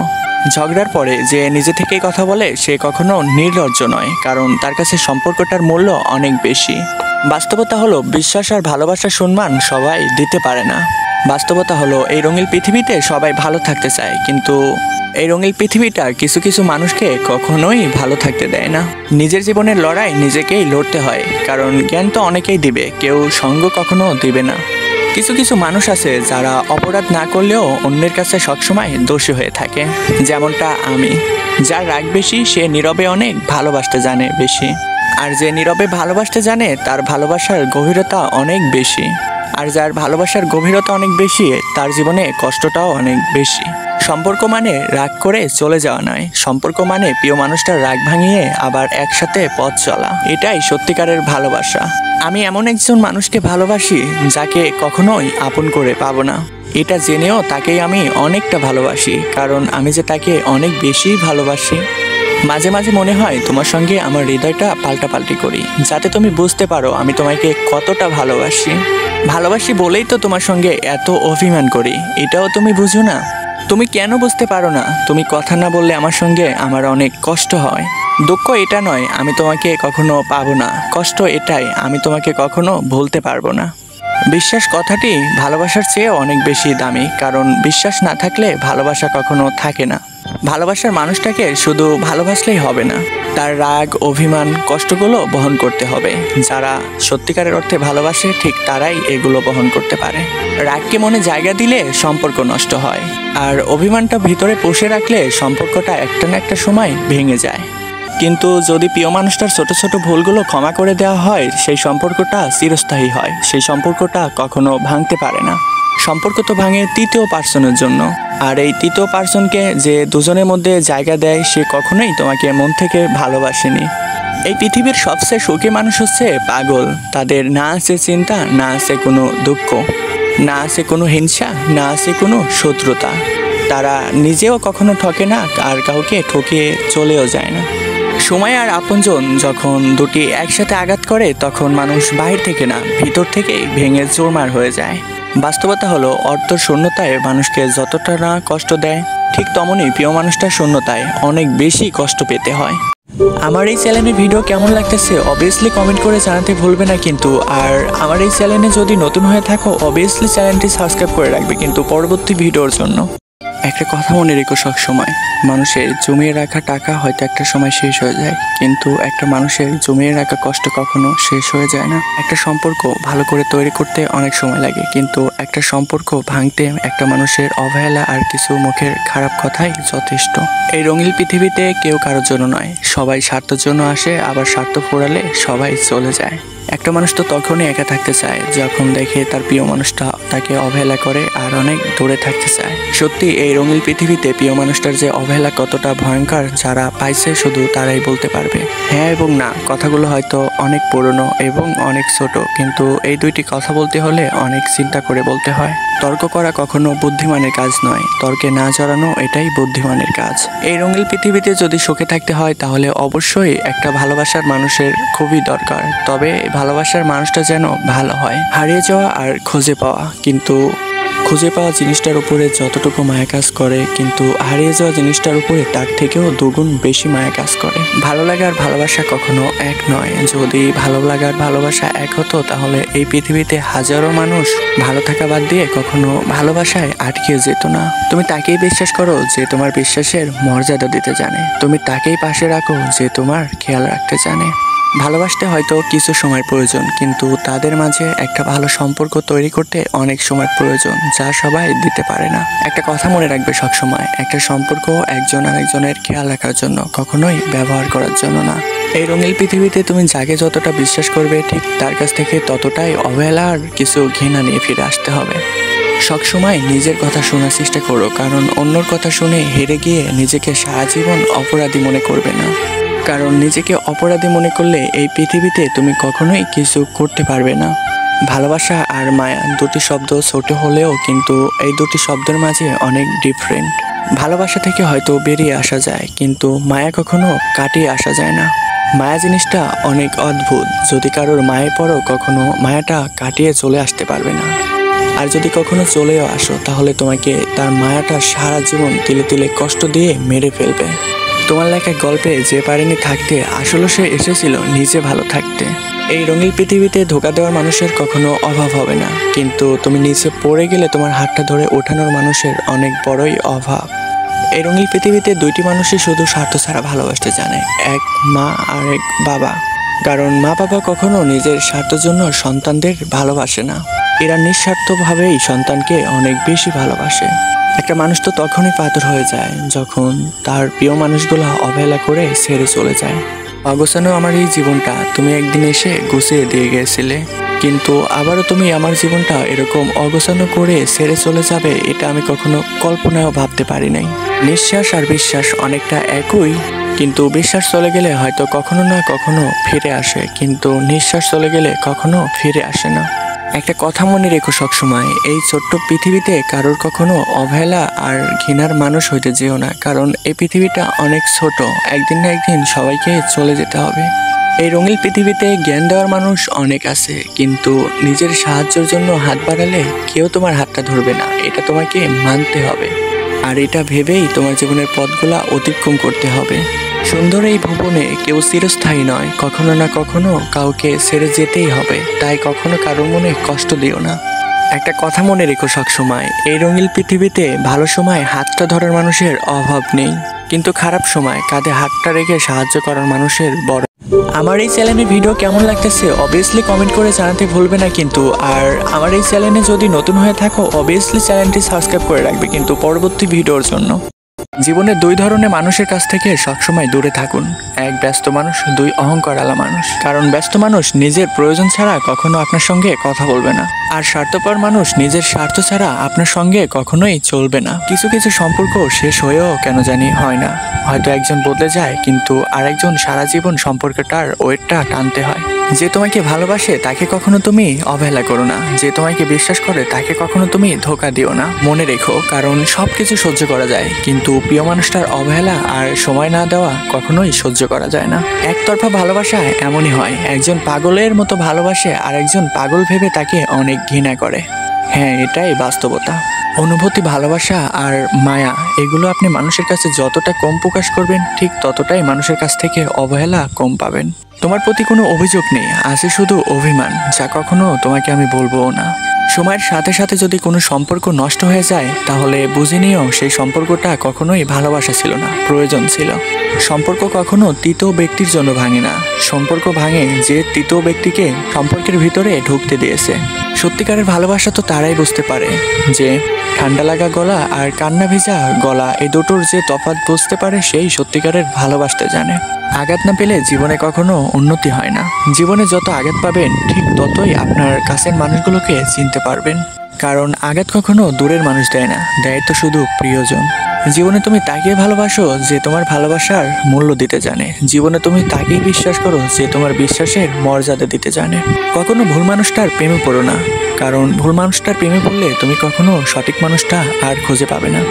ঝগড়ার পরে যে নিজে থেকেই কথা বলে সে কখনো নির্লজ্জ নয়, কারণ তার কাছে সম্পর্কটার মূল্য অনেক বেশি। বাস্তবতা হলো বিশ্বাস আর ভালোবাসার সম্মান সবাই দিতে পারে না। বাস্তবতা হলো এই রঙিন পৃথিবীতে সবাই ভালো থাকতে চায়, কিন্তু এই রঙিন পৃথিবীটা কিছু কিছু মানুষকে কখনোই ভালো থাকতে দেয় না। নিজের জীবনের লড়াই নিজেকেই লড়তে হয়, কারণ জ্ঞান তো অনেকেই দিবে, কেউ সঙ্গ কখনো দিবে না। কিছু কিছু মানুষ আছে যারা অপরাধ না করলেও অন্যের কাছে সবসময় দোষী হয়ে থাকে, যেমনটা আমি। যার রাগ বেশি সে নীরবে অনেক ভালোবাসতে জানে বেশি, আর যে নীরবে ভালোবাসতে জানে তার ভালোবাসার গভীরতা অনেক বেশি, আর যার ভালোবাসার গভীরতা অনেক বেশি তার জীবনে কষ্টটাও অনেক বেশি। সম্পর্ক মানে রাগ করে চলে যাওয়া নয়, সম্পর্ক মানে প্রিয় মানুষটার রাগ ভাঙিয়ে আবার একসাথে পথ চলা, এটাই সত্যিকারের ভালোবাসা। আমি এমন একজন মানুষকে ভালোবাসি যাকে কখনোই আপন করে পাবো না, এটা জেনেও তাকেই আমি অনেকটা ভালোবাসি, কারণ আমি যে তাকে অনেক বেশি ভালোবাসি। মাঝে মাঝে মনে হয় তোমার সঙ্গে আমার হৃদয়টা পাল্টাপাল্টি করি, যাতে তুমি বুঝতে পারো আমি তোমাকে কতটা ভালোবাসি। ভালোবাসি বলেই তো তোমার সঙ্গে এত অভিমান করি, এটাও তুমি বুঝো না। তুমি কেন বুঝতে পারো না? তুমি কথা না বললে আমার সঙ্গে আমার অনেক কষ্ট হয়। দুঃখ এটা নয় আমি তোমাকে কখনো পাবো না, কষ্ট এটাই আমি তোমাকে কখনো ভুলতে পারবো না। বিশ্বাস কথাটি ভালোবাসার চেয়ে অনেক বেশি দামি, কারণ বিশ্বাস না থাকলে ভালোবাসা কখনো থাকে না। ভালোবাসার মানুষটাকে শুধু ভালোবাসলেই হবে না, তার রাগ অভিমান কষ্টগুলো বহন করতে হবে। যারা সত্যিকারের অর্থে ভালোবাসে ঠিক তারাই এগুলো বহন করতে পারে। রাগকে মনে জায়গা দিলে সম্পর্ক নষ্ট হয়, আর অভিমানটা ভিতরে পুষে রাখলে সম্পর্কটা একটা না একটা সময় ভেঙে যায়। কিন্তু যদি প্রিয় মানুষটার ছোট ছোট ভুলগুলো ক্ষমা করে দেওয়া হয় সেই সম্পর্কটা চিরস্থায়ী হয়, সেই সম্পর্কটা কখনো ভাঙতে পারে না। সম্পর্ক তো ভাঙে তৃতীয় পার্সনের জন্য, আর এই তৃতীয় পার্সনকে যে দুজনের মধ্যে জায়গা দেয় সে কখনোই তোমাকে মন থেকে ভালোবাসেনি। এই পৃথিবীর সবচেয়ে সুখী মানুষ হচ্ছে পাগল, তাদের না আছে চিন্তা, না আছে কোনো দুঃখ, না আছে কোনো হিংসা, না আছে কোনো শত্রুতা। তারা নিজেও কখনো ঠকে না আর কাউকে ঠকিয়ে চলেও যায় না। সময় আর আপনজন যখন দুটি একসাথে আঘাত করে তখন মানুষ বাহির থেকে না ভিতর থেকেই ভেঙে চুরমার হয়ে যায়। বাস্তবতা হলো অর্থ শূন্যতায় মানুষকে যতটা না কষ্ট দেয় ঠিক তেমনই প্রিয় মানুষটার শূন্যতায় অনেক বেশি কষ্ট পেতে হয়। আমার এই চ্যানেলের ভিডিও কেমন লাগতেছে অবভিয়াসলি কমেন্ট করে জানাতে ভুলবে না কিন্তু। আর আমার এই চ্যানেলে যদি নতুন হয়ে থাকো অবভিয়াসলি চ্যানেলটি সাবস্ক্রাইব করে রাখবে কিন্তু পরবর্তী ভিডিওর জন্য। একটা কথা মনে রেখো সব সময়, মানুষের জমিয়ে রাখা টাকা হয়তো একটা সময় শেষ হয়ে যায়, কিন্তু একটা মানুষের জমিয়ে রাখা কষ্ট কখনো শেষ হয়ে যায় না। একটা সম্পর্ক ভালো করে তৈরি করতে অনেক সময় লাগে, কিন্তু একটা সম্পর্ক ভাঙতে একটা মানুষের অবহেলা আর কিছু মুখের খারাপ কথাই যথেষ্ট। এই রঙিন পৃথিবীতে কেউ কারোর জন্য নয়, সবাই স্বার্থের জন্য আসে, আবার স্বার্থ ফুরালে সবাই চলে যায়। একটা মানুষ তো তখনই একা থাকতে চায় যখন দেখে তার প্রিয় মানুষটা তাকে অবহেলা করে আর অনেক দূরে থাকতে চায়। সত্যি এই রঙিন পৃথিবীতে প্রিয় মানুষটার যে অবহেলা কতটা ভয়ঙ্কর যারা পাইছে শুধু তারাই বলতে পারবে। হ্যাঁ এবং না কথাগুলো হয়তো অনেক পুরনো এবং অনেক ছোট, কিন্তু এই দুইটি কথা বলতে হলে অনেক চিন্তা করে বলতে হয়। তর্ক করা কখনো বুদ্ধিমানের কাজ নয়, তর্কে না জড়ানো এটাই বুদ্ধিমানের কাজ। এই রঙিন পৃথিবীতে যদি সুখে থাকতে হয় তাহলে অবশ্যই একটা ভালোবাসার মানুষের খুবই দরকার, তবে ভালোবাসার মানুষটা যেন ভালো হয়। হারিয়ে যাওয়া আর খুঁজে পাওয়া, কিন্তু খুঁজে পাওয়া জিনিসটার উপরে যতটুকু মায়া কাজ করে কিন্তু হারিয়ে যাওয়া জিনিসটার উপরে তার থেকেও দুগুণ বেশি মায়া কাজ করে। ভালো লাগা আর ভালোবাসা কখনো এক নয়। যদি ভালো লাগা আর ভালোবাসা এক হতো তাহলে এই পৃথিবীতে হাজারো মানুষ ভালো থাকা বাদ দিয়ে কখনো ভালোবাসায় আটকে যেত না। তুমি তাকেই বিশ্বাস করো যে তোমার বিশ্বাসের মর্যাদা দিতে জানে, তুমি তাকেই পাশে রাখো যে তোমার খেয়াল রাখতে জানে। ভালোবাসতে হয়তো কিছু সময় প্রয়োজন, কিন্তু তাদের মাঝে একটা ভালো সম্পর্ক তৈরি করতে অনেক সময় প্রয়োজন, যা সবাই দিতে পারে না। একটা কথা মনে রাখবে সবসময়, একটা সম্পর্ক একজন আরেকজনের খেয়াল রাখার জন্য, কখনোই ব্যবহার করার জন্য না। এই রঙিন পৃথিবীতে তুমি যাকে যতটা বিশ্বাস করবে ঠিক তার কাছ থেকে ততটাই অবহেলা আর কিছু ঘৃণা নিয়ে ফিরে আসতে হবে। সবসময় নিজের কথা শোনার চেষ্টা করো, কারণ অন্যর কথা শুনে হেরে গিয়ে নিজেকে সারা জীবন অপরাধী মনে করবে না। কারণ নিজেকে অপরাধী মনে করলে এই পৃথিবীতে তুমি কখনোই কিছু করতে পারবে না। ভালোবাসা আর মায়া দুটি শব্দ ছোট হলেও কিন্তু এই দুটি শব্দের মাঝে অনেক ডিফারেন্ট। ভালোবাসা থেকে হয়তো বেরিয়ে আসা যায়, কিন্তু মায়া কখনো কাটিয়ে আসা যায় না। মায়া জিনিসটা অনেক অদ্ভুত, যদি কারোর মায়ে পড়ো কখনো মায়াটা কাটিয়ে চলে আসতে পারবে না। আর যদি কখনো চলেও আসো তাহলে তোমাকে তার মায়াটা সারা জীবন তিলে তিলে কষ্ট দিয়ে মেরে ফেলবে। তোমার লেখা গল্পে যে পারেনি থাকতে আসলে সে এসেছিল নিজে ভালো থাকতে। এই রঙিন পৃথিবীতে ধোঁকা দেওয়ার মানুষের কখনো অভাব হবে না, কিন্তু তুমি নিচে পড়ে গেলে তোমার হাতটা ধরে ওঠানোর মানুষের অনেক বড়ই অভাব। এই রঙিন পৃথিবীতে দুইটি মানুষই শুধু স্বার্থ ছাড়া ভালোবাসতে জানে, এক মা আর এক বাবা। কারণ মা বাবা কখনো নিজের স্বার্থের জন্য সন্তানদের ভালোবাসে না, এরা নিঃস্বার্থভাবেই সন্তানকে অনেক বেশি ভালোবাসে। একটা মানুষ তো তখনই পাথর হয়ে যায় যখন তার প্রিয় মানুষগুলো অবহেলা করে ছেড়ে চলে যায়। অগোছানো আমার এই জীবনটা তুমি একদিন এসে গুছিয়ে দিয়ে গেছিলে, কিন্তু আবারও তুমি আমার জীবনটা এরকম অগোছানো করে ছেড়ে চলে যাবে এটা আমি কখনো কল্পনাও ভাবতে পারি নাই। নিঃশ্বাস আর বিশ্বাস অনেকটা একই, কিন্তু বিশ্বাস চলে গেলে হয়তো কখনো না কখনো ফিরে আসে, কিন্তু নিঃশ্বাস চলে গেলে কখনো ফিরে আসে না। একটা কথা মনে রেখো সবসময়, এই ছোট্ট পৃথিবীতে কারোর কখনো অবহেলা আর ঘৃণার মানুষ হইতে যেও না, কারণ এই পৃথিবীটা অনেক ছোট, একদিন না একদিন সবাইকে চলে যেতে হবে। এই রঙিন পৃথিবীতে জ্ঞান দেওয়ার মানুষ অনেক আছে, কিন্তু নিজের সাহায্যের জন্য হাত বাড়ালে কেউ তোমার হাতটা ধরবে না, এটা তোমাকে মানতে হবে। আর এটা ভেবেই তোমার জীবনের পথগুলা অতিক্রম করতে হবে। সুন্দর এই ভুবনে কেউ চিরস্থায়ী নয়, কখনো না কখনো কাউকে ছেড়ে যেতেই হবে, তাই কখনো কারোর মনে কষ্ট দিও না। একটা কথা মনে রেখো সবসময়, এই রঙিন পৃথিবীতে ভালো সময় হাতটা ধরার মানুষের অভাব নেই, কিন্তু খারাপ সময় কাঁধে হাতটা রেখে সাহায্য করার মানুষের বড়। আমার এই চ্যানেলের ভিডিও কেমন লাগতেছে অবভিয়াসলি কমেন্ট করে জানাতে ভুলবে না কিন্তু। আর আমার এই চ্যানেলে যদি নতুন হয়ে থাকো অবভিয়াসলি চ্যানেলটি সাবস্ক্রাইব করে রাখবে কিন্তু পরবর্তী ভিডিওর জন্য। জীবনে দুই ধরনের মানুষের কাছ থেকে সবসময় দূরে থাকুন, এক ব্যস্ত মানুষ, দুই অহংকারওয়ালা মানুষ। কারণ ব্যস্ত মানুষ নিজের প্রয়োজন ছাড়া কখনো আপনার সঙ্গে কথা বলবে না, আর স্বার্থপর মানুষ নিজের স্বার্থ ছাড়া আপনার সঙ্গে কখনোই চলবে না। কিছু কিছু সম্পর্ক শেষ হয়েও কেন জানি হয় না, হয়তো একজন বদলে যায় কিন্তু আরেকজন সারা জীবন সম্পর্কটার ওয়েটটা টানতে হয়। যে তোমাকে ভালোবাসে তাকে কখনো তুমি অবহেলা করো না, যে তোমাকে বিশ্বাস করে তাকে কখনো তুমি ধোঁকা দিও না। মনে রেখো, কারণ সবকিছু সহ্য করা যায় কিন্তু প্রিয় মানুষটার অবহেলা আর সময় না দেওয়া কখনোই সহ্য করা যায় না। একতরফা ভালোবাসা এমনই হয়, একজন পাগলের মতো ভালোবাসে আর একজন পাগল ভেবে তাকে অনেক ঘৃণা করে। হ্যাঁ, এটাই বাস্তবতা। অনুভূতি, ভালোবাসা আর মায়া এগুলো আপনি মানুষের কাছে যতটা কম প্রকাশ করবেন ঠিক ততটাই মানুষের কাছ থেকে অবহেলা কম পাবেন। তোমার প্রতি কোনো অভিযোগ নেই, আছে শুধু অভিমান, যা কখনো তোমাকে আমি বলবোও না। সময়ের সাথে সাথে যদি কোনো সম্পর্ক নষ্ট হয়ে যায় তাহলে বুঝে নিও সেই সম্পর্কটা কখনোই ভালোবাসা ছিল না, প্রয়োজন ছিল। সম্পর্ক কখনো তৃতীয় ব্যক্তির জন্য ভাঙে না, সম্পর্ক ভাঙে যে তৃতীয় ব্যক্তিকে সম্পর্কের ভিতরে ঢুকতে দিয়েছে। সত্যিকারের ভালোবাসা তো তারাই বুঝতে পারে যে ঠান্ডা লাগা গলা আর কান্না ভেজা গলা এই দুটোর যে তফাৎ বুঝতে পারে সেই সত্যিকারের ভালোবাসতে জানে। আঘাত না পেলে জীবনে কখনো উন্নতি হয় না। জীবনে যত আঘাত পাবেন ঠিক ততই আপনার কাছের মানুষগুলোকে চিনতে পারবেন। কারণ আঘাত কখনো দূরের মানুষ দেয় না, দেয় তো শুধু প্রিয়জন। জীবনে তুমি তাকেই ভালোবাসো যে তোমার ভালোবাসার মূল্য দিতে জানে। জীবনে তুমি তাকেই বিশ্বাস করো যে তোমার বিশ্বাসের মর্যাদা দিতে জানে। কখনো ভুল মানুষটার প্রেমে পড়ো না, কারণ ভুল মানুষটার প্রেমে পড়লে তুমি কখনো সঠিক মানুষটা আর খুঁজে পাবে না।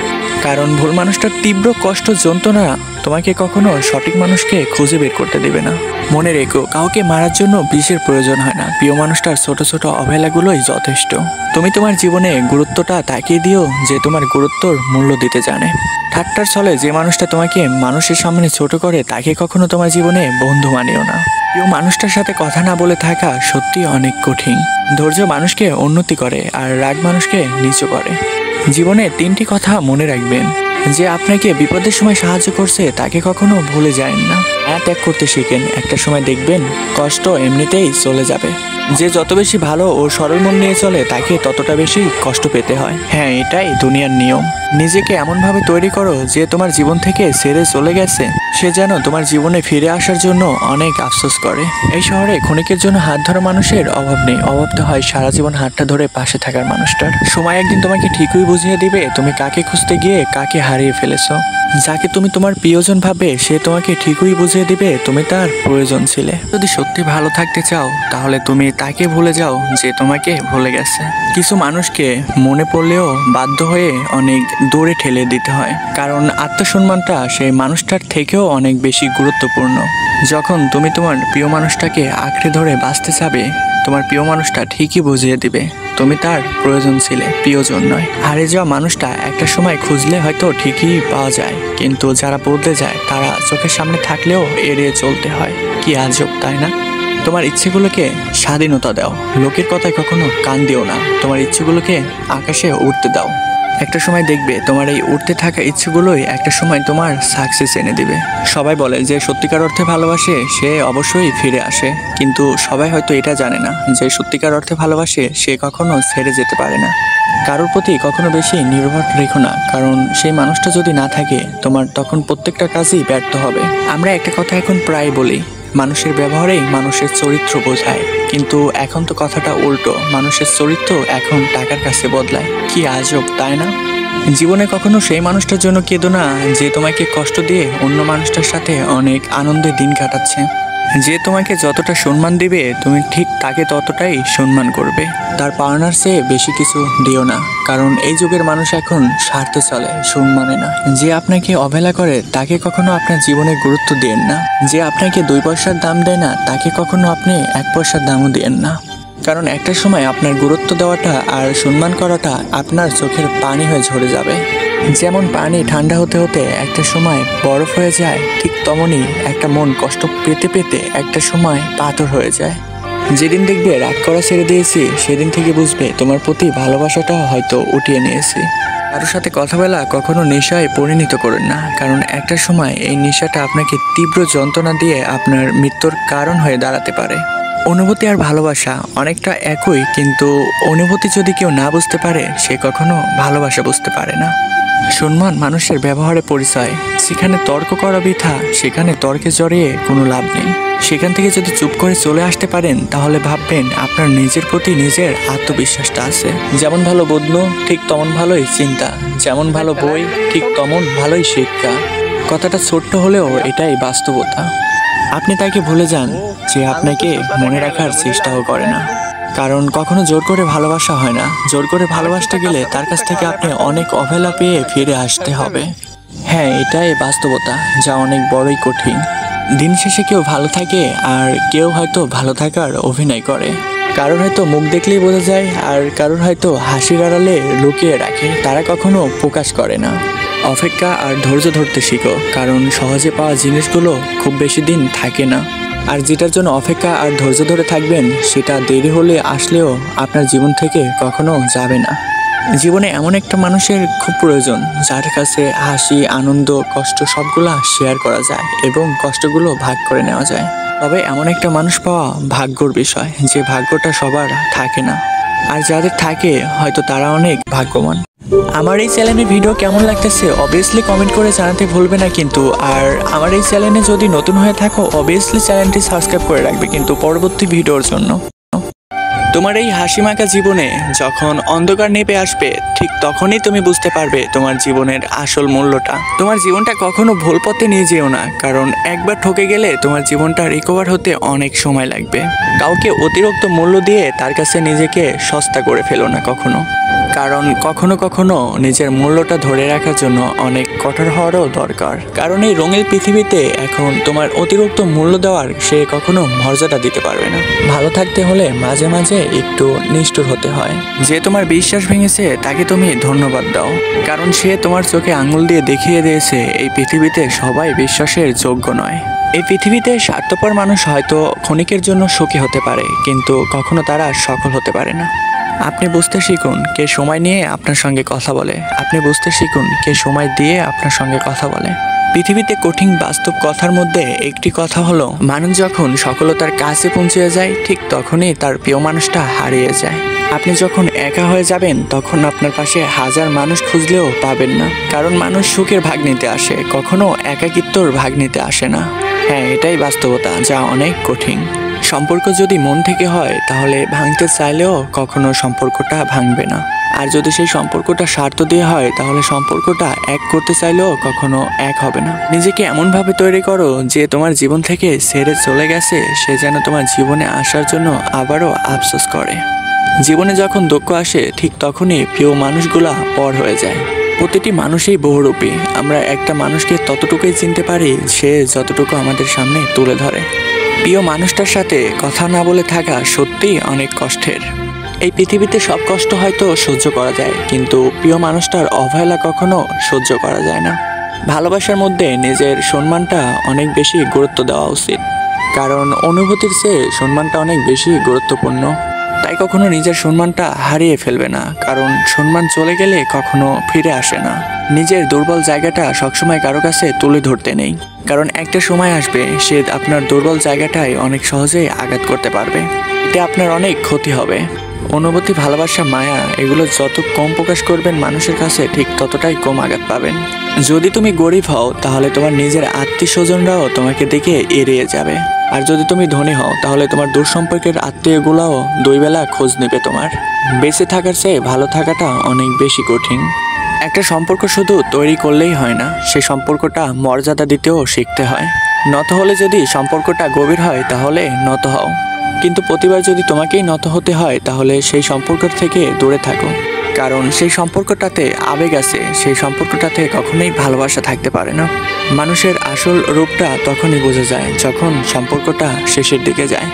কারণ ভুল মানুষটার তীব্র কষ্ট যন্ত্রণা তোমাকে কখনো সঠিক মানুষকে খুঁজে বের করতে দেবে না। মনে রেখো, কাউকে মারার জন্য বিষের প্রয়োজন হয় না, প্রিয় মানুষটার ছোট ছোট অবহেলাগুলোই যথেষ্ট। তুমি তোমার জীবনে গুরুত্বটা তাকিয়ে দিও যে তোমার গুরুত্বর মূল্য দিতে জানে। ঠাট্টার ছলে যে মানুষটা তোমাকে মানুষের সামনে ছোট করে তাকে কখনো তোমার জীবনে বন্ধু মানিও না। প্রিয় মানুষটার সাথে কথা না বলে থাকা সত্যি অনেক কঠিন। ধৈর্য মানুষকে উন্নতি করে আর রাগ মানুষকে নিচু করে। জীবনে 3টি কথা মনে রাখবেন। যে আপনাকে বিপদের সময় সাহায্য করছে তাকে কখনো ভুলে যায়েন না। ত্যাগ করতে শিখেন, একটা সময় দেখবেন কষ্ট এমনিতেই চলে যাবে। যে যত বেশি ভালো ও সরল মন নিয়ে চলে তাকে ততটা বেশি কষ্ট পেতে হয়। হ্যাঁ, এটাই দুনিয়ার নিয়ম। নিজেকে এমনভাবে তৈরি করো যে তোমার জীবন থেকে ছেড়ে চলে গেছে সে যেন তোমার জীবনে ফিরে আসার জন্য অনেক আফসোস করে। এই শহরে ক্ষণিকের জন্য হাত ধরা মানুষের অভাব নেই, অভাব তো হয় সারা জীবন হাতটা ধরে পাশে থাকার মানুষটার। সময় একদিন তোমাকে ঠিকই বুঝিয়ে দিবে তুমি কাকে খুঁজতে গিয়ে কাকে হারিয়ে ফেলেছো। যাকে তুমি তোমার প্রিয়জন ভাবে সে তোমাকে ঠিকই বুঝিয়ে দিবে তুমি তার প্রয়োজন ছিলে। যদি সত্যি ভালো থাকতে চাও তাহলে তুমি তাকে ভুলে যাও যে তোমাকে ভুলে গেছে। কিছু মানুষকে মনে পড়লেও বাধ্য হয়ে অনেক দূরে ঠেলে দিতে হয়, কারণ আত্মসম্মানটা সেই মানুষটার থেকেও অনেক বেশি গুরুত্বপূর্ণ। যখন তুমি তোমার প্রিয় মানুষটাকে আঁকড়ে ধরে বাঁচতে চাবে তোমার প্রিয় মানুষটা ঠিকই বুঝিয়ে দিবে তুমি তার প্রয়োজন ছিলে, প্রিয়জন নয়। হারিয়ে যাওয়া মানুষটা একটা সময় খুঁজলে হয়তো ঠিকই পাওয়া যায়, কিন্তু যারা বদলে যায় তারা চোখের সামনে থাকলেও এড়িয়ে চলতে হয়। কি আজব, তাই না? তোমার ইচ্ছেগুলোকে স্বাধীনতা দাও, লোকের কথায় কখনো কান দিও না। তোমার ইচ্ছেগুলোকে আকাশে উঠতে দাও। একটা সময় দেখবে তোমার এই উঠতে থাকা ইচ্ছেগুলোই একটা সময় তোমার সাকসেস এনে দিবে। সবাই বলে যে সত্যিকার অর্থে ভালোবাসে সে অবশ্যই ফিরে আসে, কিন্তু সবাই হয়তো এটা জানে না যে সত্যিকার অর্থে ভালোবাসে সে কখনো ছেড়ে যেতে পারে না। কারোর প্রতি কখনো বেশি নির্ভর রেখো না, কারণ সেই মানুষটা যদি না থাকে তোমার তখন প্রত্যেকটা কাজই ব্যর্থ হবে। আমরা একটা কথা এখন প্রায় বলি, মানুষের ব্যবহারেই মানুষের চরিত্র বোঝায়, কিন্তু এখন তো কথাটা উল্টো, মানুষের চরিত্র এখন টাকার কাছে বদলায়। কি আজব, তাই না? জীবনে কখনো সেই মানুষটার জন্য কেঁদো না যে তোমাকে কষ্ট দিয়ে অন্য মানুষটার সাথে অনেক আনন্দে দিন কাটাচ্ছে। যে তোমাকে যতটা সম্মান দিবে তুমি ঠিক তাকে ততটাই সম্মান করবে। তার পাওনার চেয়ে বেশি কিছু দিও না, কারণ এই যুগের মানুষ এখন স্বার্থে চলে, সম্মানে না। যে আপনাকে অবহেলা করে তাকে কখনো আপনার জীবনে গুরুত্ব দেন না। যে আপনাকে 2 পয়সার দাম দেয় না তাকে কখনো আপনি 1 পয়সার দামও দেন না, কারণ একটা সময় আপনার গুরুত্ব দেওয়াটা আর সম্মান করাটা আপনার চোখের পানি হয়ে ঝরে যাবে। যেমন পানি ঠান্ডা হতে হতে একটা সময় বরফ হয়ে যায়, ঠিক তেমনই একটা মন কষ্ট পেতে পেতে একটা সময় পাথর হয়ে যায়। যেদিন দেখবে রাগ করা ছেড়ে দিয়েছি সেদিন থেকে বুঝবে তোমার প্রতি ভালোবাসাটা হয়তো উঠিয়ে নিয়েছি। কারোর সাথে কথা বলা কখনো নেশায় পরিণত করেন না, কারণ একটা সময় এই নেশাটা আপনাকে তীব্র যন্ত্রণা দিয়ে আপনার মৃত্যুর কারণ হয়ে দাঁড়াতে পারে। অনুভূতি আর ভালোবাসা অনেকটা একই, কিন্তু অনুভূতি যদি কেউ না বুঝতে পারে সে কখনো ভালোবাসা বুঝতে পারে না। সম্মান মানুষের ব্যবহারে পরিচয়। সেখানে তর্ক করা বৃথা, সেখানে তর্কে জড়িয়ে কোনো লাভ নেই। সেখান থেকে যদি চুপ করে চলে আসতে পারেন তাহলে ভাববেন আপনার নিজের প্রতি নিজের আত্মবিশ্বাসটা আছে। যেমন ভালো বদলু ঠিক তেমন ভালোই চিন্তা, যেমন ভালো বই ঠিক তেমন ভালোই শিক্ষা। কথাটা ছোট্ট হলেও এটাই বাস্তবতা। আপনি তাকে ভুলে যান যে আপনাকে মনে রাখার চেষ্টাও করে না, কারণ কখনো জোর করে ভালোবাসা হয় না। জোর করে ভালোবাসতে গেলে তার কাছ থেকে আপনি অনেক অবহেলা পেয়ে ফিরে আসতে হবে। হ্যাঁ, এটাই বাস্তবতা, যা অনেক বড়ই কঠিন। দিন শেষে কেউ ভালো থাকে আর কেউ হয়তো ভালো থাকার অভিনয় করে। কারোর হয়তো মুখ দেখলেই বোঝা যায়, আর কারোর হয়তো হাসির আড়ালে লুকিয়ে রাখে, তারা কখনো প্রকাশ করে না। অপেক্ষা আর ধৈর্য ধরতে শিখো, কারণ সহজে পাওয়া জিনিসগুলো খুব বেশি দিন থাকে না। আর যেটার জন্য অপেক্ষা আর ধৈর্য ধরে থাকবেন সেটা দেরি হলে আসলেও আপনার জীবন থেকে কখনো যাবে না। জীবনে এমন একটা মানুষের খুব প্রয়োজন যার কাছে হাসি, আনন্দ, কষ্ট সবগুলা শেয়ার করা যায় এবং কষ্টগুলো ভাগ করে নেওয়া যায়। তবে এমন একটা মানুষ পাওয়া ভাগ্যর বিষয়, যে ভাগ্যটা সবার থাকে না, আর যাদের থাকে হয়তো তারা অনেক ভাগ্যবান। আমার এই চ্যানেলের ভিডিও কেমন লাগতেছে অবভিয়াসলি কমেন্ট করে জানাতে ভুলবে না কিন্তু। আর আমার এই চ্যানেলে যদি নতুন হয়ে থাকো অবভিয়াসলি চ্যানেলটি সাবস্ক্রাইব করে রাখবে কিন্তু পরবর্তী ভিডিওর জন্য। তোমার এই হাসিমাখা জীবনে যখন অন্ধকার নেমে আসবে ঠিক তখনই তুমি বুঝতে পারবে তোমার জীবনের আসল মূল্যটা। তোমার জীবনটা কখনো ভুল পথে নিয়ে যেও না, কারণ একবার ঠকে গেলে তোমার জীবনটা রিকভার হতে অনেক সময় লাগবে। কাউকে অতিরিক্ত মূল্য দিয়ে তার কাছে নিজেকে সস্তা করে ফেলো না কখনো, কারণ কখনো কখনো নিজের মূল্যটা ধরে রাখার জন্য অনেক কঠোর হওয়ারও দরকার। কারণ এই রঙিন পৃথিবীতে এখন তোমার অতিরিক্ত মূল্য দেওয়ার সে কখনো মর্যাদা দিতে পারবে না। ভালো থাকতে হলে মাঝে মাঝে একটু নিষ্ঠুর হতে হয়। যে তোমার বিশ্বাস ভেঙেছে তাকে তুমি ধন্যবাদ দাও, কারণ সে তোমার চোখে আঙুল দিয়ে দেখিয়ে দিয়েছে এই পৃথিবীতে সবাই বিশ্বাসের যোগ্য নয়। এই পৃথিবীতে স্বার্থপর মানুষ হয়তো ক্ষণিকের জন্য সুখী হতে পারে, কিন্তু কখনো তারা সফল হতে পারে না। আপনি বুঝতে শিখুন কে সময় নিয়ে আপনার সঙ্গে কথা বলে। আপনি বুঝতে শিখুন কে সময় দিয়ে আপনার সঙ্গে কথা বলে। পৃথিবীতে কঠিন বাস্তব কথার মধ্যে একটি কথা হলো, মানুষ যখন সফলতার কাছে পৌঁছে যায় ঠিক তখনই তার প্রিয় মানুষটা হারিয়ে যায়। আপনি যখন একা হয়ে যাবেন তখন আপনার পাশে হাজার মানুষ খুঁজলেও পাবেন না, কারণ মানুষ সুখের ভাগ নিতে আসে, কখনো একাকিত্বর ভাগ নিতে আসে না। হ্যাঁ, এটাই বাস্তবতা, যা অনেক কঠিন। সম্পর্ক যদি মন থেকে হয় তাহলে ভাঙতে চাইলেও কখনো সম্পর্কটা ভাঙবে না। আর যদি সেই সম্পর্কটা স্বার্থ দিয়ে হয় তাহলে সম্পর্কটা এক করতে চাইলেও কখনো এক হবে না। নিজেকে এমনভাবে তৈরি করো যে তোমার জীবন থেকে ছেড়ে চলে গেছে সে যেন তোমার জীবনে আসার জন্য আবারও আফসোস করে। জীবনে যখন দুঃখ আসে ঠিক তখনই প্রিয় মানুষগুলা পর হয়ে যায়। প্রতিটি মানুষই বহুরূপী। আমরা একটা মানুষকে ততটুকুই চিনতে পারি সে যতটুকু আমাদের সামনে তুলে ধরে। প্রিয় মানুষটার সাথে কথা না বলে থাকা সত্যিই অনেক কষ্টের। এই পৃথিবীতে সব কষ্ট হয়তো সহ্য করা যায়, কিন্তু প্রিয় মানুষটার অবহেলা কখনো সহ্য করা যায় না। ভালোবাসার মধ্যে নিজের সম্মানটা অনেক বেশি গুরুত্ব দেওয়া উচিত, কারণ অনুভূতির চেয়ে সম্মানটা অনেক বেশি গুরুত্বপূর্ণ। তাই কখনো নিজের সম্মানটা হারিয়ে ফেলবে না, কারণ সম্মান চলে গেলে কখনো ফিরে আসে না। নিজের দুর্বল জায়গাটা সবসময় কারো কাছে তুলে ধরতে নেই, কারণ একটা সময় আসবে সে আপনার দুর্বল জায়গাটায় অনেক সহজেই আঘাত করতে পারবে। এতে আপনার অনেক ক্ষতি হবে। অনুভূতি, ভালোবাসা, মায়া এগুলো যত কম প্রকাশ করবেন মানুষের কাছে ঠিক ততটাই কম আঘাত পাবেন। যদি তুমি গরিব হও তাহলে তোমার নিজের আত্মীয় স্বজনরাও তোমাকে দেখে এড়িয়ে যাবে, আর যদি তুমি ধনী হও তাহলে তোমার দূর সম্পর্কের আত্মীয়গুলোও দুই বেলা খোঁজ নেবে তোমার। বেঁচে থাকার চেয়ে ভালো থাকাটা অনেক বেশি কঠিন। একটা সম্পর্ক শুধু তৈরি করলেই হয় না, সেই সম্পর্কটা মর্যাদা দিতেও শিখতে হয়। নত হলে যদি সম্পর্কটা গভীর হয় তাহলে নত হও, কিন্তু প্রতিবার যদি তোমাকেই নত হতে হয় তাহলে সেই সম্পর্ক থেকে দূরে থাকো, কারণ সেই সম্পর্কটাতে আবেগ আছে, সেই সম্পর্কটাতে কখনোই ভালোবাসা থাকতে পারে না। মানুষের আসল রূপটা তখনই বোঝা যায় যখন সম্পর্কটা শেষের দিকে যায়।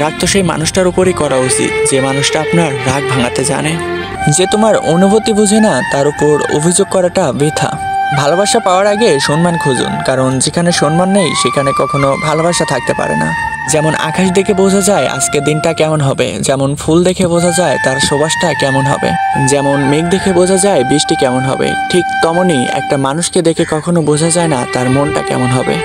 রাগ তো সেই মানুষটার উপরই করা উচিত যে মানুষটা আপনার রাগ ভাঙাতে জানে। যে তোমার অনুভূতি বুঝে না তার উপর অভিযোগ করাটা বৃথা। ভালোবাসা পাওয়ার আগে সম্মান খুঁজুন, কারণ যেখানে সম্মান নেই সেখানে কখনো ভালোবাসা থাকতে পারে না। যেমন আকাশ দেখে বোঝা যায় আজকে দিনটা কেমন হবে, যেমন ফুল দেখে বোঝা যায় তার সুবাসটা কেমন হবে, যেমন মেঘ দেখে বোঝা যায় বৃষ্টি কেমন হবে, ঠিক তেমনই একটা মানুষকে দেখে কখনো বোঝা যায় না তার মনটা কেমন হবে।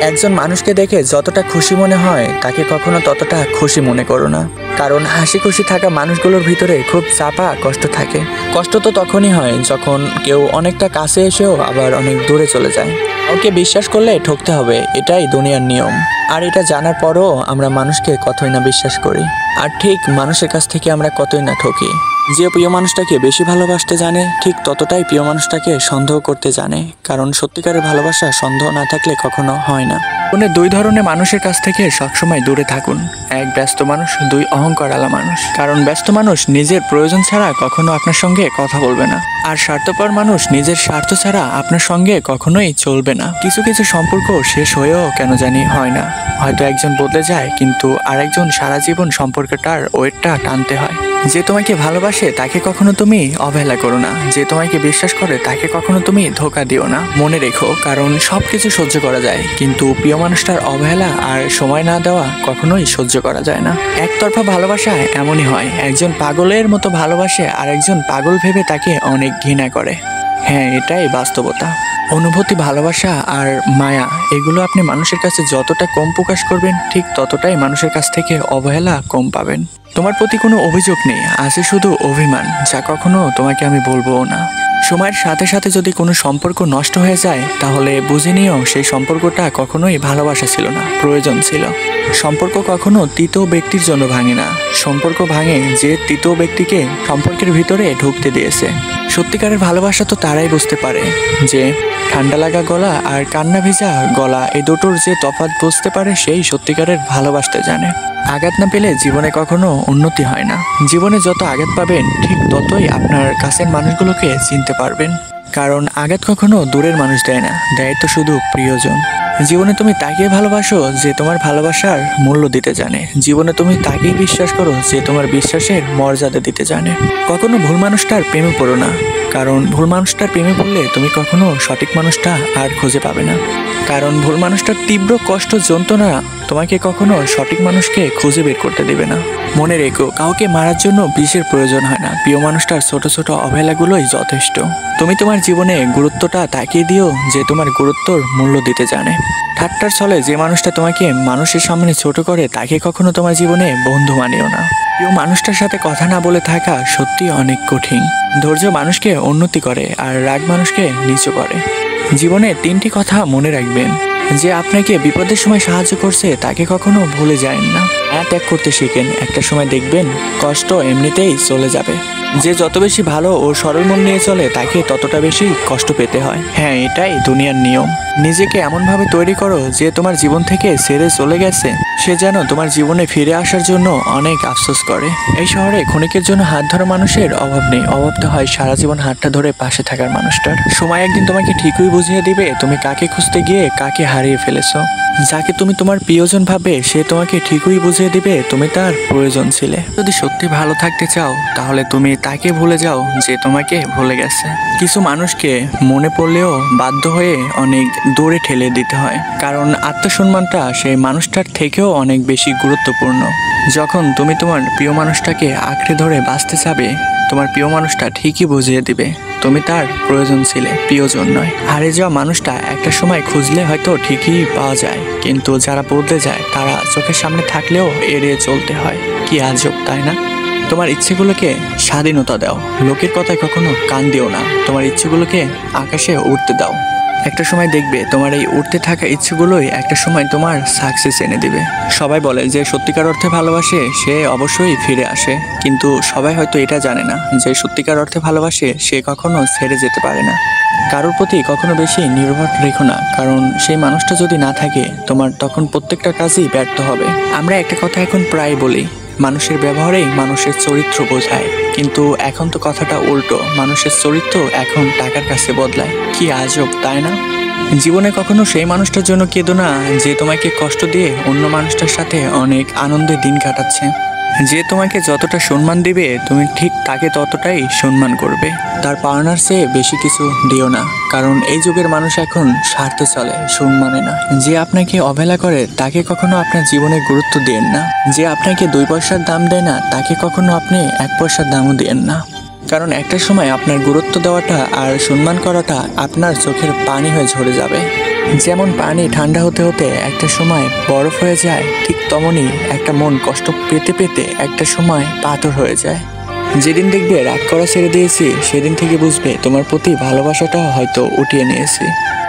একজন মানুষকে দেখে যতটা খুশি মনে হয় তাকে কখনো ততটা খুশি মনে করো না, কারণ হাসি খুশি থাকা মানুষগুলোর ভিতরে খুব চাপা কষ্ট থাকে। কষ্ট তো তখনই হয় যখন কেউ অনেকটা কাছে এসেও আবার অনেক দূরে চলে যায়। কাউকে বিশ্বাস করলে ঠকতে হবে, এটাই দুনিয়ার নিয়ম। আর এটা জানার পরও আমরা মানুষকে কতই না বিশ্বাস করি, আর ঠিক মানুষের কাছ থেকে আমরা কতই না ঠকি। যে প্রিয় মানুষটাকে বেশি ভালোবাসতে জানে ঠিক ততটাই প্রিয় মানুষটাকে সন্দেহ করতে জানে, কারণ সত্যিকারের ভালোবাসা সন্দেহ না থাকলে কখনো হয় না। জীবনে দুই ধরনের মানুষের কাছ থেকে সবসময় দূরে থাকুন। এক ব্যস্ত মানুষ, দুই অহংকারওয়ালা মানুষ। কারণ ব্যস্ত মানুষ নিজের প্রয়োজন ছাড়া কখনো আপনার সঙ্গে কথা বলবে না, আর স্বার্থপর মানুষ নিজের স্বার্থ ছাড়া আপনার সঙ্গে কখনোই চলবে না। কিছু কিছু সম্পর্ক শেষ হয়েও কেন জানি হয় না। হয়তো একজন বদলে যায় কিন্তু আরেকজন সারা জীবন সম্পর্কটার ওয়েটটা টানতে হয়। যে তোমাকে ভালোবাসে তাকে কখনো তুমি অবহেলা করো না, যে তোমাকে বিশ্বাস করে তাকে কখনো তুমি ধোঁকা দিও না। মনে রেখো, কারণ সবকিছু সহ্য করা যায় কিন্তু প্রিয় মানুষটার অবহেলা আর সময় না দেওয়া কখনোই সহ্য করা যায় না। একতরফা ভালোবাসা এমনই হয়, একজন পাগলের মতো ভালোবাসে আর একজন পাগল ভেবে তাকে অনেক ঘৃণা করে। হ্যাঁ, এটাই বাস্তবতা। অনুভূতি, ভালোবাসা আর মায়া এগুলো আপনি মানুষের কাছে যতটা কম প্রকাশ করবেন ঠিক ততটাই মানুষের কাছ থেকে অবহেলা কম পাবেন। তোমার প্রতি কোনো অভিযোগ নেই, আছে শুধু অভিমান, যা কখনো তোমাকে আমি বলবো না। সময়ের সাথে সাথে যদি কোনো সম্পর্ক নষ্ট হয়ে যায় তাহলে বুঝে নিও সেই সম্পর্কটা কখনোই ভালোবাসা ছিল না, প্রয়োজন ছিল। সম্পর্ক কখনো তৃতীয় ব্যক্তির জন্য ভাঙে না, সম্পর্ক ভাঙে যে তৃতীয় ব্যক্তিকে সম্পর্কের ভিতরে ঢুকতে দিয়েছে। সত্যিকারের ভালোবাসা তো তারাই বুঝতে পারে যে ঠান্ডা লাগা গলা আর কান্না ভেজা গলা এই দুটোর যে তফাৎ বুঝতে পারে সেই সত্যিকারের ভালোবাসতে জানে। আঘাত না পেলে জীবনে কখনো উন্নতি হয় না। জীবনে যত আঘাত পাবেন ঠিক ততই আপনার কাছের মানুষগুলোকে চিনতে পারবেন। কারণ আঘাত কখনো দূরের মানুষ দেয় না, দেয় তো শুধু প্রিয়জন। জীবনে তুমি তাকেই ভালোবাসো যে তোমার ভালোবাসার মূল্য দিতে জানে। জীবনে তুমি তাকেই বিশ্বাস করো যে তোমার বিশ্বাসের মর্যাদা দিতে জানে। কখনো ভুল মানুষটার প্রেমে পড়ো না, কারণ ভুল মানুষটার প্রেমে পড়লে তুমি কখনো সঠিক মানুষটা আর খুঁজে পাবে না। কারণ ভুল মানুষটার তীব্র কষ্ট যন্ত্রণা তোমাকে কখনো সঠিক মানুষকে খুঁজে বের করতে দেবে না। মনে রেখো, কাউকে মারার জন্য বিষের প্রয়োজন হয় না, প্রিয় মানুষটার ছোট ছোট অবহেলাগুলোই যথেষ্ট। তুমি তোমার জীবনে গুরুত্বটা তাকিয়ে দিও যে তোমার গুরুত্বর মূল্য দিতে জানে। ঠাট্টার ছলে যে মানুষটা তোমাকে মানুষের সামনে ছোট করে তাকে কখনো তোমার জীবনে বন্ধু মানিও না। প্রিয় মানুষটার সাথে কথা না বলে থাকা সত্যি অনেক কঠিন। ধৈর্য মানুষকে উন্নতি করে আর রাগ মানুষকে নিচু করে। জীবনে 3টি কথা মনে রাখবেন। যে আপনাকে বিপদের সময় সাহায্য করছে তাকে কখনো ভুলে যায়েন না। ত্যাগ করতে শিখেন, একটা সময় দেখবেন কষ্ট এমনিতেই চলে যাবে। যে যত বেশি ভালো ও সরল মন নিয়ে চলে তাকে ততটা বেশি কষ্ট পেতে হয়। হ্যাঁ, এটাই দুনিয়ার নিয়ম। নিজেকে এমনভাবে তৈরি করো যে তোমার জীবন থেকে ছেড়ে চলে গেছে সে যেন তোমার জীবনে ফিরে আসার জন্য অনেক আফসোস করে। এই শহরে ক্ষণিকের জন্য হাত ধরা মানুষের অভাব নেই, অভাব তো হয় সারা জীবন হাতটা ধরে পাশে থাকার মানুষটার। সময় একদিন তোমাকে ঠিকই বুঝিয়ে দিবে তুমি কাকে খুঁজতে গিয়ে কাকে হারিয়ে ফেলেছো। যাকে তুমি তোমার প্রিয়জন ভাবে সে তোমাকে ঠিকই বুঝিয়ে দিবে তুমি তার প্রয়োজন ছিলে। যদি সত্যি ভালো থাকতে চাও তাহলে তুমি তাকে ভুলে যাও যে তোমাকে ভুলে গেছে। কিছু মানুষকে মনে পড়লেও বাধ্য হয়ে অনেক দূরে ঠেলে দিতে হয়, কারণ আত্মসম্মানটা সেই মানুষটার থেকেও অনেক বেশি গুরুত্বপূর্ণ। যখন তুমি তোমার প্রিয় মানুষটাকে আঁকড়ে ধরে বাঁচতে চাবে তোমার প্রিয় মানুষটা ঠিকই বুঝিয়ে দিবে তুমি তার প্রয়োজন ছিলে, প্রিয়জন নয়। হারিয়ে যাওয়া মানুষটা একটা সময় খুঁজলে হয়তো ঠিকই পাওয়া যায়, কিন্তু যারা বদলে যায় তারা চোখের সামনে থাকলেও এড়িয়ে চলতে হয়। কি আজব, তাই না? তোমার ইচ্ছেগুলোকে স্বাধীনতা দাও, লোকের কথায় কখনো কান দিও না। তোমার ইচ্ছেগুলোকে আকাশে উঠতে দাও। একটা সময় দেখবে তোমার এই উঠতে থাকা ইচ্ছেগুলোই একটা সময় তোমার সাকসেস এনে দিবে। সবাই বলে যে সত্যিকার অর্থে ভালোবাসে সে অবশ্যই ফিরে আসে, কিন্তু সবাই হয়তো এটা জানে না যে সত্যিকার অর্থে ভালোবাসে সে কখনো ছেড়ে যেতে পারে না। কারোর প্রতি কখনো বেশি নির্ভর রেখো না, কারণ সেই মানুষটা যদি না থাকে তোমার তখন প্রত্যেকটা কাজই ব্যর্থ হবে। আমরা একটা কথা এখন প্রায় বলি, মানুষের ব্যবহারেই মানুষের চরিত্র বোঝায়, কিন্তু এখন তো কথাটা উল্টো, মানুষের চরিত্র এখন টাকার কাছে বদলায়। কি আজব, তাই না? জীবনে কখনো সেই মানুষটার জন্য কেঁদো না যে তোমাকে কষ্ট দিয়ে অন্য মানুষটার সাথে অনেক আনন্দে দিন কাটাচ্ছে। যে তোমাকে যতটা সম্মান দিবে তুমি ঠিক তাকে ততটাই সম্মান করবে। তার পাওনার চেয়ে বেশি কিছু দিও না, কারণ এই যুগের মানুষ এখন স্বার্থে চলে, সম্মানে না। যে আপনাকে অবহেলা করে তাকে কখনো আপনার জীবনে গুরুত্ব দিয়েন না। যে আপনাকে 2 পয়সার দাম দেয় না তাকে কখনো আপনি 1 পয়সার দামও দিয়েন না, কারণ একটা সময় আপনার গুরুত্ব দেওয়াটা আর সম্মান করাটা আপনার চোখের পানি হয়ে ঝরে যাবে। যেমন পানি ঠান্ডা হতে হতে একটা সময় বরফ হয়ে যায়, ঠিক তেমনই একটা মন কষ্ট পেতে পেতে একটা সময় পাথর হয়ে যায়। যেদিন দেখবে রাগ করা ছেড়ে দিয়েছি সেদিন থেকে বুঝবে তোমার প্রতি ভালোবাসাটা হয়তো উঠিয়ে নিয়েছি।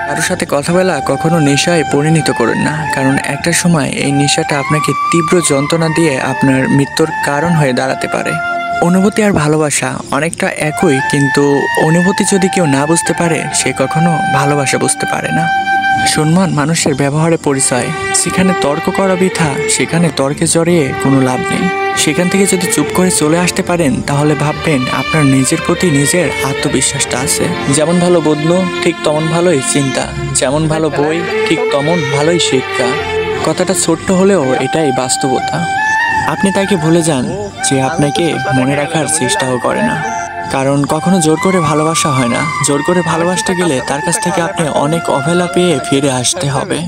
কারোর সাথে কথা বলা কখনো নেশায় পরিণত করেন না, কারণ একটা সময় এই নেশাটা আপনাকে তীব্র যন্ত্রণা দিয়ে আপনার মৃত্যুর কারণ হয়ে দাঁড়াতে পারে। অনুভূতি আর ভালোবাসা অনেকটা একই, কিন্তু অনুভূতি যদি কেউ না বুঝতে পারে সে কখনো ভালোবাসা বুঝতে পারে না। সম্মান মানুষের ব্যবহারে পরিচয়। সেখানে তর্ক করা বৃথা, সেখানে তর্কে জড়িয়ে কোনো লাভ নেই। সেখান থেকে যদি চুপ করে চলে আসতে পারেন তাহলে ভাববেন আপনার নিজের প্রতি নিজের আত্মবিশ্বাসটা আছে। যেমন ভালো বদলু ঠিক তেমন ভালোই চিন্তা, যেমন ভালো বই ঠিক তেমন ভালোই শিক্ষা। কথাটা ছোট্ট হলেও এটাই বাস্তবতা। আপনি তাকে ভুলে যান যে আপনাকে মনে রাখার চেষ্টাও করে না, কারণ কখনো জোর করে ভালোবাসা হয় না। জোর করে ভালোবাসতে গেলে তার কাছ থেকে আপনি অনেক অবহেলা পেয়ে ফিরে আসতে হবে।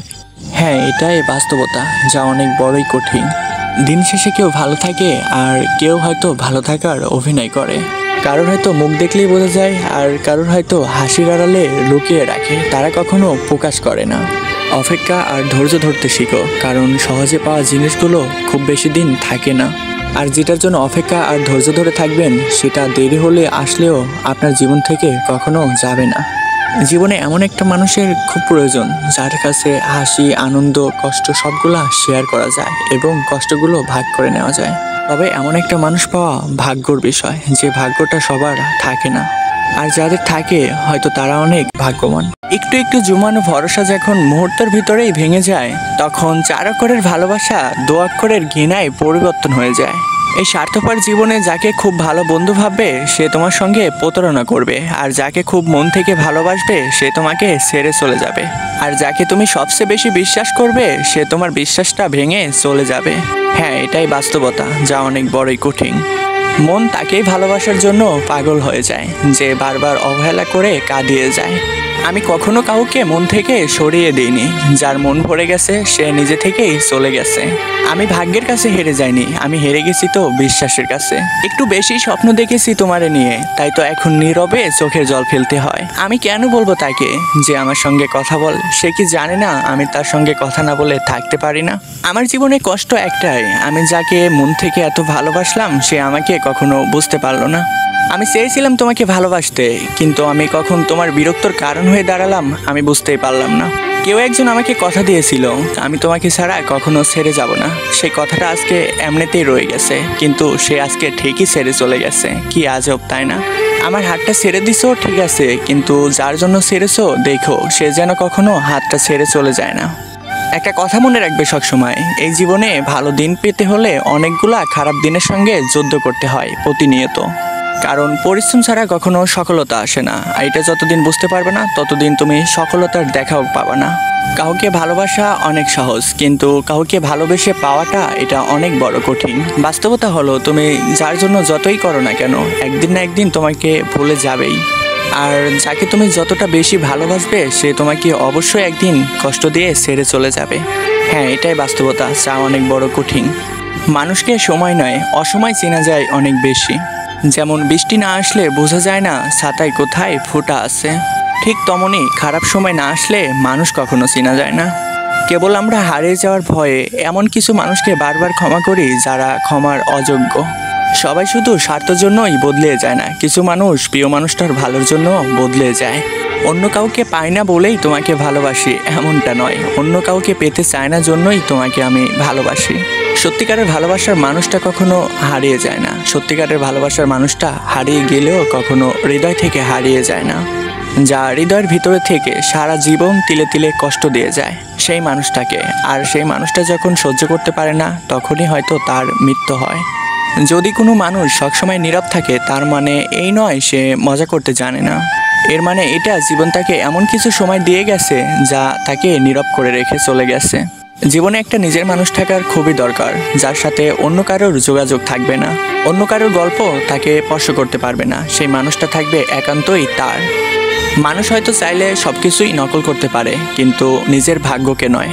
হ্যাঁ, এটাই বাস্তবতা, যা অনেক বড়ই কঠিন। দিন শেষে কেউ ভালো থাকে আর কেউ হয়তো ভালো থাকার অভিনয় করে। কারোর হয়তো মুখ দেখলেই বোঝা যায়, আর কারোর হয়তো হাসির আড়ালে লুকিয়ে রাখে, তারা কখনো প্রকাশ করে না। অপেক্ষা আর ধৈর্য ধরতে শিখো, কারণ সহজে পাওয়া জিনিসগুলো খুব বেশি দিন থাকে না। আর যেটার জন্য অপেক্ষা আর ধৈর্য ধরে থাকবেন সেটা দেরি হলে আসলেও আপনার জীবন থেকে কখনো যাবে না। জীবনে এমন একটা মানুষের খুব প্রয়োজন যার কাছে হাসি, আনন্দ, কষ্ট সবগুলা শেয়ার করা যায় এবং কষ্টগুলো ভাগ করে নেওয়া যায়। তবে এমন একটা মানুষ পাওয়া ভাগ্যর বিষয়, যে ভাগ্যটা সবার থাকে না। আর যাদের থাকে হয়তো তারা অনেক ভাগ্যবান। একটু একটু জমানো ভরসা যখন মুহূর্তের ভিতরেই ভেঙে যায়, তখন 4 অক্ষরের ভালোবাসা 2 অক্ষরের ঘৃণায় পরিবর্তন হয়ে যায়। এই স্বার্থপর জীবনে যাকে খুব ভালো বন্ধু ভাববে সে তোমার সঙ্গে প্রতারণা করবে, আর যাকে খুব মন থেকে ভালোবাসবে সে তোমাকে ছেড়ে চলে যাবে, আর যাকে তুমি সবচেয়ে বেশি বিশ্বাস করবে সে তোমার বিশ্বাসটা ভেঙে চলে যাবে। হ্যাঁ, এটাই বাস্তবতা, যা অনেক বড়ই কঠিন। মন তাকেই ভালোবাসার জন্য পাগল হয়ে যায় যে বারবার অবহেলা করে কাঁদিয়ে যায়। আমি কখনো কাউকে মন থেকে সরিয়ে দিইনি। যার মন ভরে গেছে সে নিজে থেকেই চলে গেছে। আমি ভাগ্যের কাছে হেরে যাইনি, আমি হেরে গেছি তো বিশ্বাসের কাছে। একটু বেশি স্বপ্ন দেখেছি তোমারে নিয়ে, তাই তো এখন নীরবে চোখের জল ফেলতে হয়। আমি কেন বলবো তাকে যে আমার সঙ্গে কথা বল? সে কি জানে না আমি তার সঙ্গে কথা না বলে থাকতে পারি না? আমার জীবনে কষ্ট একটাই, আমি যাকে মন থেকে এত ভালোবাসলাম সে আমাকে কখনো বুঝতে পারলো না। আমি চেয়েছিলাম তোমাকে ভালোবাসতে, কিন্তু আমি কখন তোমার বিরক্তর কারণ হয়ে দাঁড়ালাম আমি বুঝতেই পারলাম না। কেউ একজন আমাকে কথা দিয়েছিল আমি তোমাকে ছাড়া কখনো ছেড়ে যাব না। সেই কথাটা আজকে এমনিতেই রয়ে গেছে, কিন্তু সে আজকে ঠিকই ছেড়ে চলে গেছে। কি আজব, তাই না? আমার হাতটা ছেড়ে দিছো ঠিক আছে, কিন্তু যার জন্য ছেড়েছো দেখো সে যেন কখনো হাতটা ছেড়ে চলে যায় না। একটা কথা মনে রাখবে সবসময়, এই জীবনে ভালো দিন পেতে হলে অনেকগুলা খারাপ দিনের সঙ্গে যুদ্ধ করতে হয় প্রতিনিয়ত। কারণ পরিশ্রম ছাড়া কখনো সফলতা আসে না। আর এটা যতদিন বুঝতে পারবে না ততদিন তুমি সফলতার দেখাও পাবে না। কাউকে ভালোবাসা অনেক সহজ, কিন্তু কাউকে ভালোবেসে পাওয়াটা এটা অনেক বড় কঠিন। বাস্তবতা হলো তুমি যার জন্য যতই করো না কেন একদিন না একদিন তোমাকে ভুলে যাবেই। আর যাকে তুমি যতটা বেশি ভালোবাসবে সে তোমাকে অবশ্যই একদিন কষ্ট দিয়ে ছেড়ে চলে যাবে। হ্যাঁ, এটাই বাস্তবতা, যা অনেক বড় কঠিন। মানুষকে সময় নয় অসময় চেনা যায় অনেক বেশি। যেমন বৃষ্টি না আসলে বোঝা যায় না ছাতায় কোথায় ফোঁটা আছে, ঠিক তেমনই খারাপ সময় না আসলে মানুষ কখনো চেনা যায় না। কেবল আমরা হারিয়ে যাওয়ার ভয়ে এমন কিছু মানুষকে বারবার ক্ষমা করি যারা ক্ষমার অযোগ্য। সবাই শুধু স্বার্থের জন্যই বদলে যায় না, কিছু মানুষ প্রিয় মানুষটার ভালোর জন্য বদলে যায়। অন্য কাউকে পাই না বলেই তোমাকে ভালোবাসি এমনটা নয়, অন্য কাউকে পেতে চায় না জন্যই তোমাকে আমি ভালোবাসি। সত্যিকারের ভালোবাসার মানুষটা কখনো হারিয়ে যায় না, সত্যিকারের ভালোবাসার মানুষটা হারিয়ে গেলেও কখনো হৃদয় থেকে হারিয়ে যায় না। যা হৃদয়ের ভিতরে থেকে সারা জীবন তিলে তিলে কষ্ট দিয়ে যায় সেই মানুষটাকে, আর সেই মানুষটা যখন সহ্য করতে পারে না তখনই হয়তো তার মৃত্যু হয়। যদি কোনো মানুষ সবসময় নীরব থাকে তার মানে এই নয় সে মজা করতে জানে না, এর মানে এটা জীবন তাকে এমন কিছু সময় দিয়ে গেছে যা তাকে নীরব করে রেখে চলে গেছে। জীবনে একটা নিজের মানুষ থাকার খুবই দরকার, যার সাথে অন্য কারোর যোগাযোগ থাকবে না, অন্য কারোর গল্প তাকে স্পর্শ করতে পারবে না, সেই মানুষটা থাকবে একান্তই তার। মানুষ হয়তো চাইলে সবকিছুই নকল করতে পারে, কিন্তু নিজের ভাগ্যকে নয়।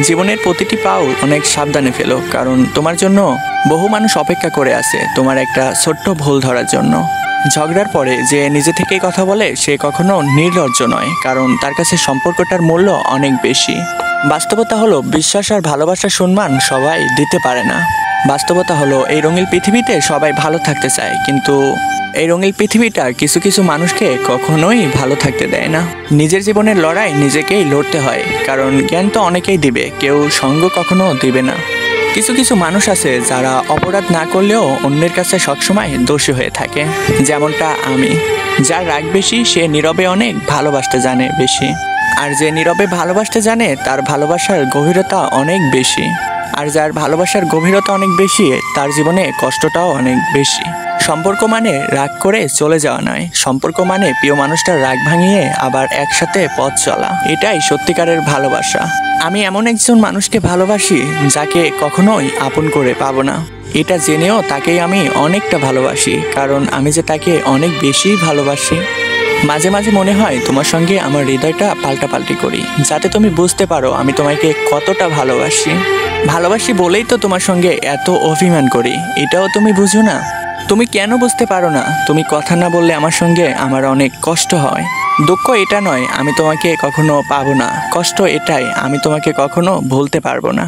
জীবনের প্রতিটি পাও অনেক সাবধানে ফেলো, কারণ তোমার জন্য বহু মানুষ অপেক্ষা করে আছে তোমার একটা ছোট্ট ভুল ধরার জন্য। ঝগড়ার পরে যে নিজে থেকেই কথা বলে সে কখনো নির্লজ্জ নয়, কারণ তার কাছে সম্পর্কটার মূল্য অনেক বেশি। বাস্তবতা হলো বিশ্বাস আর ভালোবাসার সম্মান সবাই দিতে পারে না। বাস্তবতা হলো এই রঙিন পৃথিবীতে সবাই ভালো থাকতে চায়, কিন্তু এই রঙিন পৃথিবীটা কিছু কিছু মানুষকে কখনোই ভালো থাকতে দেয় না। নিজের জীবনের লড়াই নিজেকেই লড়তে হয়, কারণ জ্ঞান তো অনেকেই দিবে, কেউ সঙ্গ কখনো দিবে না। কিছু কিছু মানুষ আছে যারা অপরাধ না করলেও অন্যের কাছে সবসময় দোষী হয়ে থাকে, যেমনটা আমি। যার রাগ বেশি সে নীরবে অনেক ভালোবাসতে জানে বেশি, আর যে নীরবে ভালোবাসতে জানে তার ভালোবাসার গভীরতা অনেক বেশি, আর যার ভালোবাসার গভীরতা অনেক বেশি তার জীবনে কষ্টটাও অনেক বেশি। সম্পর্ক মানে রাগ করে চলে যাওয়া নয়, সম্পর্ক মানে প্রিয় মানুষটার রাগ ভাঙিয়ে আবার একসাথে পথ চলা, এটাই সত্যিকারের ভালোবাসা। আমি এমন একজন মানুষকে ভালোবাসি যাকে কখনোই আপন করে পাবো না, এটা জেনেও তাকেই আমি অনেকটা ভালোবাসি, কারণ আমি যে তাকে অনেক বেশি ভালোবাসি। মাঝে মাঝে মনে হয় তোমার সঙ্গে আমার হৃদয়টা পাল্টাপাল্টি করি, যাতে তুমি বুঝতে পারো আমি তোমাকে কতটা ভালোবাসি। ভালোবাসি বলেই তো তোমার সঙ্গে এত অভিমান করি, এটাও তুমি বুঝো না। তুমি কেন বুঝতে পারো না? তুমি কথা না বললে আমার সঙ্গে আমার অনেক কষ্ট হয়। দুঃখ এটা নয় আমি তোমাকে কখনো পাবো না, কষ্ট এটাই আমি তোমাকে কখনো ভুলতে পারবো না।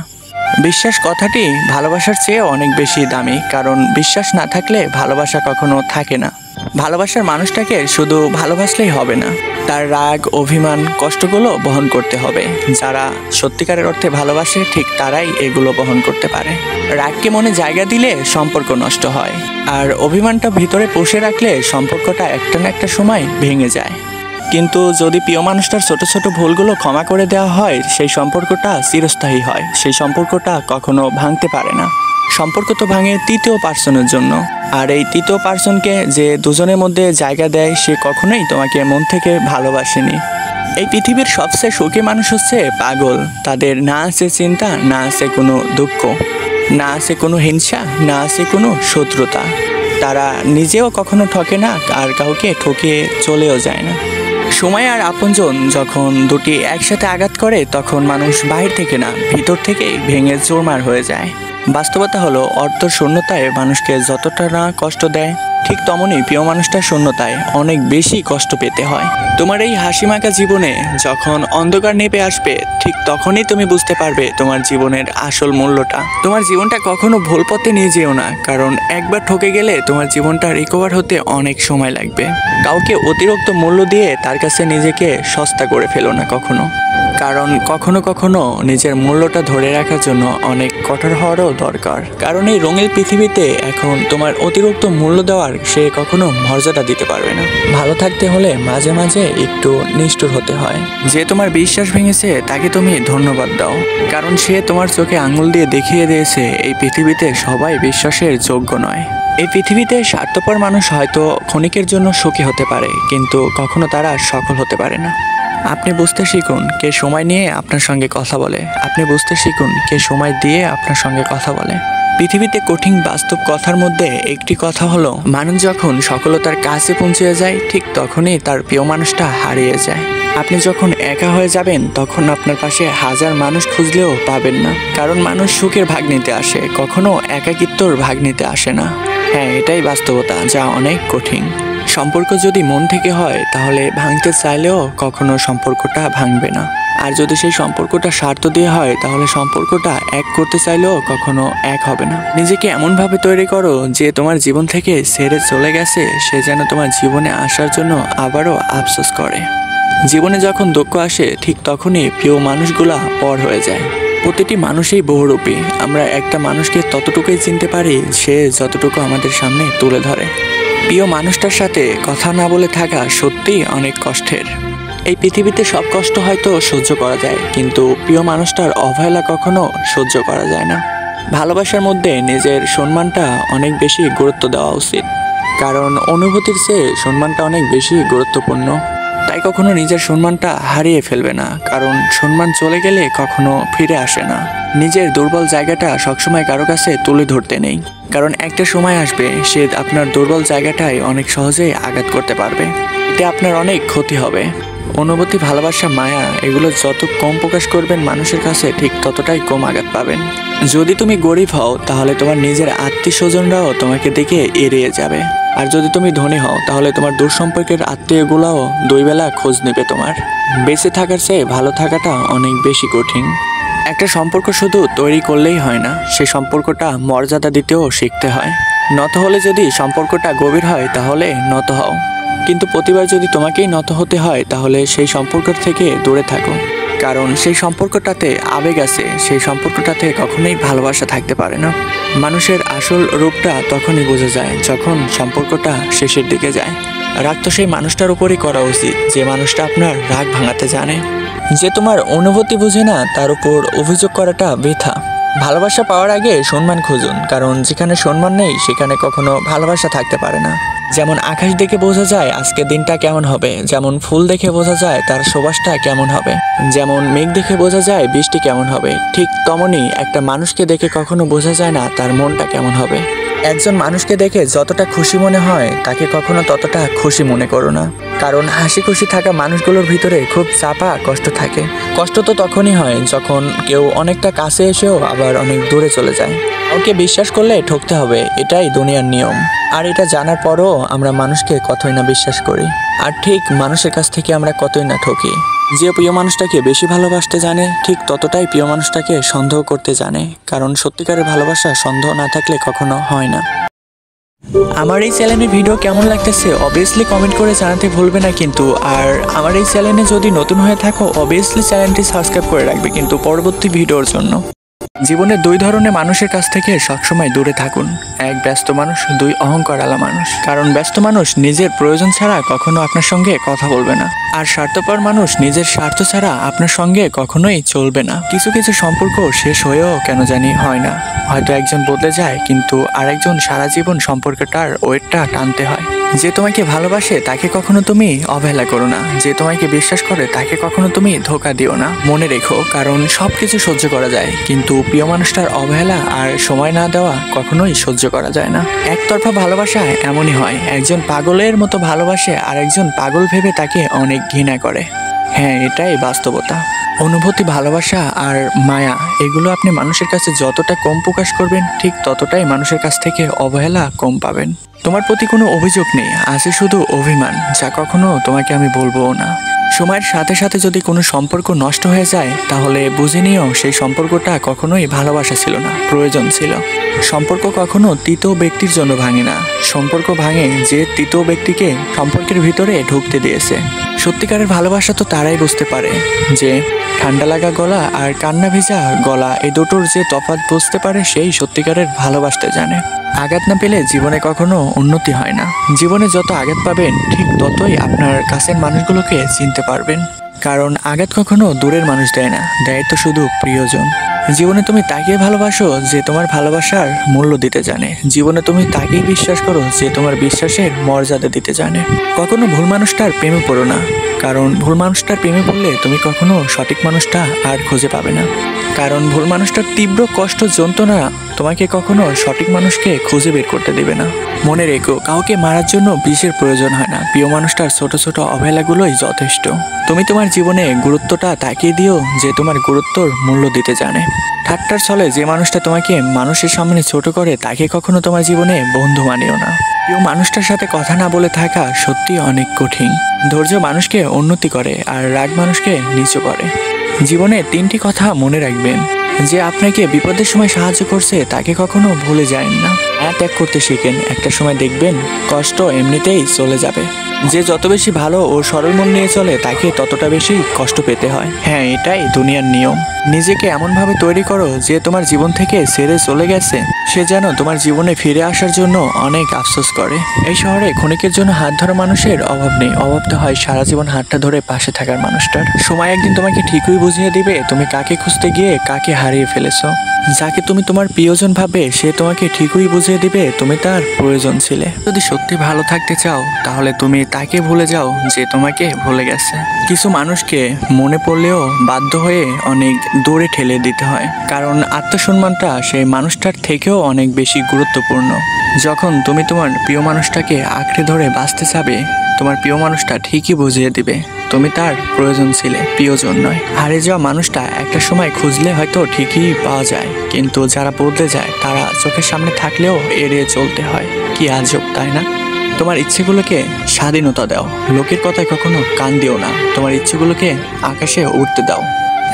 বিশ্বাস কথাটি ভালোবাসার চেয়ে অনেক বেশি দামি, কারণ বিশ্বাস না থাকলে ভালোবাসা কখনো থাকে না। ভালোবাসার মানুষটাকে শুধু ভালোবাসলেই হবে না, তার রাগ, অভিমান, কষ্টগুলো বহন করতে হবে। যারা সত্যিকারের অর্থে ভালোবাসে ঠিক তারাই এগুলো বহন করতে পারে। রাগকে মনে জায়গা দিলে সম্পর্ক নষ্ট হয়, আর অভিমানটা ভিতরে পুষে রাখলে সম্পর্কটা একটা না একটা সময় ভেঙে যায়। কিন্তু যদি প্রিয় মানুষটার ছোট ছোট ভুলগুলো ক্ষমা করে দেওয়া হয়, সেই সম্পর্কটা চিরস্থায়ী হয়, সেই সম্পর্কটা কখনো ভাঙতে পারে না। সম্পর্ক তো ভাঙে তৃতীয় পার্সনের জন্য, আর এই তৃতীয় পার্সনকে যে দুজনের মধ্যে জায়গা দেয় সে কখনোই তোমাকে মন থেকে ভালোবাসেনি। এই পৃথিবীর সবচেয়ে সুখী মানুষ হচ্ছে পাগল। তাদের না আছে চিন্তা, না আছে কোনো দুঃখ, না আছে কোনো হিংসা, না আছে কোনো শত্রুতা। তারা নিজেও কখনো ঠকে না, আর কাউকে ঠকিয়ে চলেও যায় না। সময় আর আপনজন যখন দুটি একসাথে আঘাত করে, তখন মানুষ বাহির থেকে না ভিতর থেকেই ভেঙে চুরমার হয়ে যায়। বাস্তবতা হলো, অর্থ শূন্যতায় মানুষকে যতটা না কষ্ট দেয়, ঠিক তেমনই প্রিয় মানুষটার শূন্যতায় অনেক বেশি কষ্ট পেতে হয়। তোমার এই হাসিমাখা জীবনে যখন অন্ধকার নেমে আসবে, ঠিক তখনই তুমি বুঝতে পারবে তোমার জীবনের আসল মূল্যটা। তোমার জীবনটা কখনো ভুল পথে নিয়ে যেও না, কারণ একবার ঠকে গেলে তোমার জীবনটা রিকভার হতে অনেক সময় লাগবে। কাউকে অতিরিক্ত মূল্য দিয়ে তার কাছে নিজেকে সস্তা করে ফেলো না কখনো, কারণ কখনো কখনো নিজের মূল্যটা ধরে রাখার জন্য অনেক কঠোর হওয়ারও দরকার। কারণ এই রঙের পৃথিবীতে এখন তোমার অতিরিক্ত মূল্য দেওয়ার সে কখনো মর্যাদা দিতে পারবে না। ভালো থাকতে হলে মাঝে মাঝে একটু নিষ্ঠুর হতে হয়। যে তোমার বিশ্বাস ভেঙেছে তাকে তুমি ধন্যবাদ দাও, কারণ সে তোমার চোখে আঙুল দিয়ে দেখিয়ে দিয়েছে এই পৃথিবীতে সবাই বিশ্বাসের যোগ্য নয়। এই পৃথিবীতে স্বার্থপর মানুষ হয়তো ক্ষণিকের জন্য সুখী হতে পারে, কিন্তু কখনো তারা সফল হতে পারে না। আপনি বুঝতে শিখুন কে সময় নিয়ে আপনার সঙ্গে কথা বলে। আপনি বুঝতে শিখুন কে সময় দিয়ে আপনার সঙ্গে কথা বলে। পৃথিবীতে কঠিন বাস্তব কথার মধ্যে একটি কথা হলো, মানুষ যখন সফলতার কাছে পৌঁছে যায়, ঠিক তখনই তার প্রিয় মানুষটা হারিয়ে যায়। আপনি যখন একা হয়ে যাবেন, তখন আপনার পাশে হাজার মানুষ খুঁজলেও পাবেন না, কারণ মানুষ সুখের ভাগ নিতে আসে, কখনো একাকিত্বর ভাগ নিতে আসে না। হ্যাঁ, এটাই বাস্তবতা, যা অনেক কঠিন। সম্পর্ক যদি মন থেকে হয়, তাহলে ভাঙতে চাইলেও কখনো সম্পর্কটা ভাঙবে না। আর যদি সেই সম্পর্কটা স্বার্থ দিয়ে হয়, তাহলে সম্পর্কটা এক করতে চাইলেও কখনো এক হবে না। নিজেকে এমনভাবে তৈরি করো যে তোমার জীবন থেকে ছেড়ে চলে গেছে সে যেন তোমার জীবনে আসার জন্য আবারও আফসোস করে। জীবনে যখন দুঃখ আসে, ঠিক তখনই প্রিয় মানুষগুলা পর হয়ে যায়। প্রতিটি মানুষই বহুরূপী। আমরা একটা মানুষকে ততটুকুই চিনতে পারি সে যতটুকু আমাদের সামনে তুলে ধরে। প্রিয় মানুষটার সাথে কথা না বলে থাকা সত্যিই অনেক কষ্টের। এই পৃথিবীতে সব কষ্ট হয়তো সহ্য করা যায়, কিন্তু প্রিয় মানুষটার অবহেলা কখনো সহ্য করা যায় না। ভালোবাসার মধ্যে নিজের সম্মানটা অনেক বেশি গুরুত্ব দেওয়া উচিত, কারণ অনুভূতির চেয়ে সম্মানটা অনেক বেশি গুরুত্বপূর্ণ। তাই কখনো নিজের সম্মানটা হারিয়ে ফেলবে না, কারণ সম্মান চলে গেলে কখনো ফিরে আসে না। নিজের দুর্বল জায়গাটা সবসময় কারো কাছে তুলে ধরতে নেই, কারণ একটা সময় আসবে সে আপনার দুর্বল জায়গাটায় অনেক সহজেই আঘাত করতে পারবে। এতে আপনার অনেক ক্ষতি হবে। অনুভূতি, ভালোবাসা, মায়া এগুলো যত কম প্রকাশ করবেন মানুষের কাছে, ঠিক ততটাই কম আঘাত পাবেন। যদি তুমি গরিব হও, তাহলে তোমার নিজের আত্মীয় স্বজনরাও তোমাকে দেখে এড়িয়ে যাবে। আর যদি তুমি ধনী হও, তাহলে তোমার দূর সম্পর্কের আত্মীয়গুলাও দুই বেলা খোঁজ নেবে তোমার। বেঁচে থাকার চেয়ে ভালো থাকাটা অনেক বেশি কঠিন। একটা সম্পর্ক শুধু তৈরি করলেই হয় না, সেই সম্পর্কটা মর্যাদা দিতেও শিখতে হয়। নত হলে যদি সম্পর্কটা গভীর হয়, তাহলে নত হও, কিন্তু প্রতিবার যদি তোমাকেই নত হতে হয়, তাহলে সেই সম্পর্ক থেকে দূরে থাকো, কারণ সেই সম্পর্কটাতে আবেগ আছে, সেই সম্পর্কটাতে কখনোই ভালোবাসা থাকতে পারে না। মানুষের আসল রূপটা তখনই বোঝা যায় যখন সম্পর্কটা শেষের দিকে যায়। রাগ তো সেই মানুষটার উপরই করা উচিত যে মানুষটা আপনার রাগ ভাঙাতে জানে। যে তোমার অনুভূতি বুঝে না, তার উপর অভিযোগ করাটা বৃথা। ভালোবাসা পাওয়ার আগে সম্মান খুঁজুন, কারণ যেখানে সম্মান নেই সেখানে কখনো ভালোবাসা থাকতে পারে না। যেমন আকাশ দেখে বোঝা যায় আজকে দিনটা কেমন হবে, যেমন ফুল দেখে বোঝা যায় তার সুবাসটা কেমন হবে, যেমন মেঘ দেখে বোঝা যায় বৃষ্টি কেমন হবে, ঠিক তেমনই একটা মানুষকে দেখে কখনো বোঝা যায় না তার মনটা কেমন হবে। একজন মানুষকে দেখে যতটা খুশি মনে হয়, তাকে কখনো ততটা খুশি মনে করো না, কারণ হাসি খুশি থাকা মানুষগুলোর ভিতরে খুব চাপা কষ্ট থাকে। কষ্ট তো তখনই হয় যখন কেউ অনেকটা কাছে এসেও আবার অনেক দূরে চলে যায়। কাউকে বিশ্বাস করলে ঠকতে হবে, এটাই দুনিয়ার নিয়ম। আর এটা জানার পরও আমরা মানুষকে কতই না বিশ্বাস করি। আর ঠিক মানুষের কাছ থেকে আমরা কতই না ঠকি। যে প্রিয় মানুষটাকে বেশি ভালোবাসতে জানে ঠিক ততটাই প্রিয় মানুষটাকে সন্দেহ করতে জানে, কারণ সত্যিকারের ভালোবাসা সন্দেহ না থাকলে কখনো হয় না। আমার এই চ্যানেলের ভিডিও কেমন লাগতেছে অবভিয়াসলি কমেন্ট করে জানাতে ভুলবে না কিন্তু। আর আমার এই চ্যানেলে যদি নতুন হয়ে থাকো অবভিয়াসলি চ্যানেলটি সাবস্ক্রাইব করে রাখবে কিন্তু পরবর্তী ভিডিওর জন্য। জীবনে দুই ধরনের মানুষের কাছ থেকে সবসময় দূরে থাকুন, এক ব্যস্ত মানুষ, দুই অহংকারওয়ালা মানুষ। কারণ ব্যস্ত মানুষ নিজের প্রয়োজন ছাড়া কখনো আপনার সঙ্গে কথা বলবে না, আর স্বার্থপর মানুষ নিজের স্বার্থ ছাড়া আপনার সঙ্গে কখনোই চলবে না। কিছু কিছু সম্পর্ক শেষ হয়েও কেন জানি হয় না, হয়তো একজন বদলে যায় কিন্তু আরেকজন সারা জীবন সম্পর্কটার ওয়েটটা টানতে হয়। যে তোমাকে ভালোবাসে তাকে কখনো তুমি অবহেলা করো না, যে তোমাকে বিশ্বাস করে তাকে কখনো তুমি ধোঁকা দিও না। মনে রেখো, কারণ সবকিছু সহ্য করা যায় কিন্তু প্রিয় মানুষটার অবহেলা আর সময় না দেওয়া কখনোই সহ্য করা যায় না। একতরফা ভালোবাসা এমনই হয়, একজন পাগলের মতো ভালোবাসে আর একজন পাগল ভেবে তাকে অনেক ঘৃণা করে। হ্যাঁ, এটাই বাস্তবতা। অনুভূতি, ভালোবাসা আর মায়া এগুলো আপনি মানুষের কাছে যতটা কম প্রকাশ করবেন ঠিক ততটাই মানুষের কাছ থেকে অবহেলা কম পাবেন। তোমার প্রতি কোনো অভিযোগ নেই, আছে শুধু অভিমান, যা কখনো তোমাকে আমি বলবো না। সময়ের সাথে সাথে যদি কোনো সম্পর্ক নষ্ট হয়ে যায় তাহলে বুঝে নিও সেই সম্পর্কটা কখনোই ভালোবাসা ছিল না, প্রয়োজন ছিল। সম্পর্ক কখনো তৃতীয় ব্যক্তির জন্য ভাঙে না, সম্পর্ক ভাঙে যে তৃতীয় ব্যক্তিকে সম্পর্কের ভিতরে ঢুকতে দিয়েছে। সত্যিকারের ভালোবাসা তো তারাই বুঝতে পারে যে ঠান্ডা লাগা গলা আর কান্না ভেজা গলা এই দুটোর যে তফাৎ বুঝতে পারে সেই সত্যিকারের ভালোবাসতে জানে। আঘাত না পেলে জীবনে কখনো উন্নতি হয় না। জীবনে যত আঘাত পাবেন ঠিক ততই আপনার কাছের মানুষগুলোকে চিনতে পারবেন, কারণ আঘাত কখনো দূরের মানুষ দেয় না, দেয় তো শুধু প্রিয়জন। জীবনে তুমি তাকেই ভালোবাসো যে তোমার ভালোবাসার মূল্য দিতে জানে, জীবনে তুমি তাকেই বিশ্বাস করো যে তোমার বিশ্বাসের মর্যাদা দিতে জানে। কখনো ভুল মানুষটার প্রেমে পড়ো না, কারণ ভুল মানুষটার প্রেমে পড়লে তুমি কখনো সঠিক মানুষটা আর খুঁজে পাবে না। কারণ ভুল মানুষটার তীব্র কষ্ট, যন্ত্রণা তোমাকে কখনো সঠিক মানুষকে খুঁজে বের করতে দেবে না। মনে রেখো, কাউকে মারার জন্য বিষের প্রয়োজন হয় না, প্রিয় মানুষটার ছোট ছোট অবহেলাগুলোই যথেষ্ট। তুমি তোমার জীবনে গুরুত্বটা তাকিয়ে দিও যে তোমার গুরুত্বর মূল্য দিতে জানে। ঠাট্টার ছলে যে মানুষটা তোমাকে মানুষের সামনে ছোট করে তাকে কখনো তোমার জীবনে বন্ধু মানিও না। প্রিয় মানুষটার সাথে কথা না বলে থাকা সত্যি অনেক কঠিন। ধৈর্য মানুষকে উন্নতি করে আর রাগ মানুষকে নিচু করে। জীবনে তিনটি কথা মনে রাখবেন, যে আপনাকে বিপদের সময় সাহায্য করছে তাকে কখনো ভুলে যায়েন না। ত্যাগ করতে শিখেন, একটা সময় দেখবেন কষ্ট এমনিতেই চলে যাবে। যে যত বেশি ভালো ও সরল মন নিয়ে চলে তাকে ততটা বেশি কষ্ট পেতে হয়। হ্যাঁ, এটাই দুনিয়ার নিয়ম। নিজেকে এমনভাবে তৈরি করো যে তোমার জীবন থেকে ছেড়ে চলে গেছে সে যেন তোমার জীবনে ফিরে আসার জন্য অনেক আফসোস করে। এই শহরে ক্ষণিকের জন্য হাত ধরা মানুষের অভাব নেই, অভাব তো হয় সারা জীবন হাতটা ধরে পাশে থাকার মানুষটার। সময় একদিন তোমাকে ঠিকই বুঝিয়ে দিবে তুমি কাকে খুঁজতে গিয়ে কাকে হারিয়ে ফেলেছো। যাকে তুমি তোমার প্রিয়জন ভাবে সে তোমাকে ঠিকই বুঝিয়ে দিবে তুমি তার প্রয়োজন ছিলে। যদি সত্যি ভালো থাকতে চাও তাহলে তুমি তাকে ভুলে যাও যে তোমাকে ভুলে গেছে। কিছু মানুষকে মনে পড়লেও বাধ্য হয়ে অনেক দূরে ঠেলে দিতে হয়, কারণ আত্মসম্মানটা সেই মানুষটার থেকেও অনেক বেশি গুরুত্বপূর্ণ। যখন তুমি তোমার প্রিয় মানুষটাকে আঁকড়ে ধরে বাঁচতে চাবে তোমার প্রিয় মানুষটা ঠিকই বুঝিয়ে দিবে তুমি তার প্রয়োজন ছিলে, প্রিয়জন নয়। হারিয়ে যাওয়া মানুষটা একটা সময় খুঁজলে হয়তো ঠিকই পাওয়া যায়, কিন্তু যারা বদলে যায় তারা চোখের সামনে থাকলেও এড়িয়ে চলতে হয়। কি আজব, তাই না? তোমার ইচ্ছেগুলোকে স্বাধীনতা দাও, লোকের কথায় কখনো কান দিও না। তোমার ইচ্ছেগুলোকে আকাশে উঠতে দাও,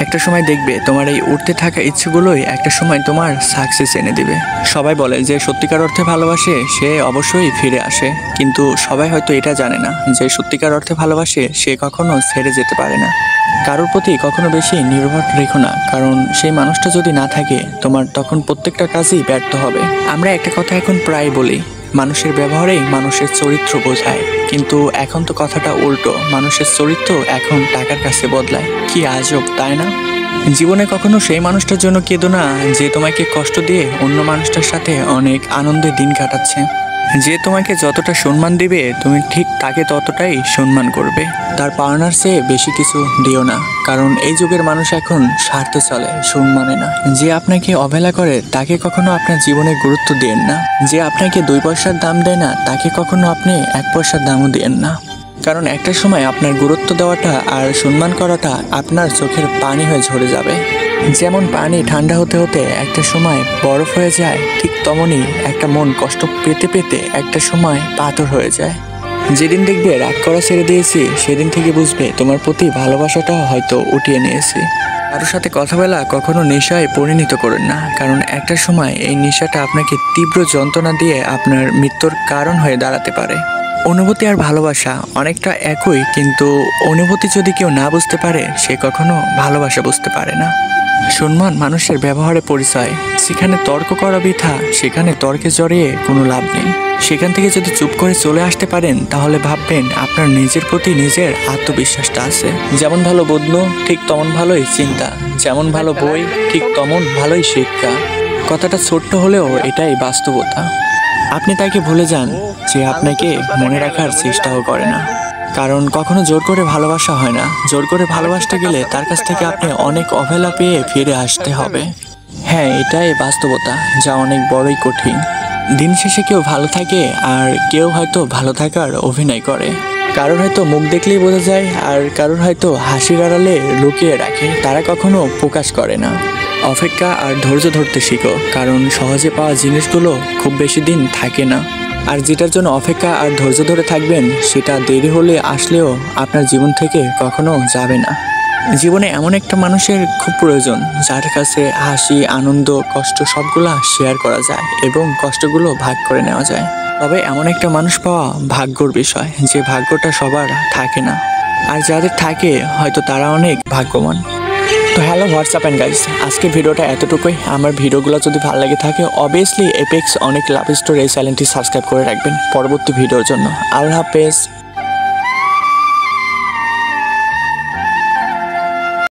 একটা সময় দেখবে তোমার এই উঠতে থাকা ইচ্ছেগুলোই একটা সময় তোমার সাকসেস এনে দিবে। সবাই বলে যে সত্যিকার অর্থে ভালোবাসে সে অবশ্যই ফিরে আসে, কিন্তু সবাই হয়তো এটা জানে না যে সত্যিকার অর্থে ভালোবাসে সে কখনো ছেড়ে যেতে পারে না। কারোর প্রতি কখনো বেশি নির্ভর রেখো না, কারণ সেই মানুষটা যদি না থাকে তোমার তখন প্রত্যেকটা কাজই ব্যর্থ হবে। আমরা একটা কথা এখন প্রায় বলি, মানুষের ব্যবহারেই মানুষের চরিত্র বোঝায়, কিন্তু এখন তো কথাটা উল্টো, মানুষের চরিত্র এখন টাকার কাছে বদলায়। কি আজব, তাই না? জীবনে কখনো সেই মানুষটার জন্য কেঁদো না যে তোমাকে কষ্ট দিয়ে অন্য মানুষটার সাথে অনেক আনন্দে দিন কাটাচ্ছে। যে তোমাকে যতটা সম্মান দিবে তুমি ঠিক তাকে ততটাই সম্মান করবে। তার পাওনার চেয়ে বেশি কিছু দিও না, কারণ এই যুগের মানুষ এখন স্বার্থে চলে, সম্মানে না। যে আপনাকে অবহেলা করে তাকে কখনো আপনার জীবনে গুরুত্ব দেন না। যে আপনাকে 2 পয়সার দাম দেয় না তাকে কখনো আপনি 1 পয়সার দামও দেন না, কারণ একটা সময় আপনার গুরুত্ব দেওয়াটা আর সম্মান করাটা আপনার চোখের পানি হয়ে ঝরে যাবে। যেমন পানি ঠান্ডা হতে হতে একটা সময় বরফ হয়ে যায়, ঠিক তেমনই একটা মন কষ্ট পেতে পেতে একটা সময় পাথর হয়ে যায়। যেদিন দেখবে রাগ করা ছেড়ে দিয়েছি সেদিন থেকে বুঝবে তোমার প্রতি ভালোবাসাটা হয়তো উঠিয়ে নিয়েছি। কারোর সাথে কথা বলা কখনো নেশায় পরিণত করেন না, কারণ একটা সময় এই নেশাটা আপনাকে তীব্র যন্ত্রণা দিয়ে আপনার মৃত্যুর কারণ হয়ে দাঁড়াতে পারে। অনুভূতি আর ভালোবাসা অনেকটা একই, কিন্তু অনুভূতি যদি কেউ না বুঝতে পারে সে কখনো ভালোবাসা বুঝতে পারে না। সম্মান মানুষের ব্যবহারে পরিচয়। যেখানে তর্ক করা বৃথা সেখানে তর্কে জড়িয়ে কোনো লাভ নেই। সেখান থেকে যদি চুপ করে চলে আসতে পারেন তাহলে ভাববেন আপনার নিজের প্রতি নিজের আত্মবিশ্বাসটা আছে। যেমন ভালো বদনু ঠিক তেমন ভালোই চিন্তা, যেমন ভালো বই ঠিক তেমন ভালোই শিক্ষা। কথাটা ছোট্ট হলেও এটাই বাস্তবতা। আপনি তাকে ভুলে যান যে আপনাকে মনে রাখার চেষ্টাও করে না, কারণ কখনো জোর করে ভালোবাসা হয় না। জোর করে ভালোবাসতে গেলে তার কাছ থেকে আপনি অনেক অবহেলা পেয়ে ফিরে আসতে হবে। হ্যাঁ, এটাই বাস্তবতা, যা অনেক বড়ই কঠিন। দিন শেষে কেউ ভালো থাকে আর কেউ হয়তো ভালো থাকার অভিনয় করে। কারোর হয়তো মুখ দেখলেই বোঝা যায়, আর কারোর হয়তো হাসির আড়ালে লুকিয়ে রাখে, তারা কখনো প্রকাশ করে না। অপেক্ষা আর ধৈর্য ধরতে শিখো, কারণ সহজে পাওয়া জিনিসগুলো খুব বেশি দিন থাকে না। আর যেটার জন্য অপেক্ষা আর ধৈর্য ধরে থাকবেন সেটা দেরি হলে আসলেও আপনার জীবন থেকে কখনো যাবে না। জীবনে এমন একটা মানুষের খুব প্রয়োজন যার কাছে হাসি, আনন্দ, কষ্ট সবগুলা শেয়ার করা যায় এবং কষ্টগুলো ভাগ করে নেওয়া যায়। তবে এমন একটা মানুষ পাওয়া ভাগ্যর বিষয়, যে ভাগ্যটা সবার থাকে না, আর যাদের থাকে হয়তো তারা অনেক ভাগ্যবান। তো হ্যালো হোয়াটসঅ্যাপ অ্যান্ড গাইস, আজকের ভিডিওটা এতটুকুই। আমার ভিডিওগুলো যদি ভালো লাগে থাকে অবভিয়াসলি এপেক্স অনেক লাভ স্টোরি এই চ্যানেলটি সাবস্ক্রাইব করে রাখবেন পরবর্তী ভিডিওর জন্য। আল্লাহ হাফেজ।